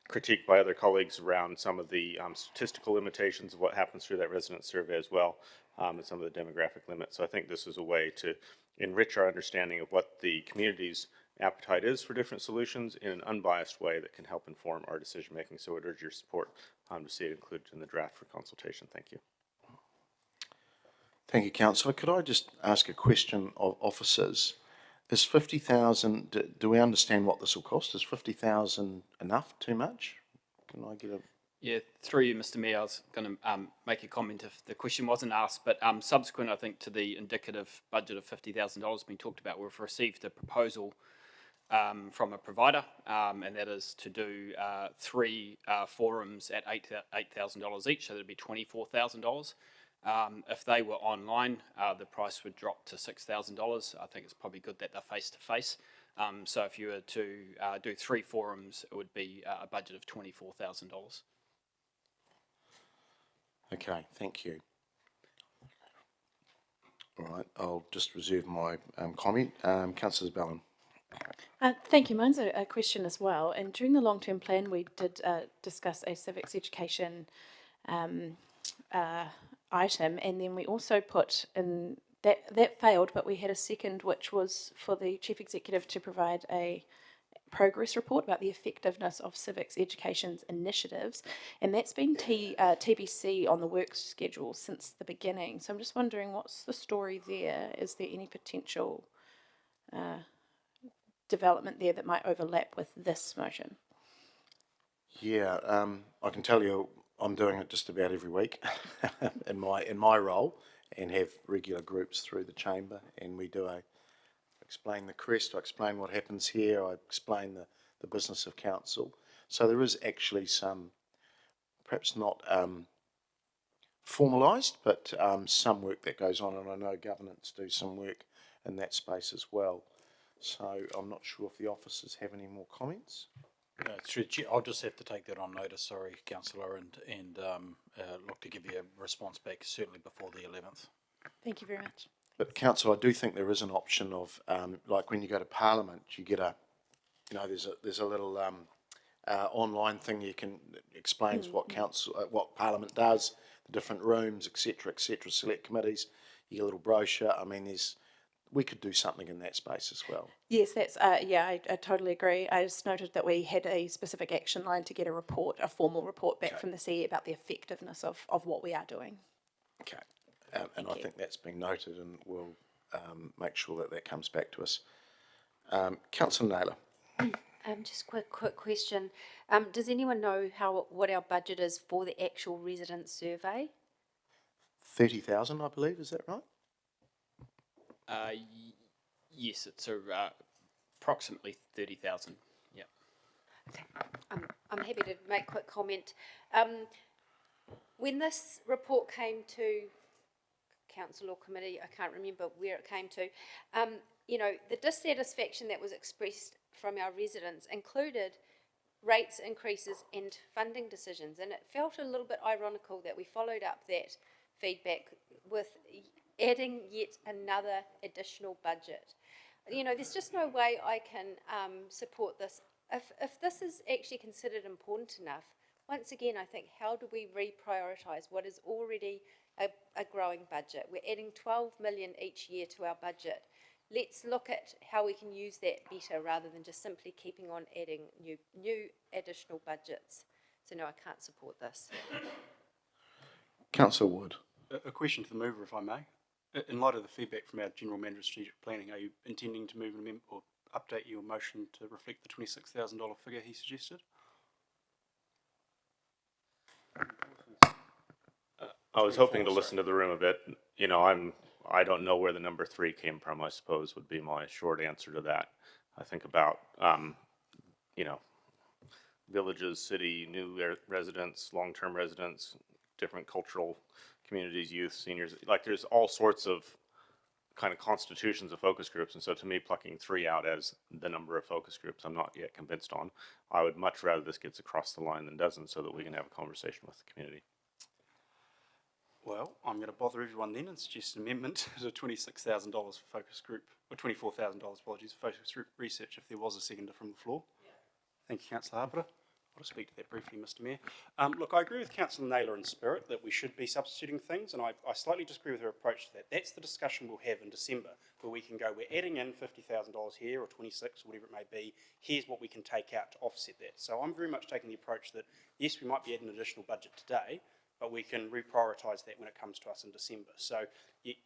critique by other colleagues around some of the statistical limitations of what happens through that resident survey as well, and some of the demographic limits. So I think this is a way to enrich our understanding of what the community's appetite is for different solutions in an unbiased way that can help inform our decision making. So I'd urge your support to see it included in the draft for consultation. Thank you. Thank you, Councillor. Could I just ask a question of officers? Is 50,000, do we understand what this will cost? Is 50,000 enough, too much? Can I get a... Yeah, through you, Mr. Mayor, I was going to make a comment if the question wasn't asked, but subsequent, I think, to the indicative budget of $50,000 being talked about, we've received a proposal from a provider, and that is to do 3 forums at $8,000 each, so that'd be $24,000. If they were online, the price would drop to $6,000. I think it's probably good that they're face-to-face. So if you were to do 3 forums, it would be a budget of $24,000. Okay, thank you. All right, I'll just reserve my comment. Councillor Ballin. Thank you. Mine's a question as well. And during the long-term plan, we did discuss a civics education item, and then we also put in that failed, but we had a second, which was for the Chief Executive to provide a progress report about the effectiveness of civics education's initiatives, and that's been TBC on the work schedule since the beginning. So I'm just wondering, what's the story there? Is there any potential development there that might overlap with this motion? Yeah, I can tell you I'm doing it just about every week in my role, and have regular groups through the chamber, and we do explain the crest, I explain what happens here, I explain the business of council. So there is actually some, perhaps not formalised, but some work that goes on, and I know governance do some work in that space as well. So I'm not sure if the officers have any more comments. Through the chair, I'll just have to take that on notice, sorry, Councillor, and look to give you a response back certainly before the 11th. Thank you very much. But Council, I do think there is an option of, like when you go to Parliament, you get a, you know, there's a little online thing you can explains what council, what Parliament does, the different rooms, etc., select committees. You get a little brochure. I mean, we could do something in that space as well. Yes, that's, yeah, I totally agree. I just noted that we had a specific action line to get a report, a formal report back from the CE about the effectiveness of what we are doing. Okay, and I think that's been noted, and we'll make sure that comes back to us. Councillor Naylor. Just quick question. Does anyone know what our budget is for the actual resident survey? 30,000, I believe, is that right? Yes, it's approximately 30,000. Yeah. I'm happy to make a quick comment. When this report came to council or committee, I can't remember where it came to, you know, the dissatisfaction that was expressed from our residents included rates increases and funding decisions, and it felt a little bit ironical that we followed up that feedback with adding yet another additional budget. You know, there's just no way I can support this. If this is actually considered important enough, once again, I think, how do we reprioritise what is already a growing budget? We're adding 12 million each year to our budget. Let's look at how we can use that better rather than just simply keeping on adding new additional budgets. So no, I can't support this. Councillor Wood. A question to the mover, if I may. In light of the feedback from our General Manager of Strategic Planning, are you intending to move or update your motion to reflect the $26,000 figure he suggested? I was hoping to listen to the room a bit. You know, I don't know where the number 3 came from, I suppose, would be my short answer to that. I think about, you know, villages, city, new residents, long-term residents, different cultural communities, youth, seniors. Like, there's all sorts of kind of constitutions of focus groups. And so to me, plucking 3 out as the number of focus groups, I'm not yet convinced on. I would much rather this gets across the line than doesn't, so that we can have a conversation with the community. Well, I'm going to bother everyone then and suggest an amendment to $26,000 for focus group, or $24,000, apologies, for focus group research if there was a seconder from the floor. Thank you, Councillor Harborough. I'll speak to that briefly, Mr Mayor. Look, I agree with Councillor Naylor in spirit that we should be substituting things, and I slightly disagree with her approach to that. That's the discussion we'll have in December, where we can go, we're adding in $50,000 here, or 26, or whatever it may be. Here's what we can take out to offset that. So I'm very much taking the approach that, yes, we might be adding an additional budget today, but we can reprioritise that when it comes to us in December. So it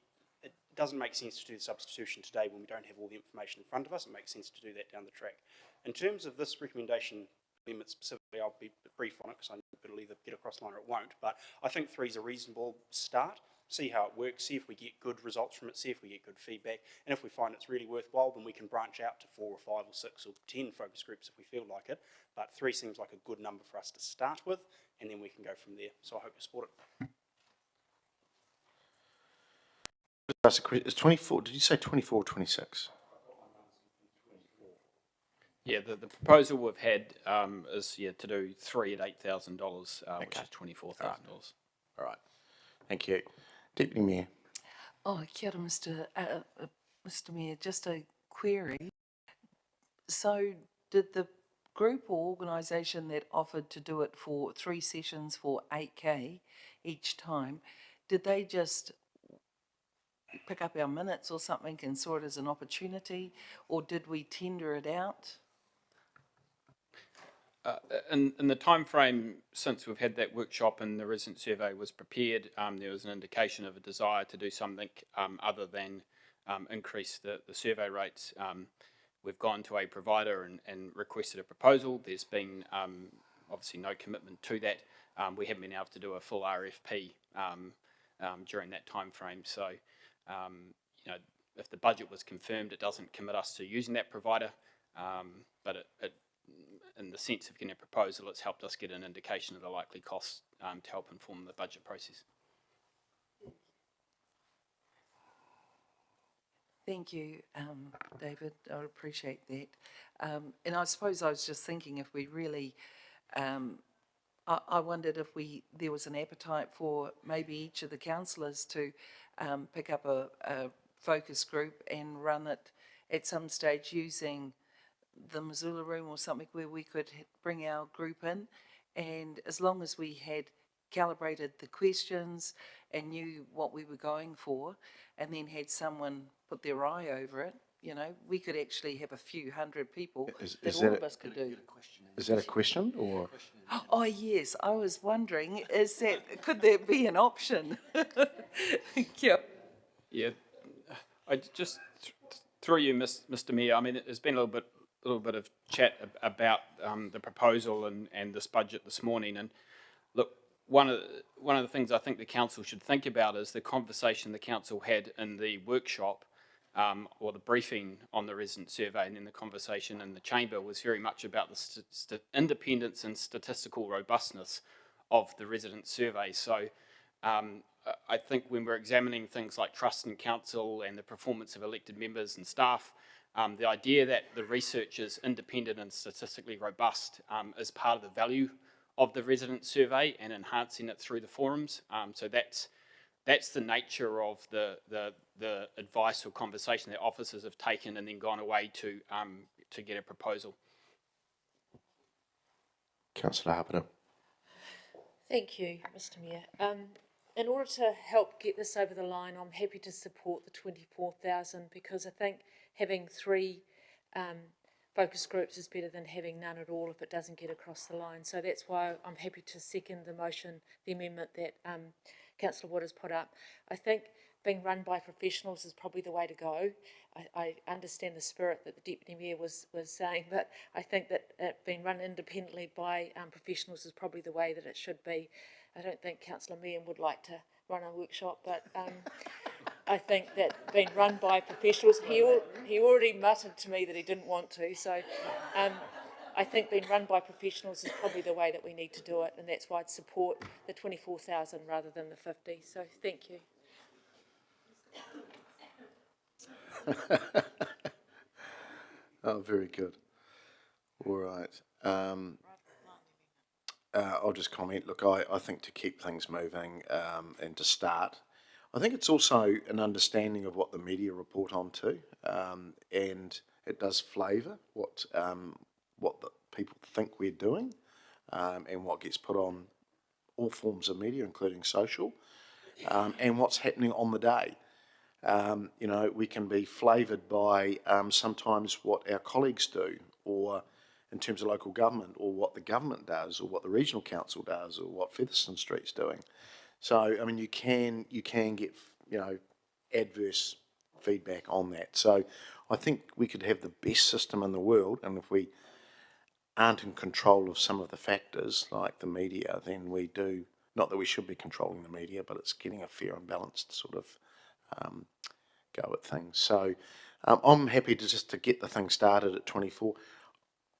doesn't make sense to do the substitution today when we don't have all the information in front of us. It makes sense to do that down the track. In terms of this recommendation amendment specifically, I'll be brief on it because I know it'll either get across the line or it won't, but I think 3 is a reasonable start. See how it works, see if we get good results from it, see if we get good feedback, and if we find it's really worthwhile, then we can branch out to 4 or 5 or 6 or 10 focus groups if we feel like it. But 3 seems like a good number for us to start with, and then we can go from there. So I hope you support it. It's 24, did you say 24 or 26? Yeah, the proposal we've had is to do 3 at $8,000, which is $24,000. All right. Thank you. Deputy Mayor. Oh, kia ora, Mr. Mayor, just a query. So did the group or organisation that offered to do it for 3 sessions for $8K each time, did they just pick up our minutes or something and saw it as an opportunity, or did we tender it out? In the time frame since we've had that workshop and the resident survey was prepared, there was an indication of a desire to do something other than increase the survey rates. We've gone to a provider and requested a proposal. There's been obviously no commitment to that. We haven't been able to do a full RFP during that time frame. So, you know, if the budget was confirmed, it doesn't commit us to using that provider, but it in the sense of getting a proposal, it's helped us get an indication of the likely costs to help inform the budget process. Thank you, David. I appreciate that. And I suppose I was just thinking if we really, I wondered if there was an appetite for maybe each of the councillors to pick up a focus group and run it at some stage using the Missoula room or something where we could bring our group in, and as long as we had calibrated the questions and knew what we were going for, and then had someone put their eye over it, you know, we could actually have a few hundred people that all of us could do. Is that a question or? Oh yes, I was wondering, could there be an option? Yeah, I just through you, Mr. Mayor. I mean, there's been a little bit little bit of chat about the proposal and this budget this morning. And look, one of the things I think the council should think about is the conversation the council had in the workshop or the briefing on the resident survey, and then the conversation in the chamber was very much about the independence and statistical robustness of the resident survey. So I think when we're examining things like trust in council and the performance of elected members and staff, the idea that the research is independent and statistically robust is part of the value of the resident survey and enhancing it through the forums. So that's the nature of the advice or conversation that officers have taken and then gone away to get a proposal. Councillor Harper. Thank you, Mr Mayor. In order to help get this over the line, I'm happy to support the 24,000 because I think having 3 focus groups is better than having none at all if it doesn't get across the line. So that's why I'm happy to second the motion, the amendment that Councillor Wood has put up. I think being run by professionals is probably the way to go. I understand the spirit that the Deputy Mayor was saying, but I think that being run independently by professionals is probably the way that it should be. I don't think Councillor Meehan would like to run a workshop, but I think that being run by professionals, he already muttered to me that he didn't want to, so I think being run by professionals is probably the way that we need to do it, and that's why I'd support the 24,000 rather than the 50. So thank you. Oh, very good. All right. I'll just comment. Look, I think to keep things moving and to start, I think it's also an understanding of what the media report on too, and it does flavour what the people think we're doing, and what gets put on all forms of media, including social, and what's happening on the day. You know, we can be flavoured by sometimes what our colleagues do, or in terms of local government, or what the government does, or what the regional council does, or what Featherston Street's doing. So, I mean, you can get, you know, adverse feedback on that. So, I think we could have the best system in the world, and if we aren't in control of some of the factors, like the media, then we do, not that we should be controlling the media, but it's getting a fair and balanced sort of go at things. So I'm happy to just to get the thing started at 24.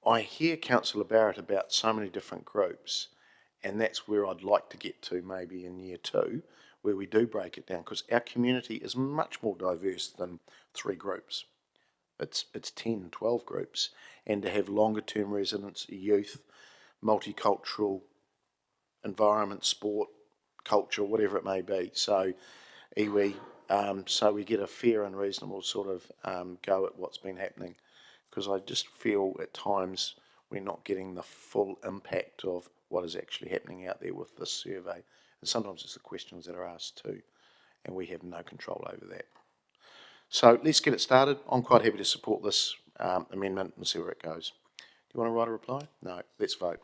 I hear Councillor Barrett about so many different groups, and that's where I'd like to get to maybe in year 2, where we do break it down, because our community is much more diverse than 3 groups. It's 10, 12 groups, and to have longer term residents, youth, multicultural environment, sport, culture, whatever it may be. So iwi, so we get a fair and reasonable sort of go at what's been happening, because I just feel at times we're not getting the full impact of what is actually happening out there with this survey. And sometimes it's the questions that are asked too, and we have no control over that. So let's get it started. I'm quite happy to support this amendment and see where it goes. Do you want to write a reply? No, let's vote.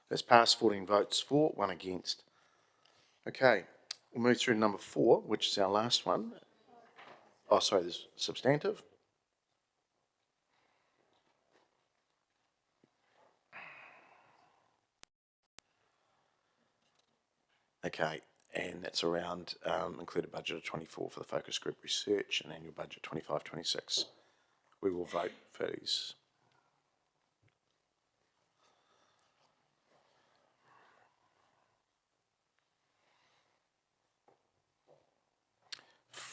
That's passed, 14 votes for, 1 against. Okay, we'll move through to number 4, which is our last one. Oh, sorry, there's substantive. Okay, and that's around included budget of 24 for the focus group research and annual budget 25-26. We will vote for these.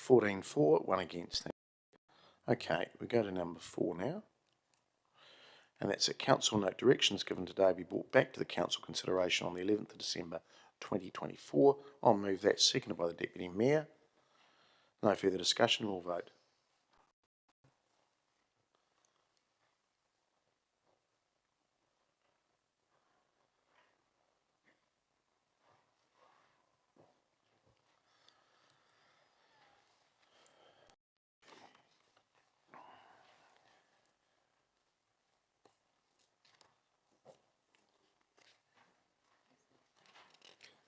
$14 for, 1 against. Okay, we go to number 4 now. And that's a council note directions given today be brought back to the council consideration on the 11th of December 2024. I'll move that, seconded by the Deputy Mayor. No further discussion, we'll vote.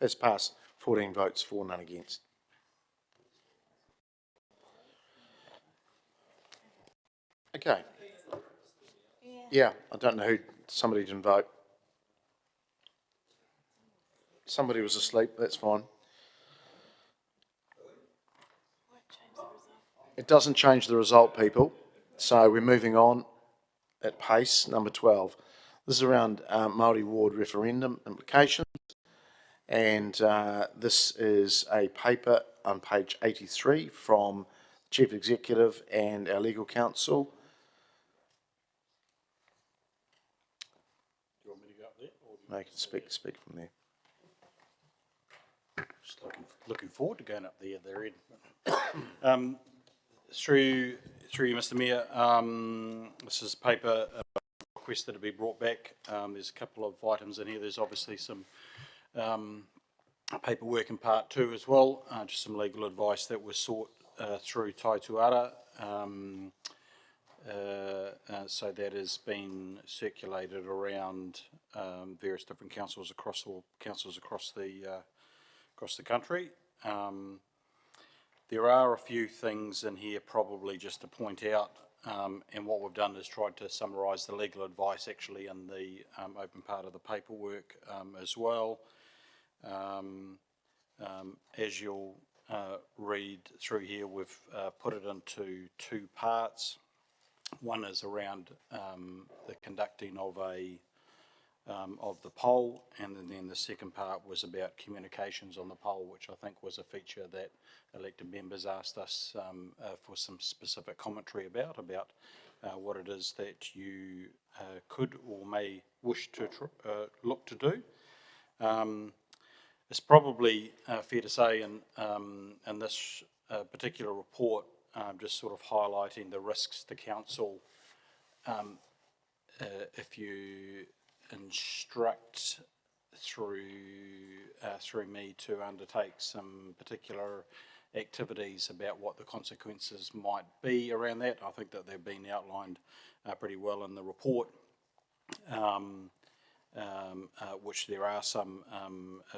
That's passed. 14 votes for, none against. Okay. Yeah, I don't know who, somebody didn't vote. Somebody was asleep, that's fine. It doesn't change the result, people. So we're moving on at pace, number 12. This is around Māori ward referendum implications. And this is a paper on page 83 from Chief Executive and our legal counsel. Do you want me to go up there? Or No, you can speak from there. just looking forward to going up there, Ed. Through you, Mr. Mayor, this is a paper requested to be brought back. There's a couple of items in here. There's obviously some paperwork in part 2 as well, just some legal advice that was sought through Tai Tuara. So that has been circulated around various different councils across the country. There are a few things in here probably just to point out, and what we've done is tried to summarise the legal advice actually in the open part of the paperwork as well. As you'll read through here, we've put it into 2 parts. One is around the conducting of the poll, and then the second part was about communications on the poll, which I think was a feature that elected members asked us for some specific commentary about what it is that you could or may wish to look to do. It's probably fair to say in this particular report, just sort of highlighting the risks to council if you instruct through me to undertake some particular activities about what the consequences might be around that. I think that they've been outlined pretty well in the report, which there are some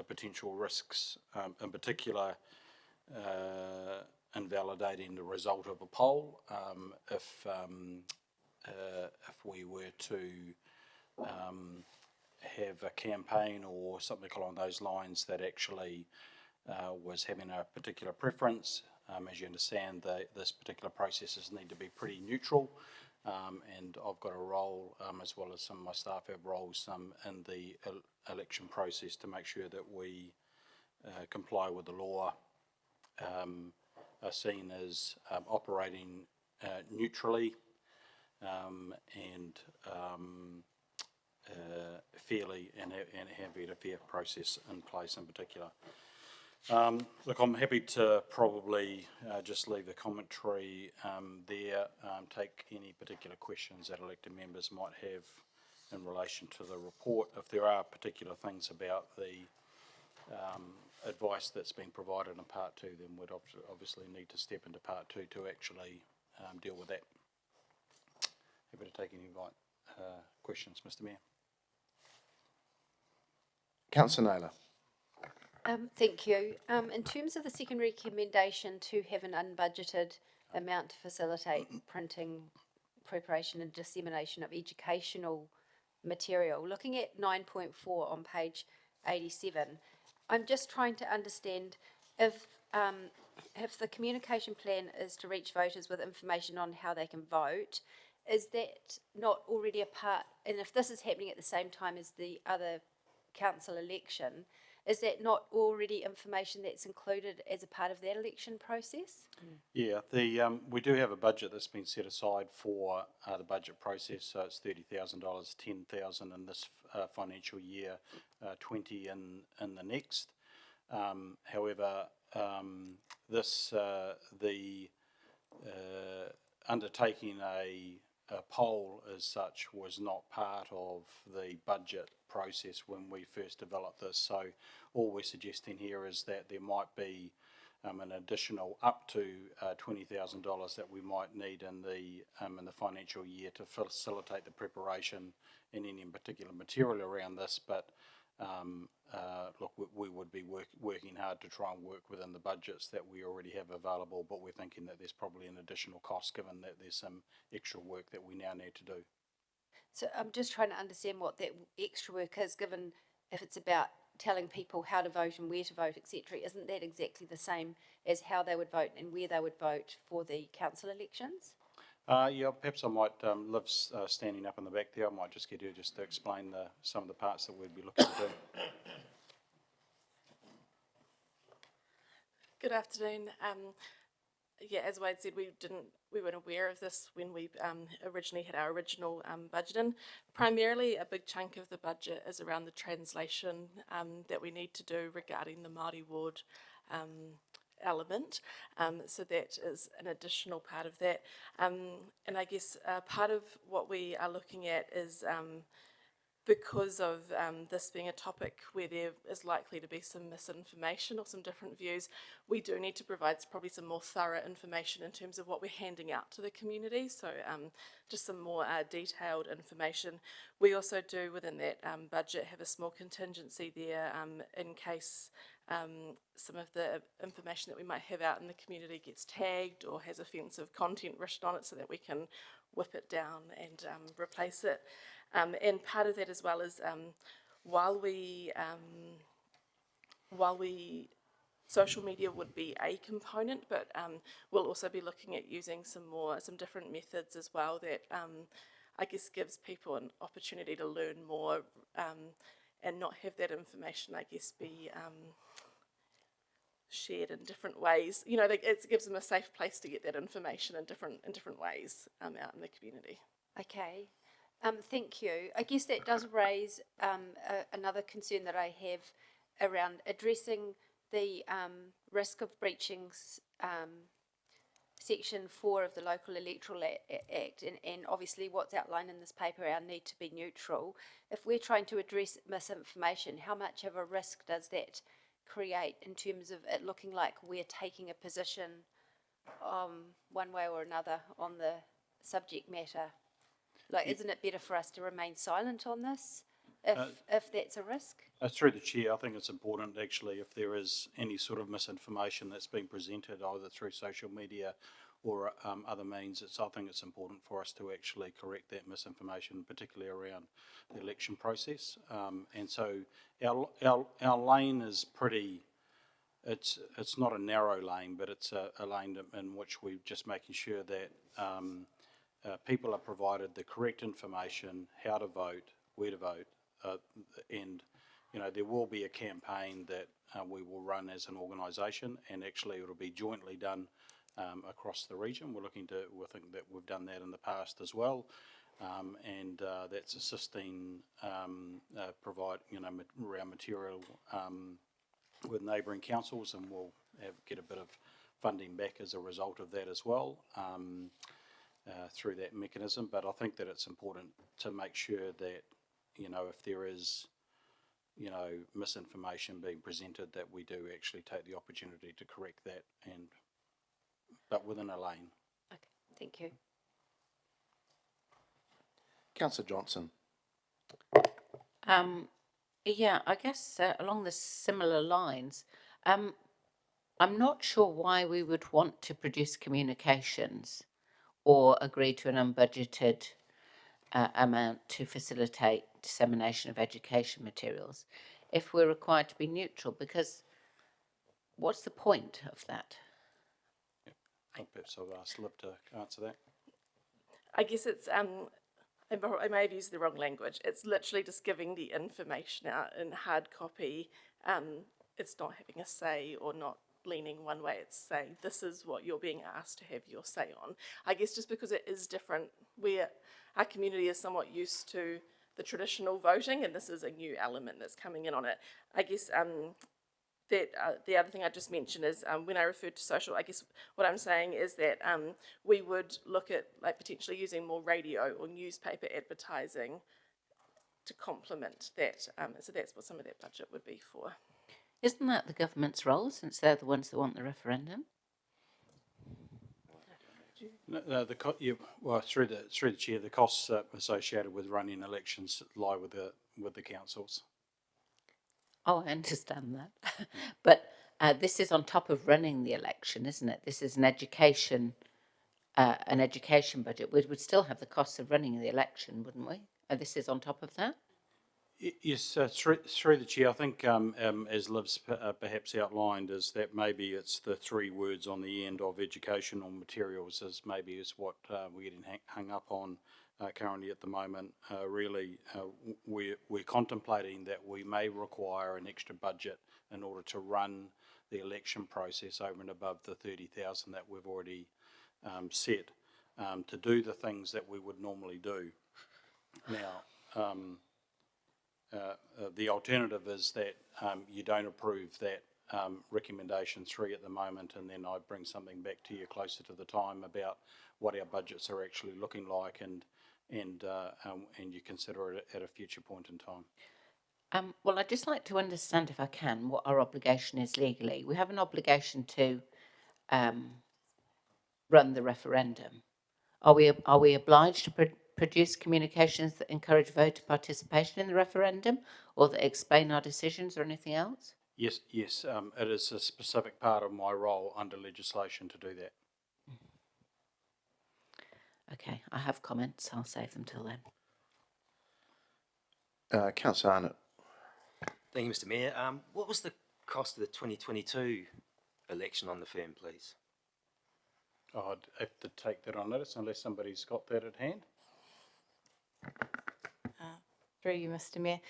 potential risks, in particular invalidating the result of a poll if we were to have a campaign or something along those lines that actually was having a particular preference. As you understand, this particular processes need to be pretty neutral, and I've got a role, as well as some of my staff have roles in the election process to make sure that we comply with the law, are seen as operating neutrally and fairly, and having a fair process in place in particular. Look, I'm happy to probably just leave the commentary there, take any particular questions that elected members might have in relation to the report. If there are particular things about the advice that's been provided in part 2, then we'd obviously need to step into part 2 to actually deal with that. Happy to take any questions, Mr. Mayor. Councillor Naylor. Thank you. In terms of the second recommendation to have an unbudgeted amount to facilitate printing, preparation and dissemination of educational material, looking at 9.4 on page 87, I'm just trying to understand if the communication plan is to reach voters with information on how they can vote, is that not already a part, and if this is happening at the same time as the other council election, is that not already information that's included as a part of that election process? Yeah, we do have a budget that's been set aside for the budget process, so it's $30,000, $10,000 in this financial year, 20 in the next. However, the undertaking a poll as such was not part of the budget process when we first developed this. So all we're suggesting here is that there might be an additional up to $20,000 that we might need in the financial year to facilitate the preparation in any particular material around this. But look, we would be working hard to try and work within the budgets that we already have available, but we're thinking that there's probably an additional cost given that there's some extra work that we now need to do. So I'm just trying to understand what that extra work is, given if it's about telling people how to vote and where to vote, etc. Isn't that exactly the same as how they would vote and where they would vote for the council elections? Yeah, perhaps I might, Liv standing up in the back there, I might just get her just to explain some of the parts that we'd be looking to do. Good afternoon. Yeah, as Wade said, we weren't aware of this when we originally had our original budget in. Primarily, a big chunk of the budget is around the translation that we need to do regarding the Māori ward element. So that is an additional part of that. And I guess part of what we are looking at is because of this being a topic where there is likely to be some misinformation or some different views, we do need to provide probably some more thorough information in terms of what we're handing out to the community, so just some more detailed information. We also do, within that budget, have a small contingency there in case some of the information that we might have out in the community gets tagged or has offensive content written on it, so that we can whip it down and replace it. And part of that as well is while we social media would be a component, but we'll also be looking at using some different methods as well that I guess gives people an opportunity to learn more and not have that information, I guess, be shared in different ways. You know, it gives them a safe place to get that information in different ways out in the community. Okay. Thank you. I guess that does raise another concern that I have around addressing the risk of breaching Section 4 of the Local Electoral Act, and obviously what's outlined in this paper, our need to be neutral. If we're trying to address misinformation, how much of a risk does that create in terms of it looking like we're taking a position one way or another on the subject matter? Like, isn't it better for us to remain silent on this if that's a risk? Through the chair, I think it's important actually if there is any sort of misinformation that's being presented either through social media or other means, I think it's important for us to actually correct that misinformation, particularly around the election process. And so our lane is pretty, it's not a narrow lane, but it's a lane in which we're just making sure that people are provided the correct information, how to vote, where to vote, and there will be a campaign that we will run as an organisation, and actually it'll be jointly done across the region. We think that we've done that in the past as well, and that's assisting provide around material with neighbouring councils, and we'll get a bit of funding back as a result of that as well. Through that mechanism, but I think that it's important to make sure that if there is misinformation being presented, that we do actually take the opportunity to correct that, but within a lane. Okay, thank you. Councillor Johnson. Yeah, I guess along the similar lines, I'm not sure why we would want to produce communications or agree to an unbudgeted amount to facilitate dissemination of education materials if we're required to be neutral, because what's the point of that? Perhaps I'll ask Liv to answer that. I guess it's, I may have used the wrong language. It's literally just giving the information out in hard copy. It's not having a say or not leaning one way. It's saying this is what you're being asked to have your say on. I guess just because it is different, our community is somewhat used to the traditional voting, and this is a new element that's coming in on it. I guess the other thing I just mentioned is when I referred to social, I guess what I'm saying is that we would look at potentially using more radio or newspaper advertising to complement that. So that's what some of that budget would be for. Isn't that the government's role, since they're the ones that want the referendum? No, through the chair, the costs associated with running elections lie with the councils. Oh, I understand that. But this is on top of running the election, isn't it? This is an education budget. We would still have the costs of running the election, wouldn't we? This is on top of that? Yes, through the chair, I think as Liv's perhaps outlined, is that maybe it's the three words on the end of educational materials is what we're getting hung up on currently at the moment. We're contemplating that we may require an extra budget in order to run the election process over and above the 30,000 that we've already set to do the things that we would normally do. Now, the alternative is that you don't approve that recommendation 3 at the moment, and then I bring something back to you closer to the time about what our budgets are actually looking like, and you consider it at a future point in time. Well, I'd just like to understand, if I can, what our obligation is legally. We have an obligation to run the referendum. Are we obliged to produce communications that encourage voter participation in the referendum, or that explain our decisions, or anything else? Yes, it is a specific part of my role under legislation to do that. Okay, I have comments. I'll save them till then. Councillor Arnott. Thank you, Mr Mayor. What was the cost of the 2022 election on the firm, please? I'd have to take that on notice unless somebody's got that at hand. Through you, Mr Mayor.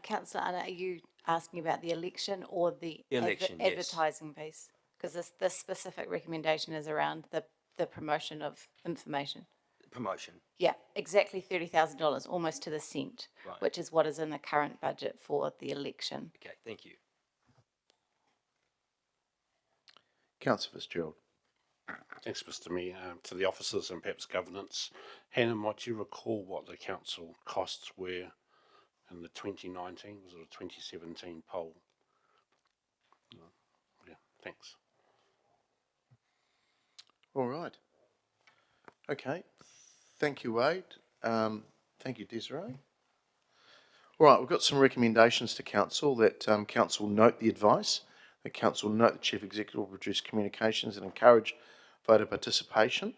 Councillor Anna, are you asking about the election or the election, yes. advertising piece? Because this specific recommendation is around the promotion of information. Promotion. Yeah, exactly $30,000, almost to the cent, Right. which is what is in the current budget for the election. Okay, thank you. Councillor Fitzgerald. Thanks, Mr Mayor. To the officers and perhaps governance, Hannah, might you recall what the council costs were in the 2019, was it a 2017 poll? No. Yeah, thanks. All right. Okay. Thank you, Wade. Thank you, Desiree. All right, we've got some recommendations to council that council note the advice, that council note the chief executive will produce communications and encourage voter participation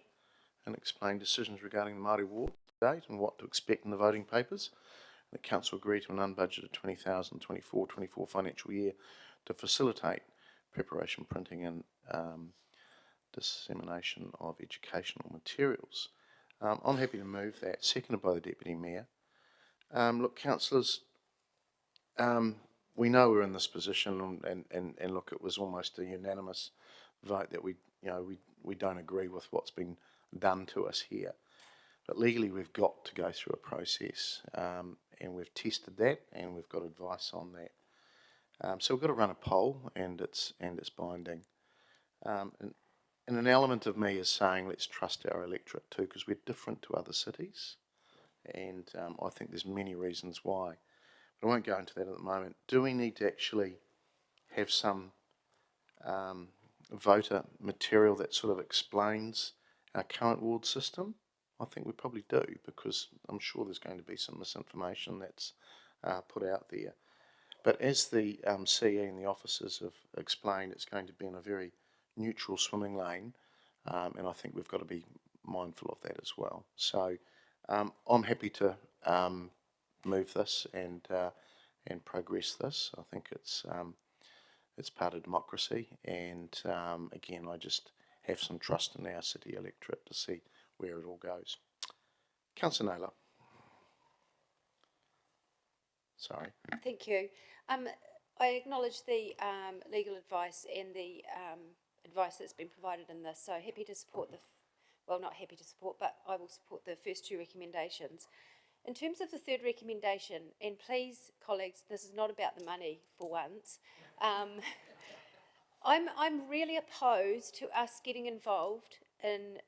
and explain decisions regarding the Māori ward date and what to expect in the voting papers. The council agree to an unbudgeted 20,000 24 financial year to facilitate preparation, printing and dissemination of educational materials. I'm happy to move that, seconded by the Deputy Mayor. Look, councillors, we know we're in this position, and look, it was almost a unanimous vote that we don't agree with what's been done to us here. But legally, we've got to go through a process, and we've tested that, and we've got advice on that. So we've got to run a poll, and it's binding. And an element of me is saying let's trust our electorate too, because we're different to other cities, and I think there's many reasons why. But I won't go into that at the moment. Do we need to actually have some voter material that sort of explains our current ward system? I think we probably do, because I'm sure there's going to be some misinformation that's put out there. But as the CE and the officers have explained, it's going to be in a very neutral swimming lane, and I think we've got to be mindful of that as well. So I'm happy to move this and progress this. I think it's part of democracy, and again, I just have some trust in our city electorate to see where it all goes. Councillor Naylor. Sorry. Thank you. I acknowledge the legal advice and the advice that's been provided in this, so happy to support well, not happy to support, but I will support the first two recommendations. In terms of the third recommendation, and please, colleagues, this is not about the money for once. I'm really opposed to us getting involved in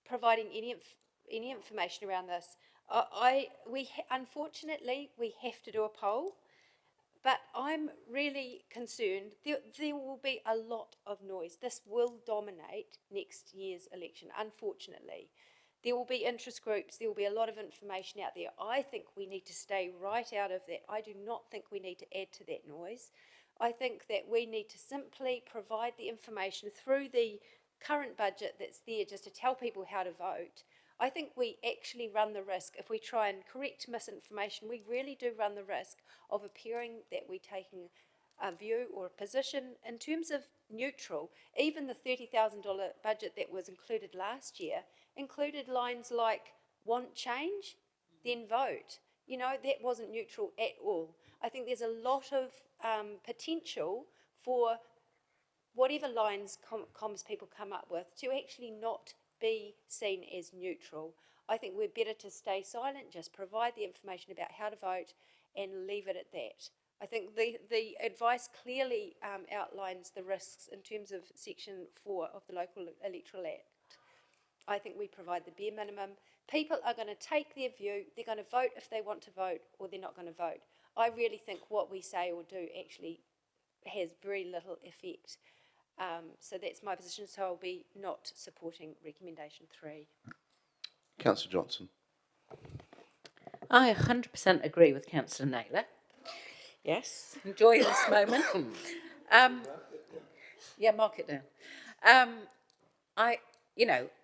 providing any information around this. Unfortunately, we have to do a poll, but I'm really concerned. There will be a lot of noise. This will dominate next year's election, unfortunately. There will be interest groups, there will be a lot of information out there. I think we need to stay right out of that. I do not think we need to add to that noise. I think that we need to simply provide the information through the current budget that's there just to tell people how to vote. I think we actually run the risk, if we try and correct misinformation, we really do run the risk of appearing that we're taking a view or a position in terms of neutral. Even the $30,000 budget that was included last year included lines like want change, then vote. You know, that wasn't neutral at all. I think there's a lot of potential for whatever lines comms people come up with to actually not be seen as neutral. I think we're better to stay silent, just provide the information about how to vote and leave it at that. I think the advice clearly outlines the risks in terms of Section 4 of the Local Electoral Act. I think we provide the bare minimum. People are going to take their view, they're going to vote if they want to vote, or they're not going to vote. I really think what we say or do actually has very little effect. So that's my position, so I'll be not supporting recommendation 3. Councillor Johnson. I 100% agree with Councillor Naylor. Yes, enjoy this moment. Yeah, mark it down.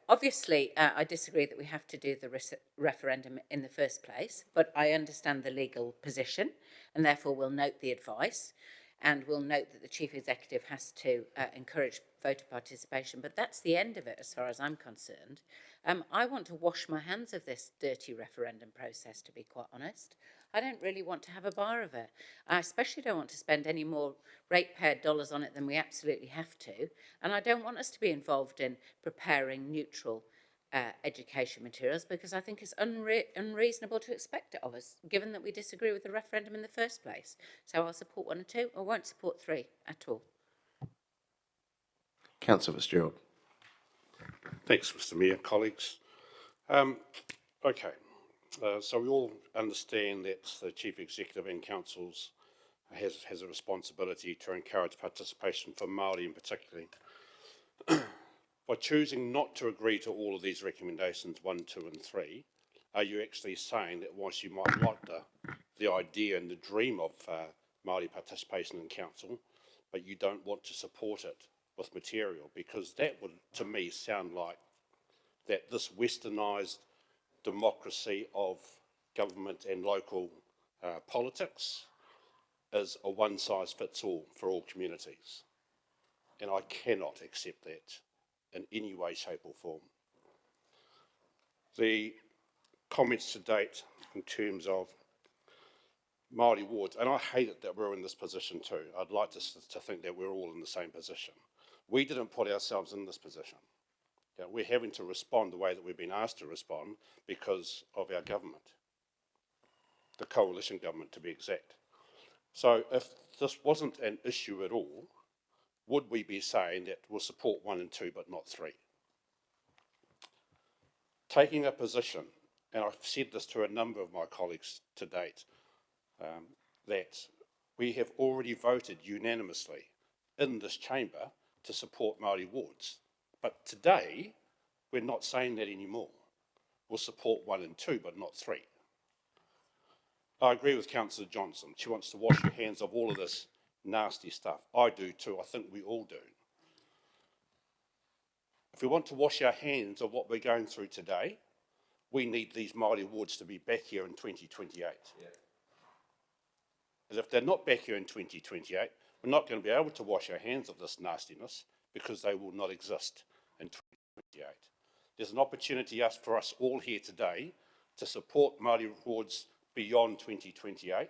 Obviously, I disagree that we have to do the referendum in the first place, but I understand the legal position, and therefore will note the advice, and we'll note that the Chief Executive has to encourage voter participation, but that's the end of it as far as I'm concerned. I want to wash my hands of this dirty referendum process, to be quite honest. I don't really want to have a bar of it. I especially don't want to spend any more ratepayer dollars on it than we absolutely have to, and I don't want us to be involved in preparing neutral education materials, because I think it's unreasonable to expect it of us, given that we disagree with the referendum in the first place. So I'll support 1 and 2. I won't support 3 at all. Councillor Fitzgerald. Thanks, Mr. Mayor, colleagues. So we all understand that the Chief Executive and Councils has a responsibility to encourage participation for Māori in particular. By choosing not to agree to all of these recommendations 1, 2 and 3, are you actually saying that whilst you might like the idea and the dream of Māori participation in council, but you don't want to support it with material? Because that would, to me, sound like that this westernised democracy of government and local politics is a one-size-fits-all for all communities. And I cannot accept that in any way, shape or form. The comments to date in terms of Māori wards, and I hate it that we're in this position too. I'd like to think that we're all in the same position. We didn't put ourselves in this position. We're having to respond the way that we've been asked to respond because of our government, the coalition government to be exact. So if this wasn't an issue at all, would we be saying that we'll support 1 and 2 but not 3? Taking a position, and I've said this to a number of my colleagues to date, that we have already voted unanimously in this chamber to support Māori wards. But today, we're not saying that anymore. We'll support 1 and 2, but not 3. I agree with Councillor Johnson. She wants to wash her hands of all of this nasty stuff. I do too. I think we all do. If we want to wash our hands of what we're going through today, we need these Māori wards to be back here in 2028. Yeah. And if they're not back here in 2028, we're not going to be able to wash our hands of this nastiness, because they will not exist in 2028. There's an opportunity for us all here today to support Māori wards beyond 2028,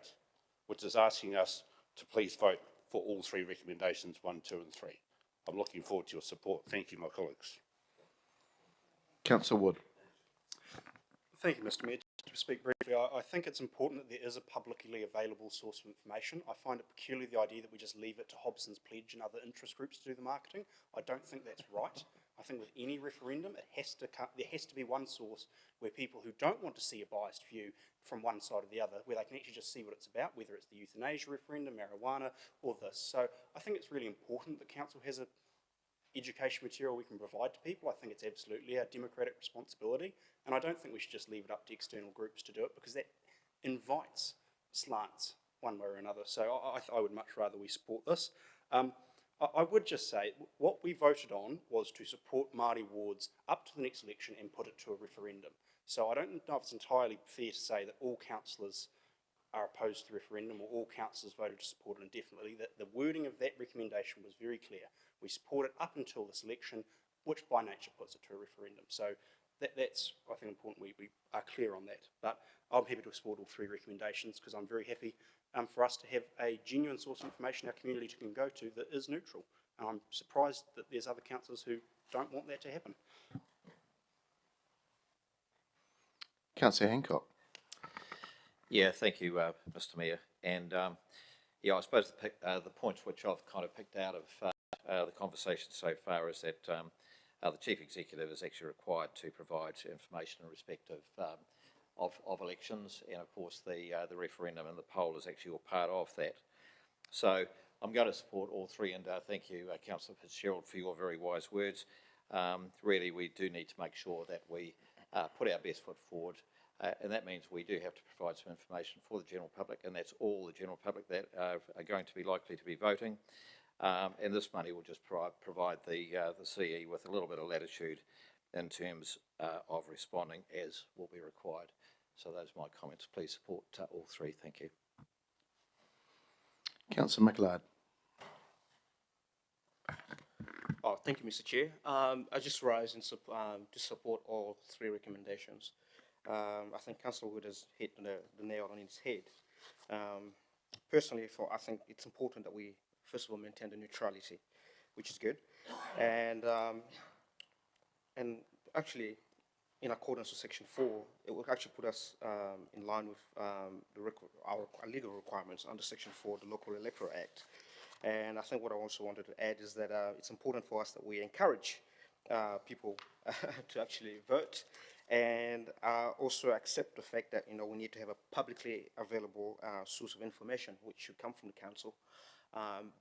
which is asking us to please vote for all 3 recommendations, 1, 2 and 3. I'm looking forward to your support. Thank you, my colleagues. Councillor Wood. Thank you, Mr. Mayor. To speak briefly, I think it's important that there is a publicly available source of information. I find it peculiar the idea that we just leave it to Hobson's Pledge and other interest groups to do the marketing. I don't think that's right. I think with any referendum, there has to be one source where people who don't want to see a biased view from one side or the other, where they can actually just see what it's about, whether it's the euthanasia referendum, marijuana, or this. So I think it's really important that council has a education material we can provide to people. I think it's absolutely our democratic responsibility, and I don't think we should just leave it up to external groups to do it, because that invites slants one way or another. So I would much rather we support this. I would just say what we voted on was to support Māori wards up to the next election and put it to a referendum. So I don't know if it's entirely fair to say that all councillors are opposed to the referendum or all councillors voted to support it indefinitely. The wording of that recommendation was very clear. We support it up until this election, which by nature puts it to a referendum. So that's, I think, important we are clear on that. But I'm happy to support all three recommendations because I'm very happy for us to have a genuine source of information our community can go to that is neutral. And I'm surprised that there's other councillors who don't want that to happen. Councillor Hancock. Yeah, thank you, Mr. Mayor. And yeah, I suppose the points which I've kind of picked out of the conversation so far is that the Chief Executive is actually required to provide information in respect of elections, and of course the referendum and the poll is actually all part of that. So I'm going to support all three, and thank you, Councillor Fitzgerald, for your very wise words. Really, we do need to make sure that we put our best foot forward. And that means we do have to provide some information for the general public, and that's all the general public that are going to be likely to be voting. And this money will just provide the CE with a little bit of latitude in terms of responding as will be required. So those are my comments. Please support all three. Thank you. Councillor McLeod. Oh, thank you, Mr. Chair. I just rise and to support all three recommendations. I think Councillor Wood has hit the nail on its head. Personally, I think it's important that we, first of all, maintain the neutrality, which is good. And actually, in accordance with Section 4, it will actually put us in line with our legal requirements under Section 4 of the Local Electoral Act. And I think what I also wanted to add is that it's important for us that we encourage people to actually vote, and also accept the fact that we need to have a publicly available source of information, which should come from the council,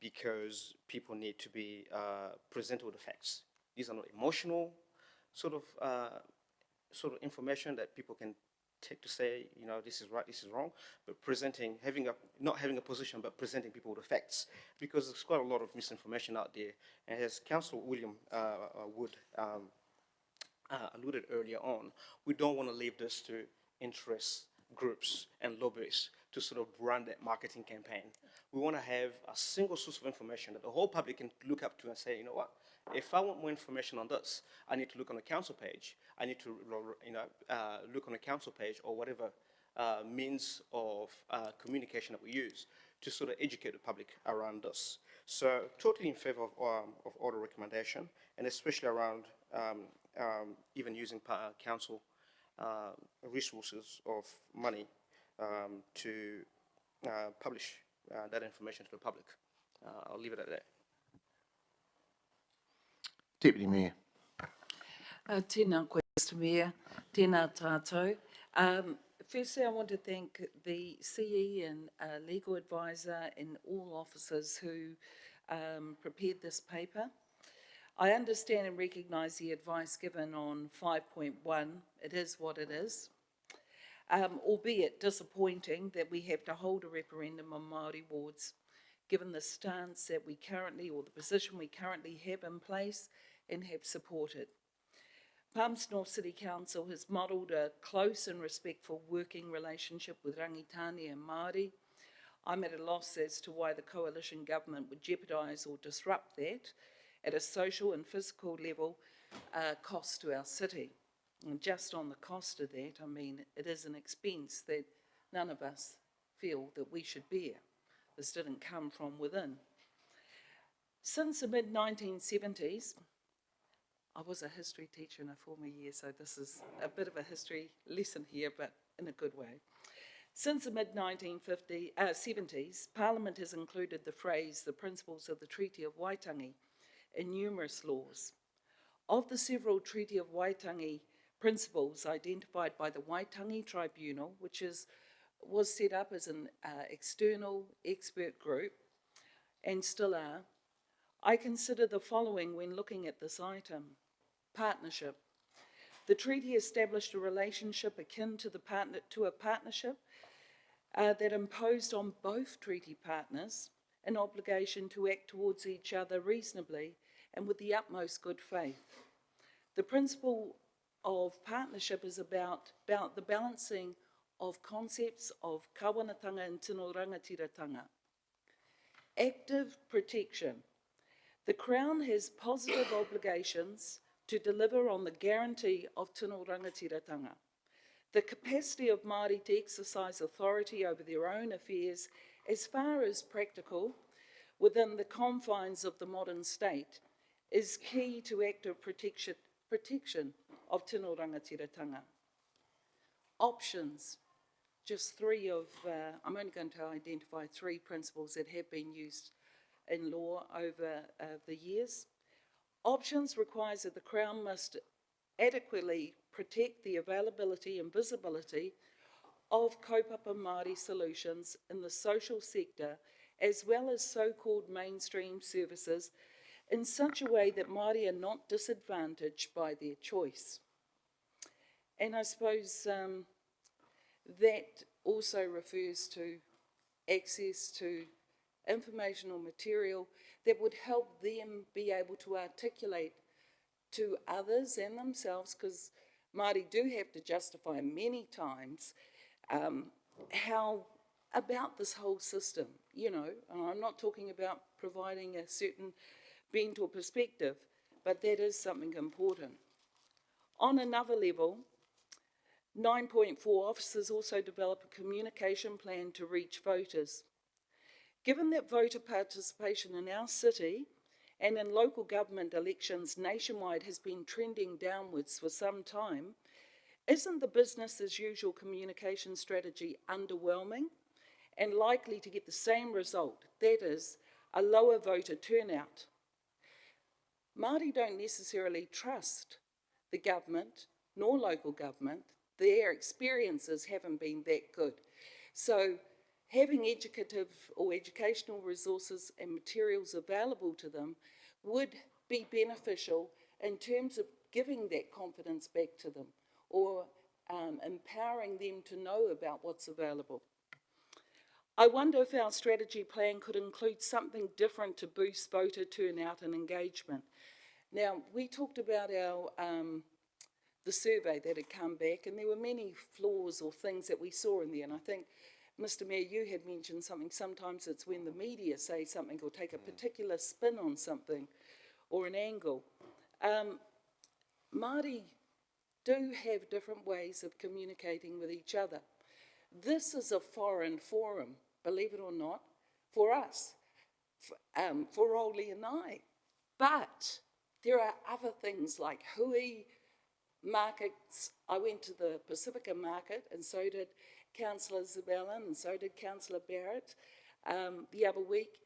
because people need to be presented with the facts. These are not emotional sort of information that people can take to say, this is right, this is wrong, but not having a position, but presenting people with the facts, because there's quite a lot of misinformation out there. And as Councillor William Wood alluded earlier on, we don't want to leave this to interest groups and lobbyists to sort of run that marketing campaign. We want to have a single source of information that the whole public can look up to and say, you know what, if I want more information on this, I need to look on the council page. I need to look on the council page or whatever means of communication that we use to sort of educate the public around this. So totally in favor of all the recommendation, and especially around even using council resources of money to publish that information to the public. I'll leave it at that. Deputy Mayor. Tēnā koe, Mr. Mayor. Tēnā tātou. Firstly, I want to thank the CE and legal advisor and all officers who prepared this paper. I understand and recognise the advice given on 5.1. It is what it is. Albeit disappointing that we have to hold a referendum on Māori wards, given the stance that we currently, or the position we currently have in place and have supported. Palmerston North City Council has modelled a close and respectful working relationship with Rangitane and Māori. I'm at a loss as to why the coalition government would jeopardise or disrupt that at a social and physical level cost to our city. And just on the cost of that, I mean, it is an expense that none of us feel that we should bear. This didn't come from within. Since the mid-1970s, I was a history teacher in a former year, so this is a bit of a history lesson here, but in a good way. Since the mid-1970s, Parliament has included the phrase, the principles of the Treaty of Waitangi, in numerous laws. Of the several Treaty of Waitangi principles identified by the Waitangi Tribunal, which was set up as an external expert group, and still are, I consider the following when looking at this item. Partnership. The treaty established a relationship akin to a partnership that imposed on both treaty partners an obligation to act towards each other reasonably and with the utmost good faith. The principle of partnership is about the balancing of concepts of kawanatanga and tino rangatiratanga. Active protection. The Crown has positive obligations to deliver on the guarantee of tino rangatiratanga. The capacity of Māori to exercise authority over their own affairs as far as practical within the confines of the modern state is key to active protection of tino rangatiratanga. Options. Just three of, I'm only going to identify three principles that have been used in law over the years. Options requires that the Crown must adequately protect the availability and visibility of kaupapa Māori solutions in the social sector, as well as so-called mainstream services, in such a way that Māori are not disadvantaged by their choice. And I suppose that also refers to access to informational material that would help them be able to articulate to others and themselves, because Māori do have to justify many times how about this whole system, you know, and I'm not talking about providing a certain bent or perspective, but that is something important. On another level, 9.4 officers also develop a communication plan to reach voters. Given that voter participation in our city and in local government elections nationwide has been trending downwards for some time, isn't the business as usual communication strategy underwhelming and likely to get the same result, that is, a lower voter turnout? Māori don't necessarily trust the government nor local government. Their experiences haven't been that good. So having educative or educational resources and materials available to them would be beneficial in terms of giving that confidence back to them or empowering them to know about what's available. I wonder if our strategy plan could include something different to boost voter turnout and engagement. Now, we talked about our the survey that had come back, and there were many flaws or things that we saw in there, and I think, Mr. Mayor, you had mentioned something, sometimes it's when the media say something or take a particular spin on something or an angle. Māori do have different ways of communicating with each other. This is a foreign forum, believe it or not, for us, for Oli and I. But there are other things like hui, markets. I went to the Pacifica market, and so did Councillor Zabellin, and so did Councillor Barrett the other week,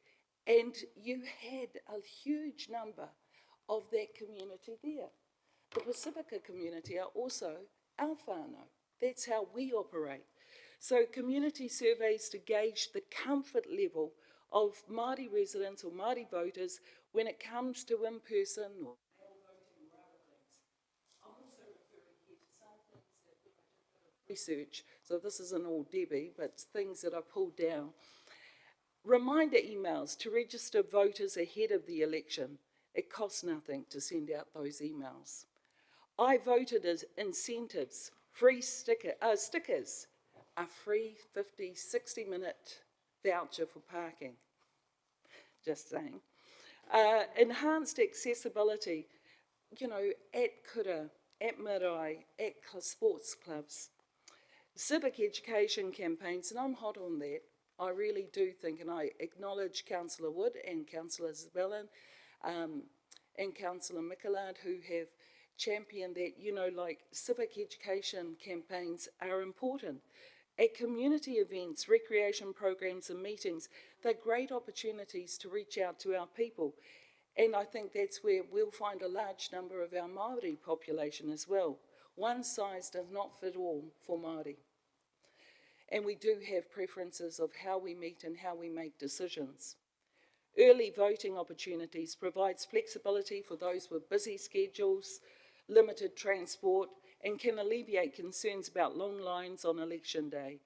and you had a huge number of that community there. The Pacifica community are also our whānau. That's how we operate. So community surveys to gauge the comfort level of Māori residents or Māori voters when it comes to in-person or research, so this isn't all Debbie, but things that I pulled down. Reminder emails to register voters ahead of the election. It costs nothing to send out those emails. I voted as incentives, free stickers, a free 50, 60-minute voucher for parking. Just saying. Enhanced accessibility, you know, at Kura, at Marae, at sports clubs. Civic education campaigns, and I'm hot on that. I really do think, and I acknowledge Councillor Wood and Councillor Zabellin and Councillor Mickelard who have championed that, you know, like civic education campaigns are important. At community events, recreation programs and meetings, they're great opportunities to reach out to our people. And I think that's where we'll find a large number of our Māori population as well. One size does not fit all for Māori. And we do have preferences of how we meet and how we make decisions. Early voting opportunities provides flexibility for those with busy schedules, limited transport, and can alleviate concerns about long lines on election day.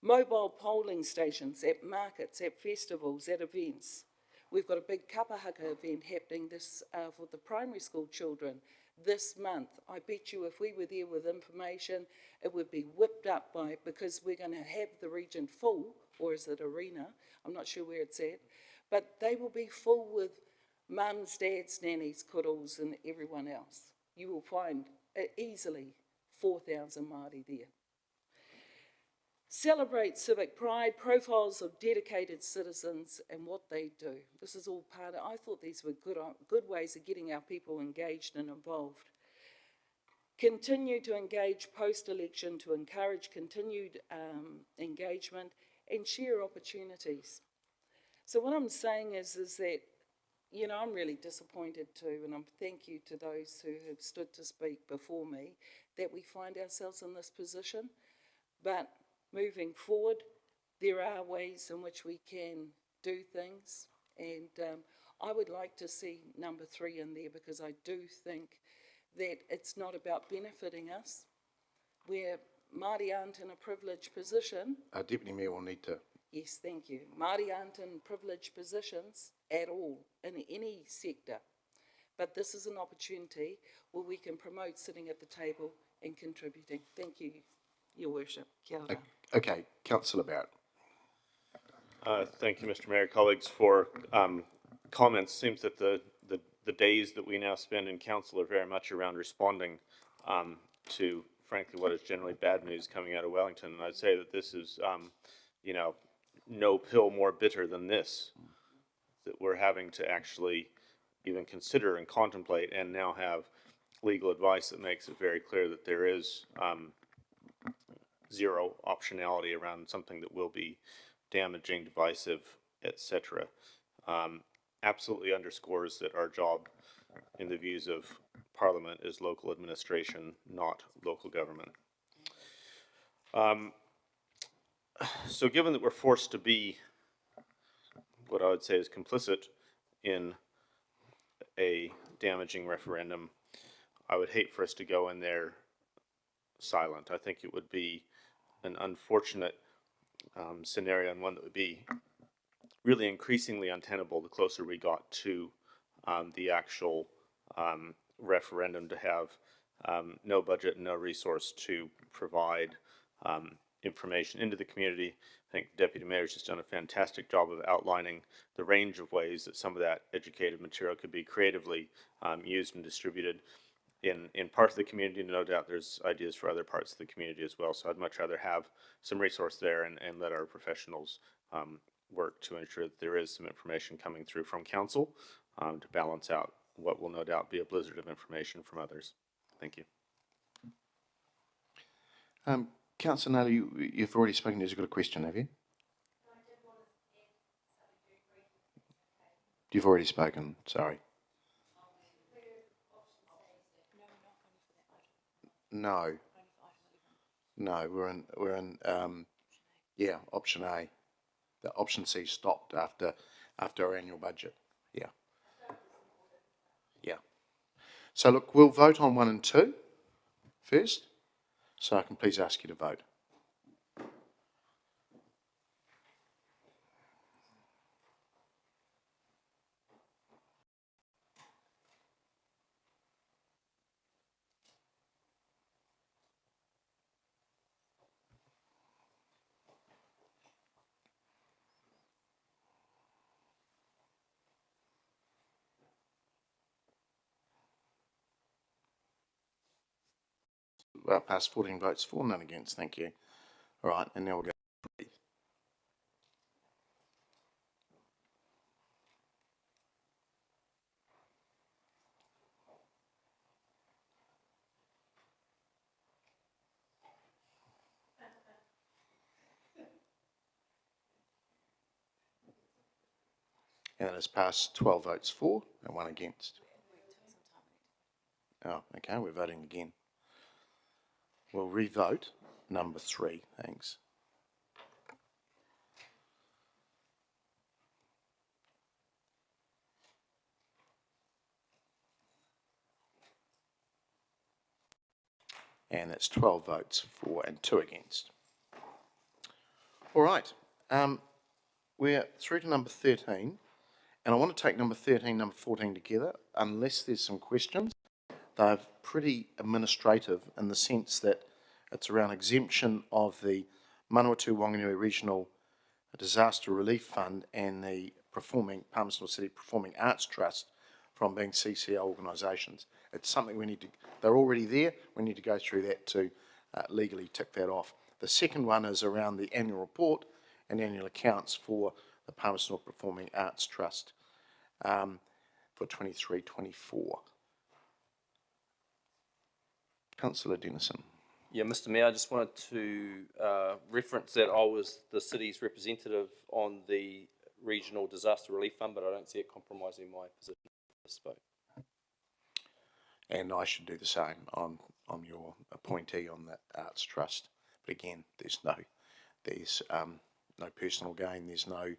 Mobile polling stations at markets, at festivals, at events. We've got a big kapahaka event happening this for the primary school children this month. I bet you if we were there with information, it would be whipped up by, because we're going to have the region full, or is it arena? I'm not sure where it's at, but they will be full with mums, dads, nannies, kuddles, and everyone else. You will find easily 4,000 Māori there. Celebrate civic pride, profiles of dedicated citizens and what they do. This is all part of, I thought these were good ways of getting our people engaged and involved. Continue to engage post-election to encourage continued engagement and share opportunities. So what I'm saying is that, you know, I'm really disappointed too, and thank you to those who have stood to speak before me, that we find ourselves in this position. But moving forward, there are ways in which we can do things, and I would like to see number 3 in there, because I do think that it's not about benefiting us. Where Māori aren't in a privileged position. Deputy Mayor will need to. Yes, thank you. Māori aren't in privileged positions at all in any sector. But this is an opportunity where we can promote sitting at the table and contributing. Thank you, Your Worship. Kia ora. Okay, Councillor Barrett. Thank you, Mr. Mayor. Colleagues, for comments. Seems that the days that we now spend in council are very much around responding to, frankly, what is generally bad news coming out of Wellington. And I'd say that this is, you know, no pill more bitter than this, that we're having to actually even consider and contemplate, and now have legal advice that makes it very clear that there is zero optionality around something that will be damaging, divisive, etc. Absolutely underscores that our job in the views of Parliament is local administration, not local government. So given that we're forced to be what I would say is complicit in a damaging referendum, I would hate for us to go in there silent. I think it would be an unfortunate scenario, and one that would be really increasingly untenable the closer we got to the actual referendum, to have no budget and no resource to provide information into the community. I think Deputy Mayor's just done a fantastic job of outlining the range of ways that some of that educated material could be creatively used and distributed in parts of the community. No doubt there's ideas for other parts of the community as well. So I'd much rather have some resource there and let our professionals work to ensure that there is some information coming through from council to balance out what will no doubt be a blizzard of information from others. Thank you. Councillor Naylor, you've already spoken. You've got a question, have you? You've already spoken. Sorry. No. No, we're in yeah, option A. The option C stopped after our annual budget. Yeah. Yeah. So look, we'll vote on 1 and 2 first. So I can please ask you to vote. Passed 14 votes for, none against. Thank you. All right, and now we'll go. And it has passed 12 votes for and 1 against. Oh, okay, we're voting again. We'll re-vote number 3, thanks. And that's 12 votes for and 2 against. All right, we're through to number 13, and I want to take number 13, number 14 together, unless there's some questions. They're pretty administrative in the sense that it's around exemption of the Manawatu Wanganui Regional Disaster Relief Fund and the Palmerston City Performing Arts Trust from being CCO organisations. It's something we need to, they're already there, we need to go through that to legally tick that off. The second one is around the annual report and annual accounts for the Palmerston Performing Arts Trust for 23-24. Councillor Dennison. Yeah, Mr. Mayor, I just wanted to reference that I was the city's representative on the Regional Disaster Relief Fund, but I don't see it compromising my position in this vote. And I should do the same. I'm your appointee on that Arts Trust. But again, there's no personal gain. There's no,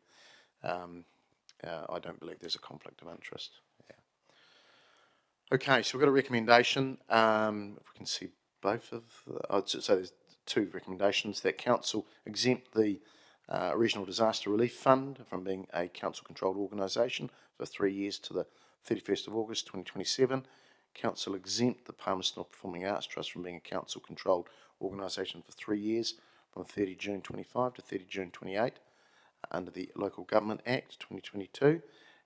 I don't believe there's a conflict of interest. Yeah. Okay, so we've got a recommendation. If we can see both of, so there's two recommendations that council exempt the Regional Disaster Relief Fund from being a council-controlled organisation for 3 years to the 31st of August 2027. Council exempt the Palmerston Performing Arts Trust from being a council-controlled organisation for 3 years from 30 June 25 to 30 June 28 under the Local Government Act 2022.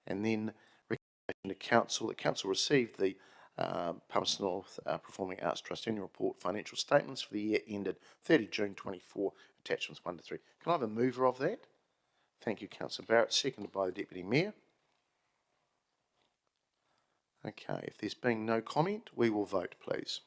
And then recommendation to council that council received the Palmerston North Performing Arts Trust Annual Report financial statements for the year ended 30 June 24, attachments 1 to 3. Can I have a mover of that? Thank you, Councillor Barrett, seconded by the Deputy Mayor. Okay, if there's been no comment, we will vote, please.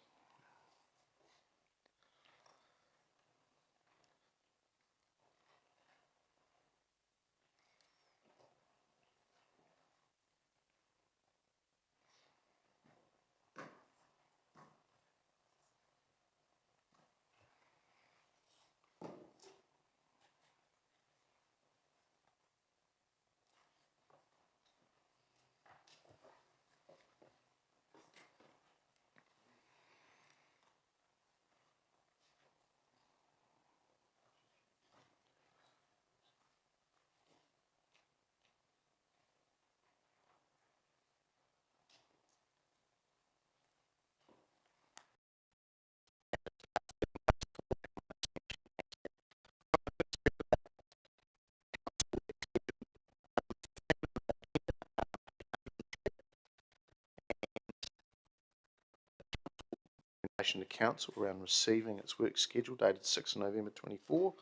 To council around receiving its work schedule dated 6 November 24.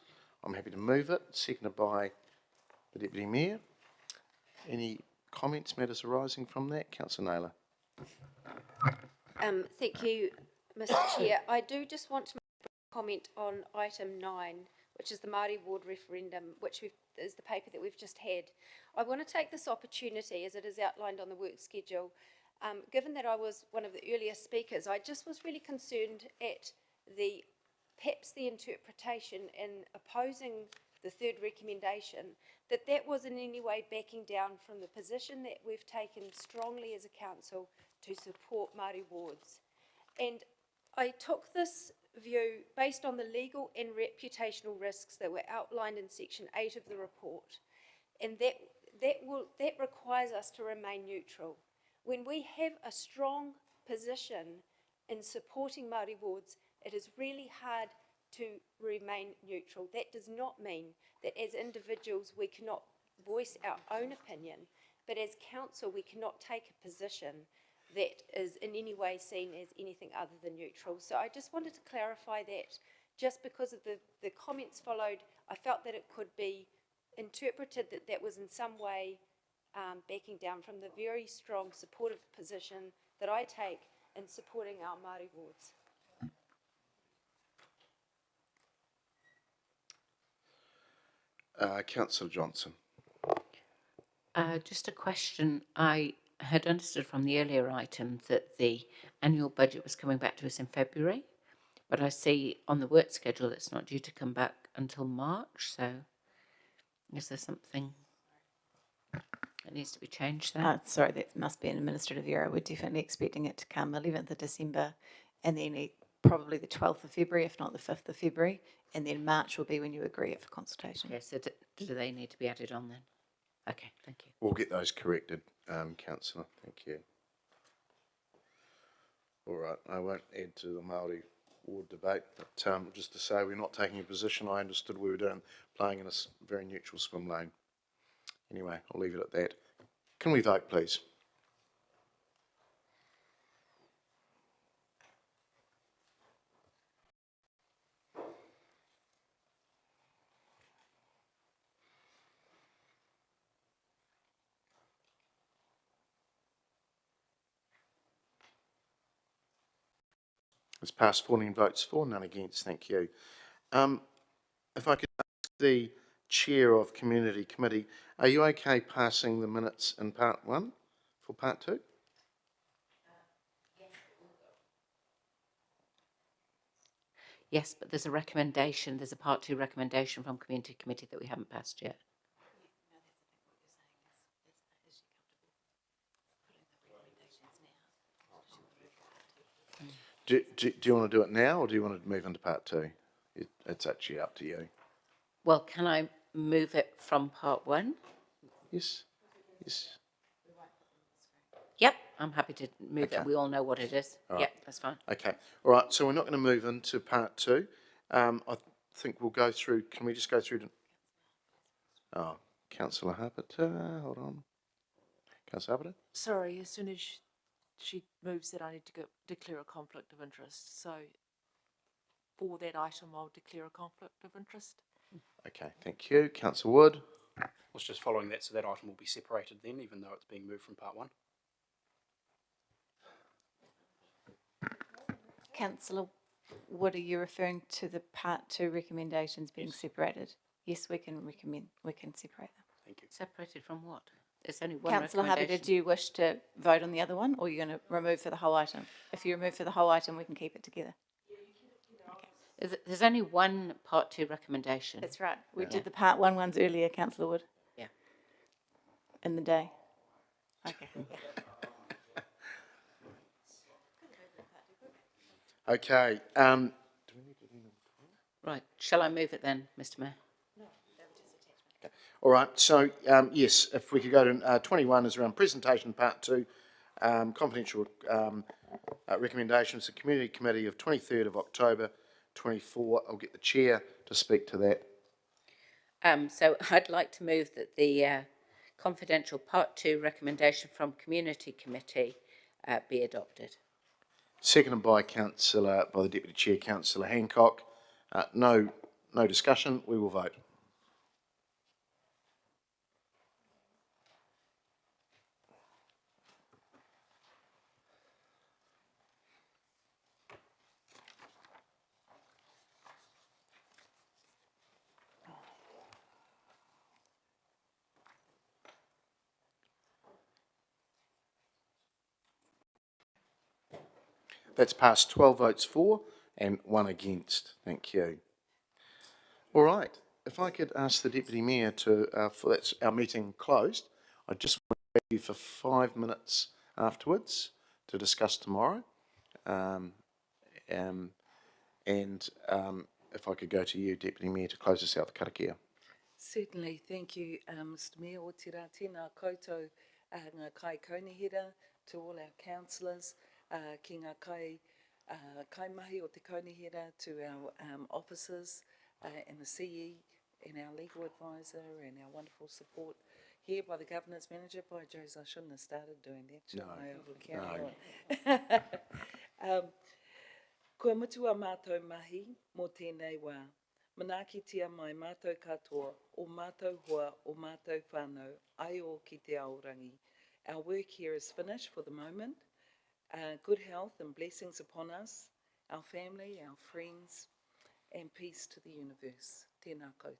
I'm happy to move it, seconded by the Deputy Mayor. Any comments, matters arising from that? Councillor Naylor. Thank you, Mr. Chair. I do just want to make a comment on item 9, which is the Māori Ward referendum, which is the paper that we've just had. I want to take this opportunity, as it is outlined on the work schedule. Given that I was one of the earlier speakers, I just was really concerned at perhaps the interpretation in opposing the third recommendation, that was in any way backing down from the position that we've taken strongly as a council to support Māori wards. And I took this view based on the legal and reputational risks that were outlined in section 8 of the report, and that requires us to remain neutral. When we have a strong position in supporting Māori wards, it is really hard to remain neutral. That does not mean that as individuals we cannot voice our own opinion, but as council we cannot take a position that is in any way seen as anything other than neutral. So I just wanted to clarify that just because of the comments followed, I felt that it could be interpreted that was in some way backing down from the very strong supportive position that I take in supporting our Māori wards. Councillor Johnson. Just a question. I had understood from the earlier item that the annual budget was coming back to us in February, but I see on the work schedule it's not due to come back until March, so is there something that needs to be changed there? Sorry, that must be an administrative error. We're definitely expecting it to come 11th of December, and then probably the 12th of February, if not the 5th of February, and then March will be when you agree it for consultation. Okay, so do they need to be added on then? Okay, thank you. We'll get those corrected, councillor. Thank you. All right, I won't add to the Māori ward debate, but just to say we're not taking a position. I understood we were playing in a very neutral swim lane. Anyway, I'll leave it at that. Can we vote, please? It's passed 14 votes for, none against. Thank you. If I could ask the Chair of Community Committee, are you okay passing the minutes in part 1 for part 2? Yes, but there's a recommendation, there's a part 2 recommendation from Community Committee that we haven't passed yet. Do you want to do it now, or do you want to move into part 2? It's actually up to you. Well, can I move it from part 1? Yes. Yes. Yep, I'm happy to move Okay. it. We all know what it is. All right. Yep, that's fine. Okay. All right. So we're not going to move into part 2. I think we'll go through. Can we just go through? Oh, Councillor Harpiter, hold on. Councillor Harpiter. Sorry, as soon as she moves that, I need to declare a conflict of interest. So for that item, I'll declare a conflict of interest. Okay. Thank you, Councillor Wood. I was just following that, so that item will be separated then, even though it's being moved from part 1. Councillor Wood, are you referring to the part 2 recommendations being separated? Yes, we can separate them. Thank you. Separated from what? There's only one Councillor Harpiter, recommendation. do you wish to vote on the other one, or are you going to remove for the whole item? If you remove for the whole item, we can keep it together. There's only one part 2 recommendation. That's right. We did the part 1 ones earlier, Councillor Wood. Yeah. In the day. Okay. Okay. Right. Shall I move it then, Mr. Mayor? All right. So yes, if we could go to 21 is around presentation part 2, confidential recommendations to Community Committee of 23rd of October 24. I'll get the chair to speak to that. So I'd like to move that the confidential part 2 recommendation from Community Committee be adopted. Seconded by the Deputy Chair, Councillor Hancock. No discussion. We will vote. That's passed 12 votes for and 1 against. Thank you. All right. If I could ask the Deputy Mayor to, for that's our meeting closed, I just want to thank you for 5 minutes afterwards to discuss tomorrow. If I could go to you, Deputy Mayor, to close us out, the karakia. Certainly, thank you, Mr Mayor. O tira tēnā koutou ngā kai kaunihira, to all our councillors, ki ngā kai mahi o te kaunihira, to our officers and the CE and our legal advisor and our wonderful support here by the Governance Manager, by Jose. I shouldn't have started doing that, should I? Kua mutua mātou mahi mō tēnei wā. Manakitia mai mātou katoa, o mātou hoa, o mātou whānau, ai o ki te aorangi. Our work here is finished for the moment. Good health and blessings upon us, our family, our friends, and peace to the universe. Tēnā koutou.